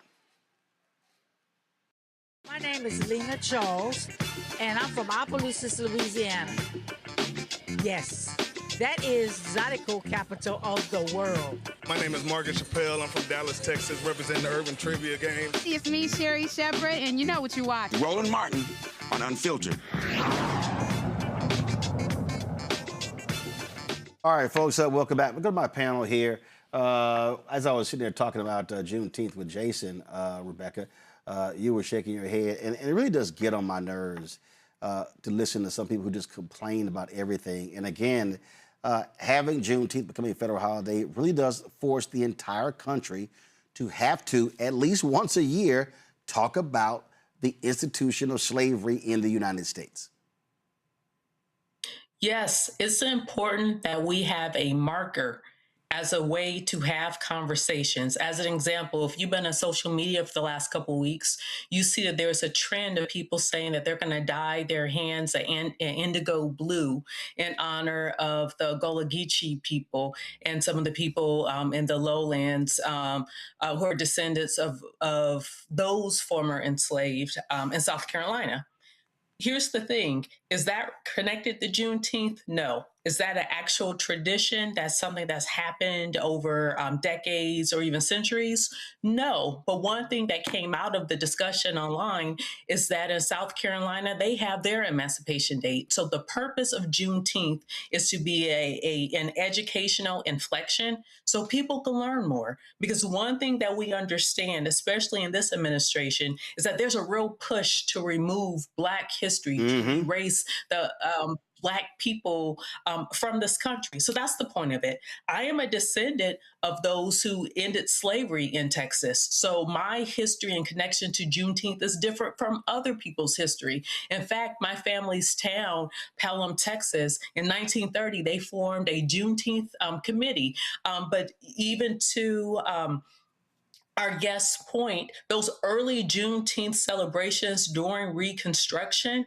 My name is Lena Charles, and I'm from Opelousas, Louisiana. Yes, that is Zydeco capital of the world. My name is Margaret Chappelle. I'm from Dallas, Texas, representing the Urban Trivia Game. It's me, Sherry Shepherd, and you know what you watch. Roland Martin on Unfiltered. All right, folks, welcome back. We'll go to my panel here. As I was sitting there talking about Juneteenth with Jason, Rebecca, you were shaking your head, and it really does get on my nerves to listen to some people who just complain about everything. And again, having Juneteenth becoming a federal holiday really does force the entire country to have to, at least once a year, talk about the institution of slavery in the United States. Yes, it's important that we have a marker as a way to have conversations. As an example, if you've been on social media for the last couple of weeks, you see that there's a trend of people saying that they're going to dye their hands an indigo blue in honor of the Gullah Geechee people and some of the people in the lowlands who are descendants of those former enslaved in South Carolina. Here's the thing. Is that connected to Juneteenth? No. Is that an actual tradition? That's something that's happened over decades or even centuries? No. But one thing that came out of the discussion online is that in South Carolina, they have their emancipation date. So the purpose of Juneteenth is to be an educational inflection so people can learn more. Because one thing that we understand, especially in this administration, is that there's a real push to remove Black history, to erase the Black people from this country. So that's the point of it. I am a descendant of those who ended slavery in Texas. So my history and connection to Juneteenth is different from other people's history. In fact, my family's town, Pelham, Texas, in 1930, they formed a Juneteenth committee. But even to our guest's point, those early Juneteenth celebrations during Reconstruction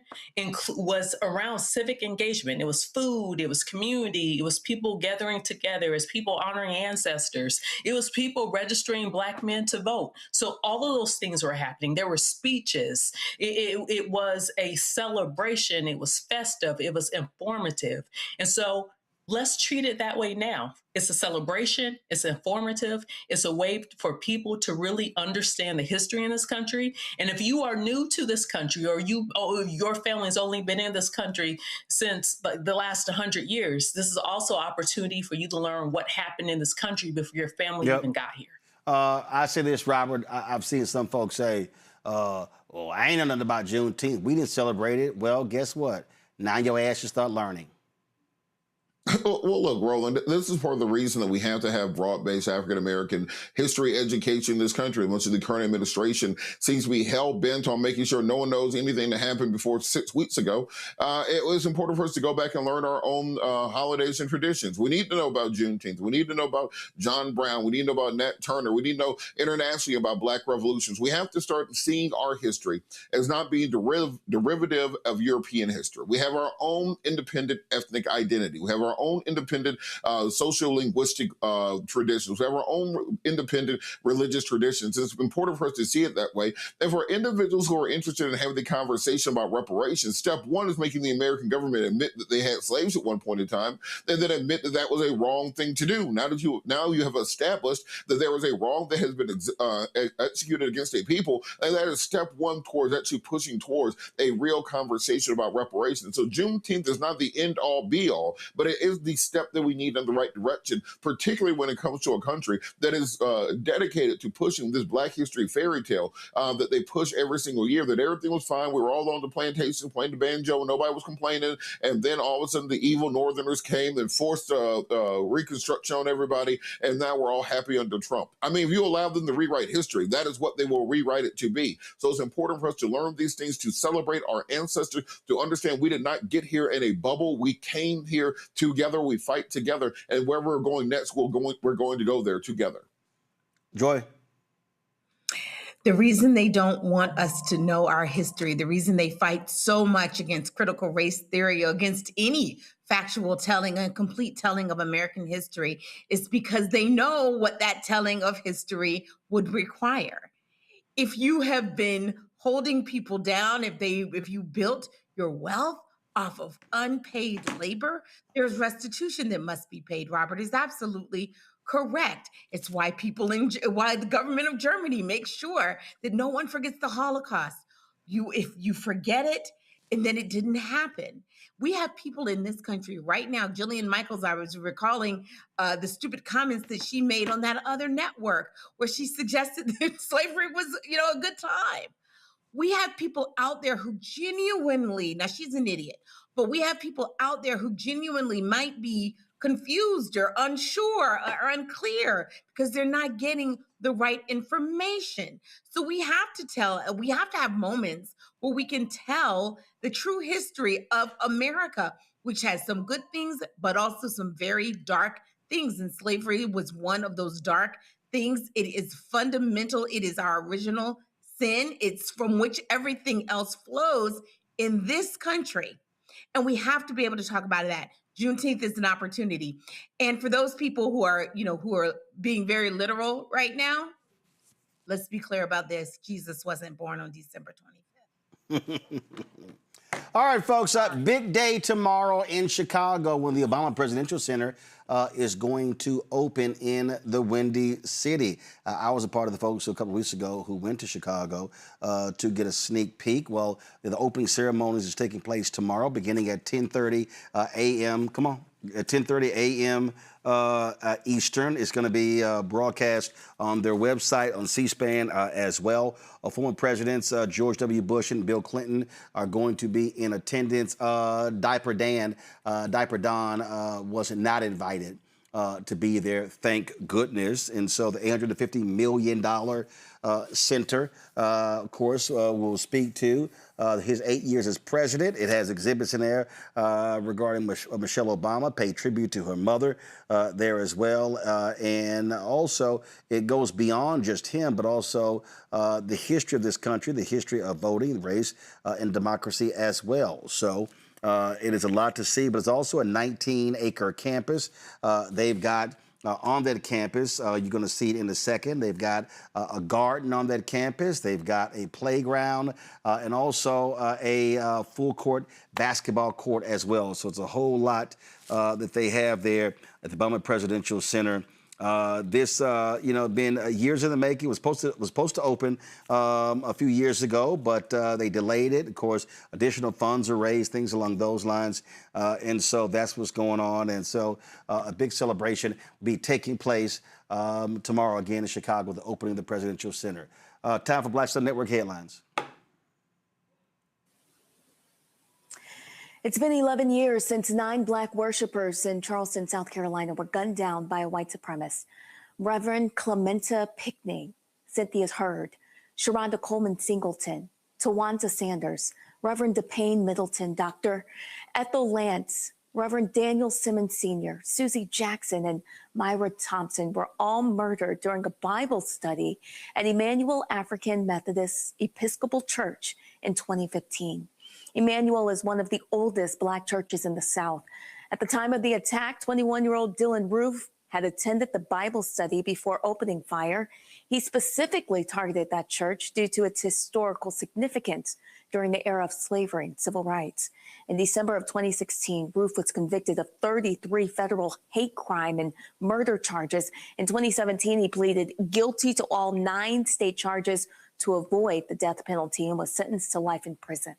was around civic engagement. It was food, it was community, it was people gathering together, it was people honoring ancestors, it was people registering Black men to vote. So all of those things were happening. There were speeches. It was a celebration. It was festive. It was informative. And so let's treat it that way now. It's a celebration. It's informative. It's a way for people to really understand the history in this country. And if you are new to this country, or your family's only been in this country since the last 100 years, this is also an opportunity for you to learn what happened in this country before your family even got here. I say this, Robert. I've seen some folks say, well, I ain't know nothing about Juneteenth. We didn't celebrate it. Well, guess what? Now your ass should start learning. Well, look, Roland, this is part of the reason that we have to have broad-based African-American history education in this country. Much of the current administration seems to be hell-bent on making sure no one knows anything that happened before 6 weeks ago. It was important for us to go back and learn our own holidays and traditions. We need to know about Juneteenth. We need to know about John Brown. We need to know about Nat Turner. We need to know internationally about Black revolutions. We have to start seeing our history as not being derivative of European history. We have our own independent ethnic identity. We have our own independent social-linguistic traditions. We have our own independent religious traditions. It's important for us to see it that way. And for individuals who are interested in having the conversation about reparations, step one is making the American government admit that they had slaves at one point in time, and then admit that that was a wrong thing to do. Now you have established that there was a wrong that has been executed against a people, and that is step one towards actually pushing towards a real conversation about reparations. So Juneteenth is not the end-all, be-all, but it is the step that we need in the right direction, particularly when it comes to a country that is dedicated to pushing this Black history fairy tale that they push every single year, that everything was fine. We were all on the plantation playing the banjo and nobody was complaining. And then all of a sudden the evil Northerners came and forced Reconstruction on everybody. And now we're all happy under Trump. I mean, if you allow them to rewrite history, that is what they will rewrite it to be. So it's important for us to learn these things, to celebrate our ancestors, to understand we did not get here in a bubble. We came here together, we fight together, and where we're going next, we're going to go there together. Joy. The reason they don't want us to know our history, the reason they fight so much against critical race theory or against any factual telling and complete telling of American history is because they know what that telling of history would require. If you have been holding people down, if you built your wealth off of unpaid labor, there's restitution that must be paid. Robert is absolutely correct. It's why why the government of Germany makes sure that no one forgets the Holocaust. If you forget it, and then it didn't happen. We have people in this country right now. Jillian Michaels, I was recalling the stupid comments that she made on that other network where she suggested that slavery was, a good time. We have people out there who genuinely, now she's an idiot, but we have people out there who genuinely might be confused or unsure or unclear because they're not getting the right information. So we have to have moments where we can tell the true history of America, which has some good things, but also some very dark things, and slavery was one of those dark things. It is fundamental. It is our original sin. It's from which everything else flows in this country. And we have to be able to talk about that. Juneteenth is an opportunity. And for those people who are, who are being very literal right now, let's be clear about this. Jesus wasn't born on December 25th. All right, folks, big day tomorrow in Chicago when the Obama Presidential Center is going to open in the Windy City. I was a part of the folks a couple weeks ago who went to Chicago to get a sneak peek. Well, the opening ceremonies is taking place tomorrow beginning at 10:30 a.m. Come on. At 10:30 a.m. Eastern. It's going to be broadcast on their website, on C-SPAN as well. Former presidents George W. Bush and Bill Clinton are going to be in attendance. Diaper Don was not invited to be there, thank goodness. And so the $850 million center, of course, will speak to his 8 years as president. It has exhibits in there regarding Michelle Obama, pay tribute to her mother there as well. And also, it goes beyond just him, but also the history of this country, the history of voting, race, and democracy as well. So it is a lot to see, but it's also a 19-acre campus. They've got on that campus, you're going to see it in a second. They've got a garden on that campus. They've got a playground and also a full court basketball court as well. So it's a whole lot that they have there at the Obama Presidential Center. This, been years in the making. Was supposed to open a few years ago, but they delayed it. Of course, additional funds are raised, things along those lines, and so that's what's going on. And so a big celebration will be taking place tomorrow again in Chicago, the opening of the Presidential Center. Time for Black Star Network headlines. It's been 11 years since 9 black worshipers in Charleston, South Carolina were gunned down by a white supremacist. Reverend Clementa Pickney, Cynthia Hurd, Sharonda Coleman Singleton, Tawanda Sanders, Reverend DePayne Middleton, Dr. Ethel Lance, Reverend Daniel Simmons Sr., Susie Jackson, and Myra Thompson were all murdered during a Bible study at Emmanuel African Methodist Episcopal Church in 2015. Emmanuel is one of the oldest black churches in the South. At the time of the attack, 21-year-old Dylan Roof had attended the Bible study before opening fire. He specifically targeted that church due to its historical significance during the era of slavery and civil rights. In December of 2016, Roof was convicted of 33 federal hate crime and murder charges. In 2017, he pleaded guilty to all 9 state charges to avoid the death penalty and was sentenced to life in prison.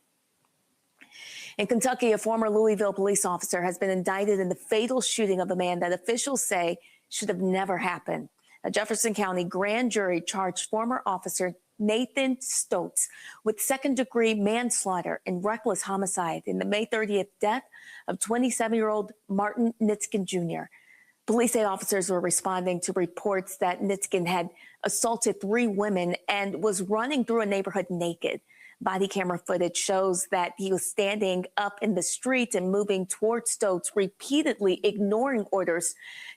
In Kentucky, a former Louisville police officer has been indicted in the fatal shooting of a man that officials say should have never happened. A Jefferson County grand jury charged former officer Nathan Stotz with second-degree manslaughter and reckless homicide in the May 30th death of 27-year-old Martin Nitskin Jr. Police say officers were responding to reports that Nitskin had assaulted 3 women and was running through a neighborhood naked. Body camera footage shows that he was standing up in the street and moving towards Stotz, repeatedly ignoring orders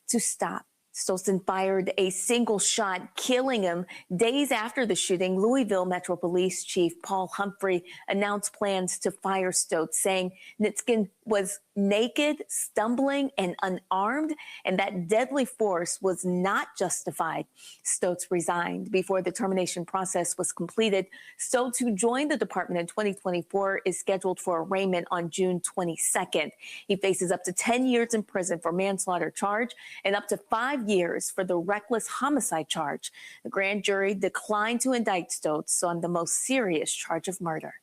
to stop. Stolzen fired a single shot, killing him. Days after the shooting, Louisville Metro Police Chief Paul Humphrey announced plans to fire Stotz, saying Nitskin was naked, stumbling, and unarmed, and that deadly force was not justified. Stotz resigned before the termination process was completed. Stotz, who joined the department in 2024, is scheduled for arraignment on June 22nd. He faces up to 10 years in prison for manslaughter charge and up to 5 years for the reckless homicide charge. The grand jury declined to indict Stotz on the most serious charge of murder.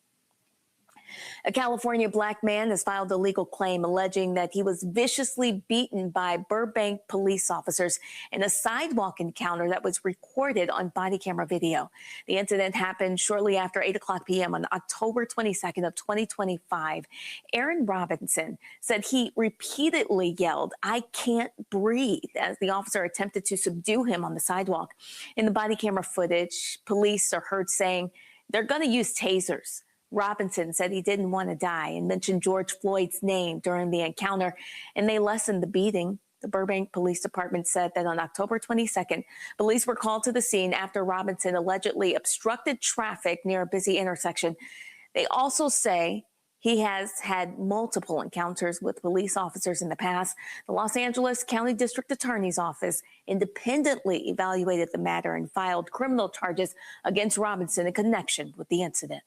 A California black man has filed a legal claim alleging that he was viciously beaten by Burbank police officers in a sidewalk encounter that was recorded on body camera video. The incident happened shortly after 8:00 p.m. on October 22nd of 2025. Aaron Robinson said he repeatedly yelled, "I can't breathe," as the officer attempted to subdue him on the sidewalk. In the body camera footage, police are heard saying they're going to use tasers. Robinson said he didn't want to die and mentioned George Floyd's name during the encounter, and they lessened the beating. The Burbank Police Department said that on October 22nd, police were called to the scene after Robinson allegedly obstructed traffic near a busy intersection. They also say he has had multiple encounters with police officers in the past. The Los Angeles County District Attorney's Office independently evaluated the matter and filed criminal charges against Robinson in connection with the incident.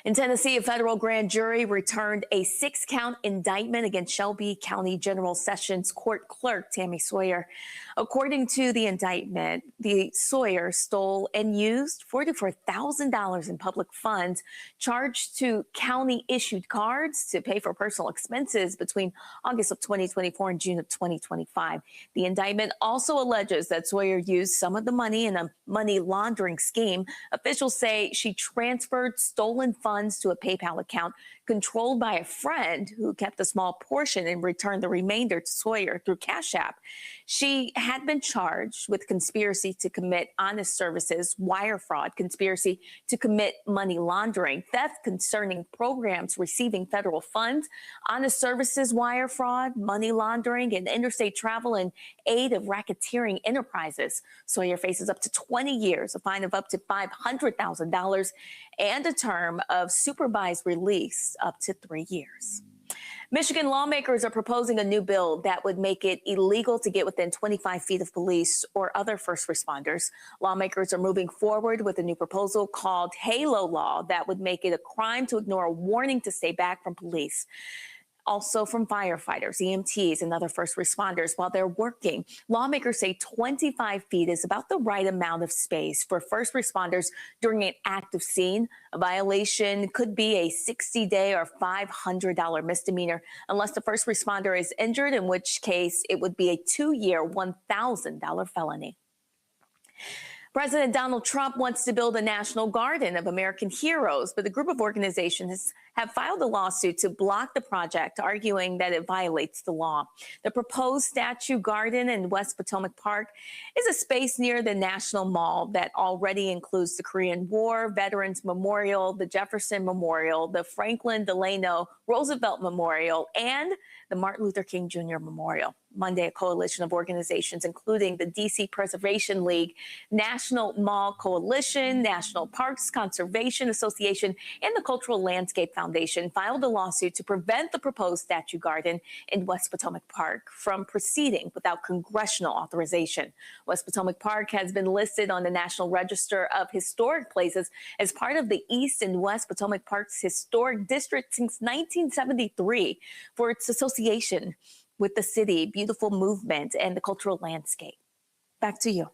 In Tennessee, a federal grand jury returned a 6-count indictment against Shelby County General Sessions Court Clerk Tammy Sawyer. According to the indictment, the Sawyer stole and used $44,000 in public funds charged to county-issued cards to pay for personal expenses between August of 2024 and June of 2025. The indictment also alleges that Sawyer used some of the money in a money laundering scheme. Officials say she transferred stolen funds to a PayPal account controlled by a friend who kept a small portion and returned the remainder to Sawyer through Cash App. She had been charged with conspiracy to commit honest services, wire fraud, conspiracy to commit money laundering, theft concerning programs receiving federal funds, honest services, wire fraud, money laundering, and interstate travel in aid of racketeering enterprises. Sawyer faces up to 20 years, a fine of up to $500,000, and a term of supervised release up to 3 years. Michigan lawmakers are proposing a new bill that would make it illegal to get within 25 feet of police or other first responders. Lawmakers are moving forward with a new proposal called HALO Law that would make it a crime to ignore a warning to stay back from police. Also from firefighters, EMTs, and other first responders while they're working. Lawmakers say 25 feet is about the right amount of space for first responders during an active scene. A violation could be a 60-day or $500 misdemeanor unless the first responder is injured, in which case it would be a 2-year, $1,000 felony. President Donald Trump wants to build a national garden of American heroes, but a group of organizations have filed a lawsuit to block the project, arguing that it violates the law. The proposed statue garden in West Potomac Park is a space near the National Mall that already includes the Korean War Veterans Memorial, the Jefferson Memorial, the Franklin Delano Roosevelt Memorial, and the Martin Luther King Jr. Memorial. Monday, a coalition of organizations, including the DC Preservation League, National Mall Coalition, National Parks Conservation Association, and the Cultural Landscape Foundation, filed a lawsuit to prevent the proposed statue garden in West Potomac Park from proceeding without congressional authorization. West Potomac Park has been listed on the National Register of Historic Places as part of the East and West Potomac Park's historic district since 1973 for its association with the city, beautiful movement, and the cultural landscape. Back to you.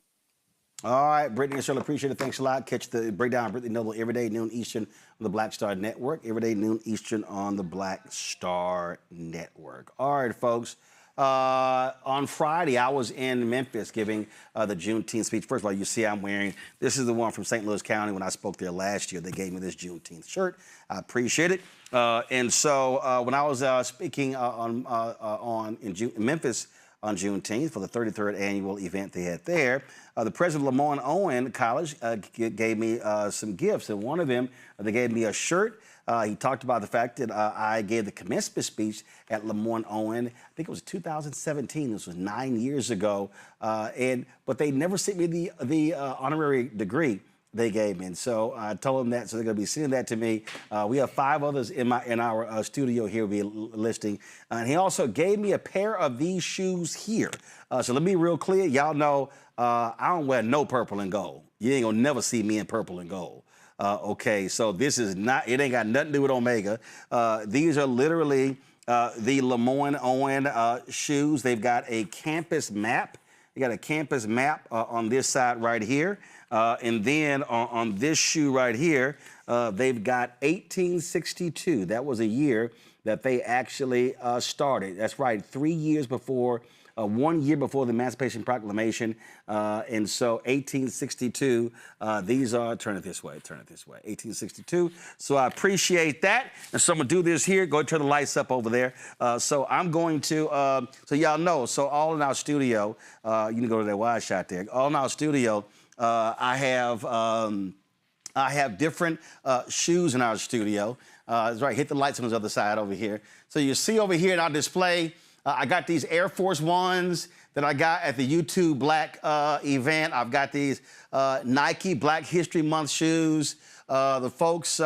All right, Brittany and Shirley, appreciate it. Thanks a lot. Catch the breakdown of Brittany Noble every day, noon Eastern on the Black Star Network. Every day, noon Eastern on the Black Star Network. All right, folks. On Friday, I was in Memphis giving the Juneteenth speech. First of all, you see I'm wearing, this is the one from St. Louis County. When I spoke there last year, they gave me this Juneteenth shirt. I appreciate it. And so when I was speaking in Memphis on Juneteenth for the 33rd annual event they had there, the president of Lemoyne-Owen College gave me some gifts. And one of them, they gave me a shirt. He talked about the fact that I gave the commencement speech at Lemoyne-Owen. I think it was 2017. This was 9 years ago. But they never sent me the honorary degree they gave me. And so I told them that, so they're going to be sending that to me. We have 5 others in our studio here we'll be listing. And he also gave me a pair of these shoes here. So let me be real clear. Y'all know I don't wear no purple and gold. You ain't going to never see me in purple and gold. Okay, so this is not, it ain't got nothing to do with Omega. These are literally the Lemoyne-Owen shoes. They've got a campus map. You got a campus map on this side right here. And then on this shoe right here, they've got 1862. That was a year that they actually started. That's right, 3 years before, 1 year before the Emancipation Proclamation. And so 1862, these are, turn it this way, 1862. So I appreciate that. And so I'm gonna do this here. Go ahead and turn the lights up over there. So I'm going to, so y'all know, so all in our studio, you can go to that wide shot there. All in our studio, I have different shoes in our studio. That's right, hit the lights on the other side over here. So you see over here in our display, I got these Air Force Ones that I got at the YouTube Black event. I've got these Nike Black History Month shoes. The folks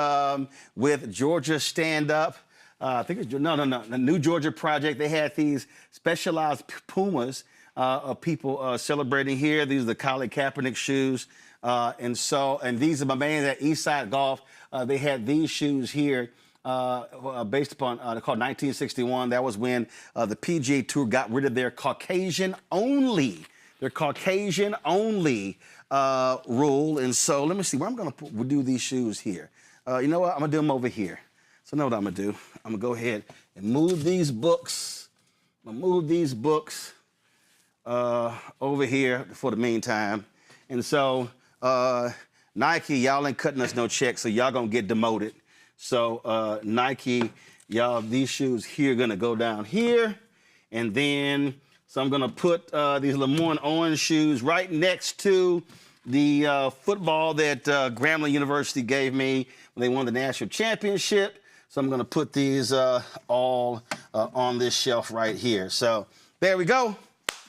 with Georgia Stand Up, I think it's, no, the New Georgia Project, they had these specialized Pumas of people celebrating here. These are the Colin Kaepernick shoes. And these are my man at Eastside Golf. They had these shoes here based upon, they're called 1961. That was when the PGA Tour got rid of their Caucasian-only rule. And so let me see where I'm going to do these shoes here. You know what? I'm going to do them over here. So I know what I'm going to do. I'm going to go ahead and move these books. I'm going to move these books over here for the meantime. And so Nike, y'all ain't cutting us no checks, so y'all going to get demoted. So Nike, y'all, these shoes here are going to go down here. And then, so I'm going to put these Lemoyne Orange shoes right next to the football that Grambling University gave me when they won the national championship. So I'm going to put these all on this shelf right here. So there we go.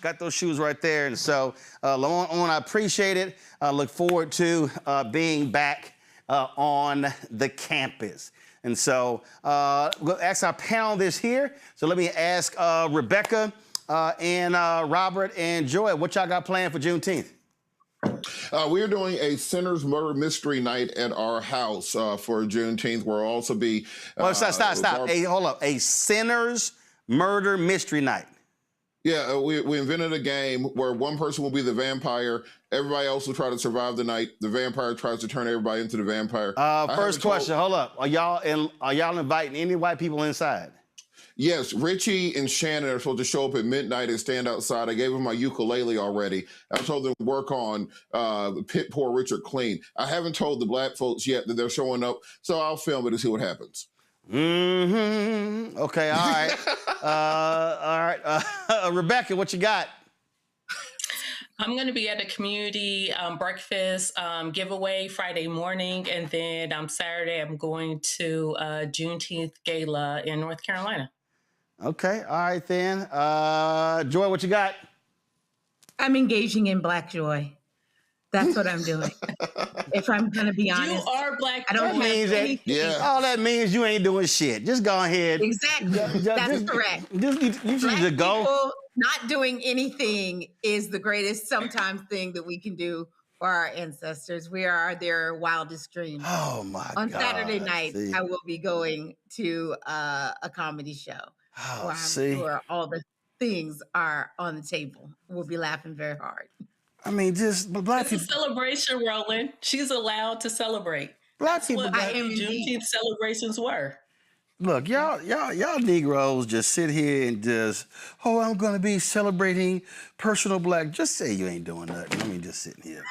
Got those shoes right there. And so, Lemoyne, I appreciate it. I look forward to being back on the campus. And so we'll ask our panel this here. So let me ask Rebecca and Robert and Joy, what y'all got planned for Juneteenth? We're doing a Sinners Murder Mystery Night at our house for Juneteenth. We'll also be... Stop. Hey, hold up. A Sinners Murder Mystery Night. Yeah, we invented a game where one person will be the vampire. Everybody else will try to survive the night. The vampire tries to turn everybody into the vampire. First question, hold up. Are y'all inviting any white people inside? Yes, Richie and Shannon are supposed to show up at midnight and stand outside. I gave them my ukulele already. I told them to work on Pit Poor Richard Clean. I haven't told the black folks yet that they're showing up, so I'll film it and see what happens. Mm-hmm. Okay, all right. All right. Rebecca, what you got? I'm going to be at a community breakfast giveaway Friday morning, and then Saturday I'm going to Juneteenth Gala in North Carolina. Okay, all right then. Joy, what you got? I'm engaging in Black Joy. That's what I'm doing. If I'm going to be honest. You are Black I don't Joy. have anything. Yeah. All that means you ain't doing shit. Just go ahead. Exactly. That's correct. You need to go. People not doing anything is the greatest sometimes thing that we can do for our ancestors. We are their wildest dreams. Oh my God. On Saturday night, I will be going to a comedy show where I'm sure all the things are on the table. We'll be laughing very hard. I mean, just black people. It's a celebration, Roland. She's allowed to celebrate. Black people. What Juneteenth celebrations were. Look, y'all Negroes just sit here and just, I'm going to be celebrating personal black. Just say you ain't doing nothing. I mean, just sitting here.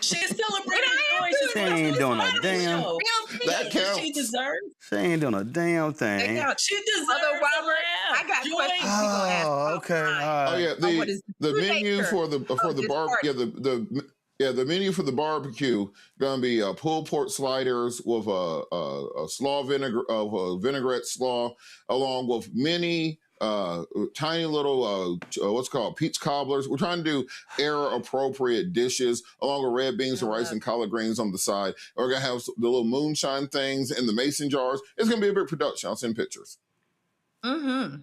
She's celebrating joy. She ain't doing a damn. That counts. She deserves. She ain't doing a damn thing. She deserves. Mother Robert, I got questions. Oh, okay. All right. Oh yeah, the menu for the the menu for the barbecue gonna be pulled pork sliders with a slaw vinaigrette slaw, along with many tiny little what's called peach cobblers. We're trying to do era appropriate dishes along with red beans and rice and collard greens on the side. We're gonna have the little moonshine things in the mason jars. It's gonna be a big production. I'll send pictures. Mm-hmm.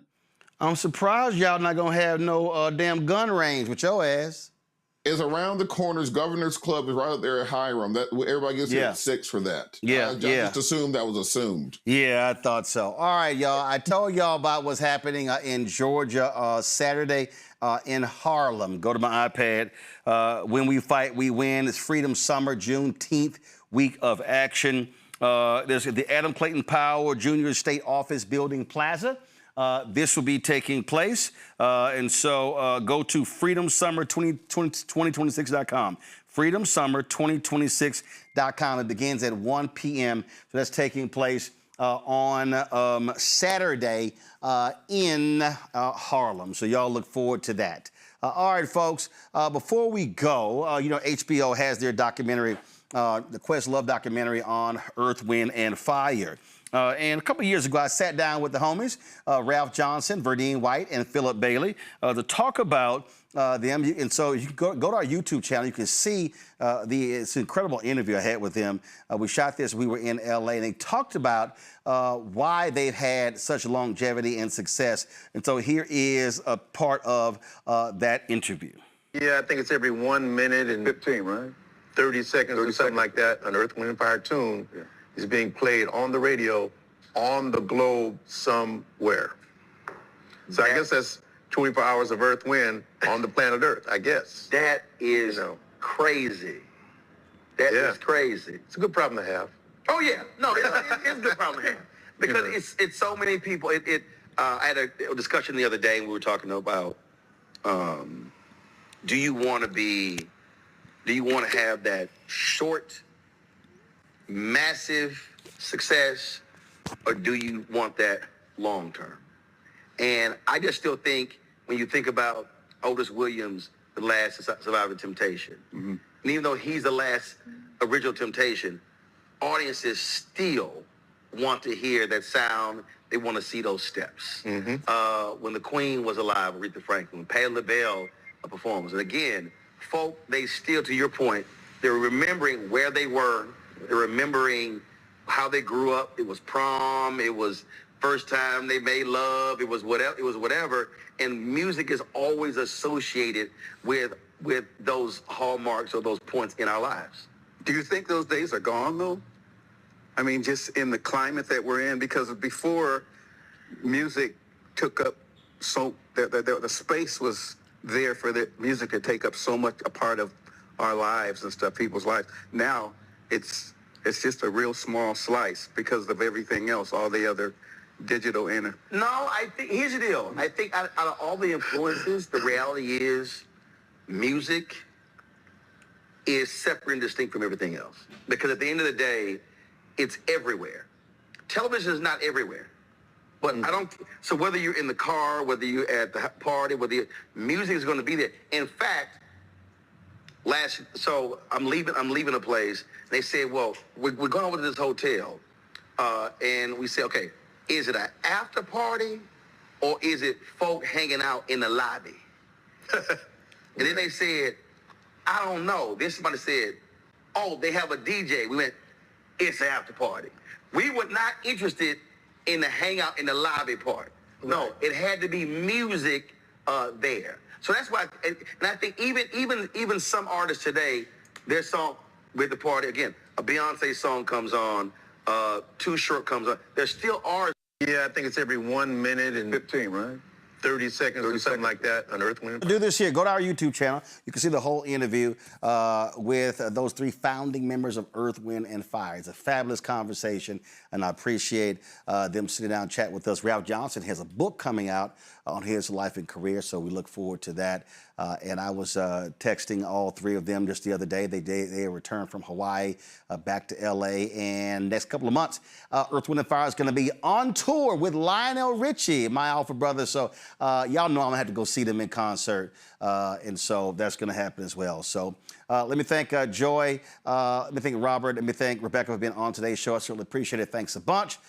I'm surprised y'all not gonna have no damn gun range with your ass. Is around the corners. Governor's Club is right up there at Hiram. That everybody gets here at 6 for that. I just assumed that was assumed. Yeah, I thought so. All right, y'all. I told y'all about what's happening in Georgia Saturday in Harlem. Go to my iPad. When we fight, we win. It's Freedom Summer, Juneteenth week of action. There's the Adam Clayton Powell Jr. State Office Building Plaza. This will be taking place. And so go to freedomsummer2026.com. freedomsummer2026.com. It begins at 1 p.m. So that's taking place on Saturday in Harlem. So y'all look forward to that. All right, folks, before we go, HBO has their documentary the Questlove documentary on Earth, Wind, and Fire. And a couple of years ago, I sat down with the homies, Ralph Johnson, Verdine White, and Philip Bailey, to talk about them. And so you can go to our YouTube channel. You can see it's an incredible interview I had with them. We shot this. We were in L.A. and they talked about why they've had such longevity and success. And so here is a part of that interview. Yeah, I think it's every 1 minute and 15, right? 30 seconds or something like that. An Earth, Wind, and Fire tune is being played on the radio on the globe somewhere. So I guess that's 24 hours of Earth, Wind on the planet Earth, I guess. That is crazy. That is crazy. It's a good problem to have. Oh yeah, no, it's a good problem to have because it's so many people. I had a discussion the other day and we were talking about, do you want to have that short, massive success, or do you want that long term? And I just still think when you think about Otis Williams, the last survivor of Temptation, and even though he's the last original Temptation, audiences still want to hear that sound. They want to see those steps. When the Queen was alive, Aretha Franklin, when Patti LaBelle performs, and again, folk, they still, to your point, they're remembering where they were. They're remembering how they grew up. It was prom. It was first time they made love. It was whatever. And music is always associated with those hallmarks or those points in our lives. Do you think those days are gone, though? I mean, just in the climate that we're in, because before music took up the space was there for the music to take up so much a part of our lives and stuff, people's lives. Now it's just a real small slice because of everything else, all the other digital No, I think here's the deal. I think out of all the influences, the reality is music is separate and distinct from everything else. Because at the end of the day, it's everywhere. Television is not everywhere. But so whether you're in the car, whether you're at the party, music is going to be there. In fact, so I'm leaving a place. They said, well, we're going over to this hotel. And we say, okay, is it an after party or is it folk hanging out in the lobby? And then they said, I don't know. Then somebody said, oh, they have a DJ. We went, it's an after party. We were not interested in the hangout in the lobby part. Right. No, it had to be music there. So that's why, and I think even some artists today, their song with the party, again, a Beyonce song comes on, Too Short comes on. There still are. Yeah, I think it's every 1 minute and 15, right? 30 seconds or something like that, an Earth, Wind. Do this here. Go to our YouTube channel. You can see the whole interview with those three founding members of Earth, Wind, and Fire. It's a fabulous conversation, and I appreciate them sitting down and chatting with us. Ralph Johnson has a book coming out on his life and career, so we look forward to that. And I was texting all three of them just the other day. They returned from Hawaii back to L.A. And next couple of months, Earth, Wind, and Fire is going to be on tour with Lionel Richie, my alpha brother. So y'all know I'm going to have to go see them in concert. And so that's going to happen as well. So let me thank Joy. Let me thank Robert. Let me thank Rebecca for being on today's show. I certainly appreciate it. Thanks a bunch.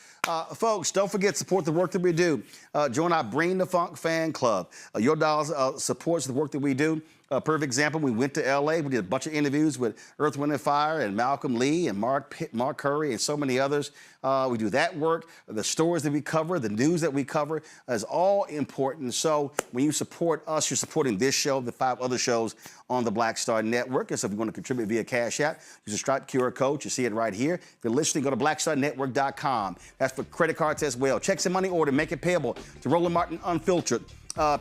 Folks, don't forget to support the work that we do. Join our Bring the Funk fan club. Your dollars supports the work that we do. Perfect example, we went to L.A. We did a bunch of interviews with Earth, Wind, and Fire and Malcolm Lee and Mark Curry and so many others. We do that work. The stories that we cover, the news that we cover is all important. So when you support us, you're supporting this show, the 5 other shows on the Black Star Network. And so if you want to contribute via Cash App, use the Stripe QR code. You see it right here. If you're listening, go to blackstarnetwork.com. That's for credit cards as well. Checks and money order, make it payable to Roland Martin Unfiltered.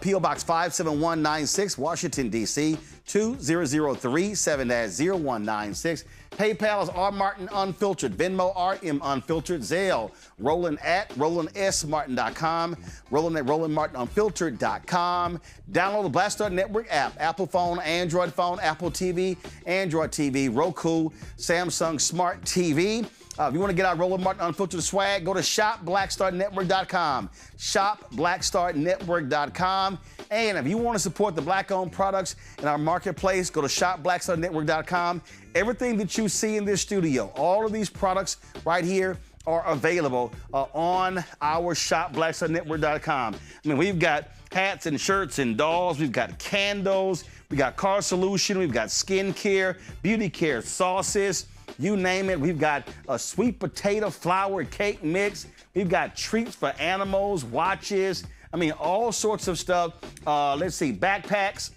P.O. Box 57196, Washington, D.C., 20037, 0196. PayPal is R. Martin Unfiltered. Venmo, RM Unfiltered. Zelle, Roland at RolandSMartin.com. Roland at RolandMartinUnfiltered.com. Download the Black Star Network app. Apple phone, Android phone, Apple TV, Android TV, Roku, Samsung Smart TV. If you want to get our Roland Martin Unfiltered swag, go to shopblackstarnetwork.com. Shopblackstarnetwork.com. And if you want to support the Black-owned products in our marketplace, go to shopblackstarnetwork.com. Everything that you see in this studio, all of these products right here are available on our shopblackstarnetwork.com. I mean, we've got hats and shirts and dolls. We've got candles. We got car solution. We've got skincare, beauty care, sauces, you name it. We've got a sweet potato flour cake mix. We've got treats for animals, watches. I mean, all sorts of stuff. Let's see, backpacks,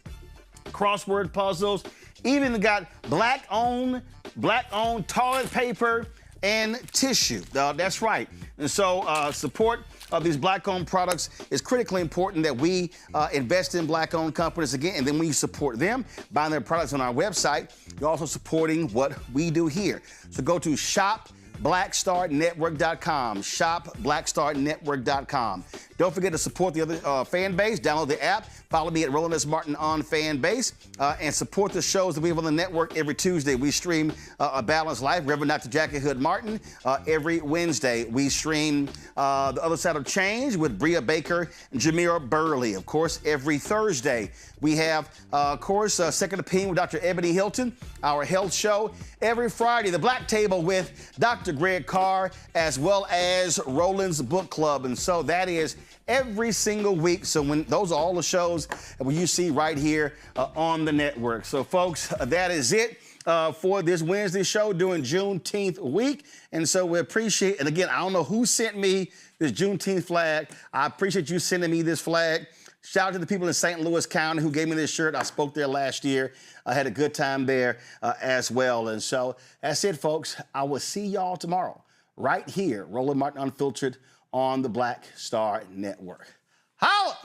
crossword puzzles. Even got black-owned toilet paper and tissue. That's right. And so support of these Black-owned products is critically important, that we invest in Black-owned companies again. And then when you support them, buying their products on our website, you're also supporting what we do here. So go to shopblackstarnetwork.com, shopblackstarnetwork.com. Don't forget to support the other fan base. Download the app. Follow me at Roland S. Martin on fan base. And support the shows that we have on the network every Tuesday. We stream A Balanced Life, Reverend Dr. Jackie Hood Martin. Every Wednesday, we stream The Other Side of Change with Bria Baker and Jamira Burley. Of course, every Thursday, we have, Second Opinion with Dr. Ebony Hilton, our health show. Every Friday, The Black Table with Dr. Greg Carr, as well as Roland's Book Club. And so that is every single week. So when those are all the shows that you see right here on the network. So folks, that is it for this Wednesday show during Juneteenth week. And so we appreciate, and again, I don't know who sent me this Juneteenth flag. I appreciate you sending me this flag. Shout out to the people in St. Louis County who gave me this shirt. I spoke there last year. I had a good time there as well. And so that's it, folks. I will see y'all tomorrow right here, Roland Martin Unfiltered on the Black Star Network. Holla!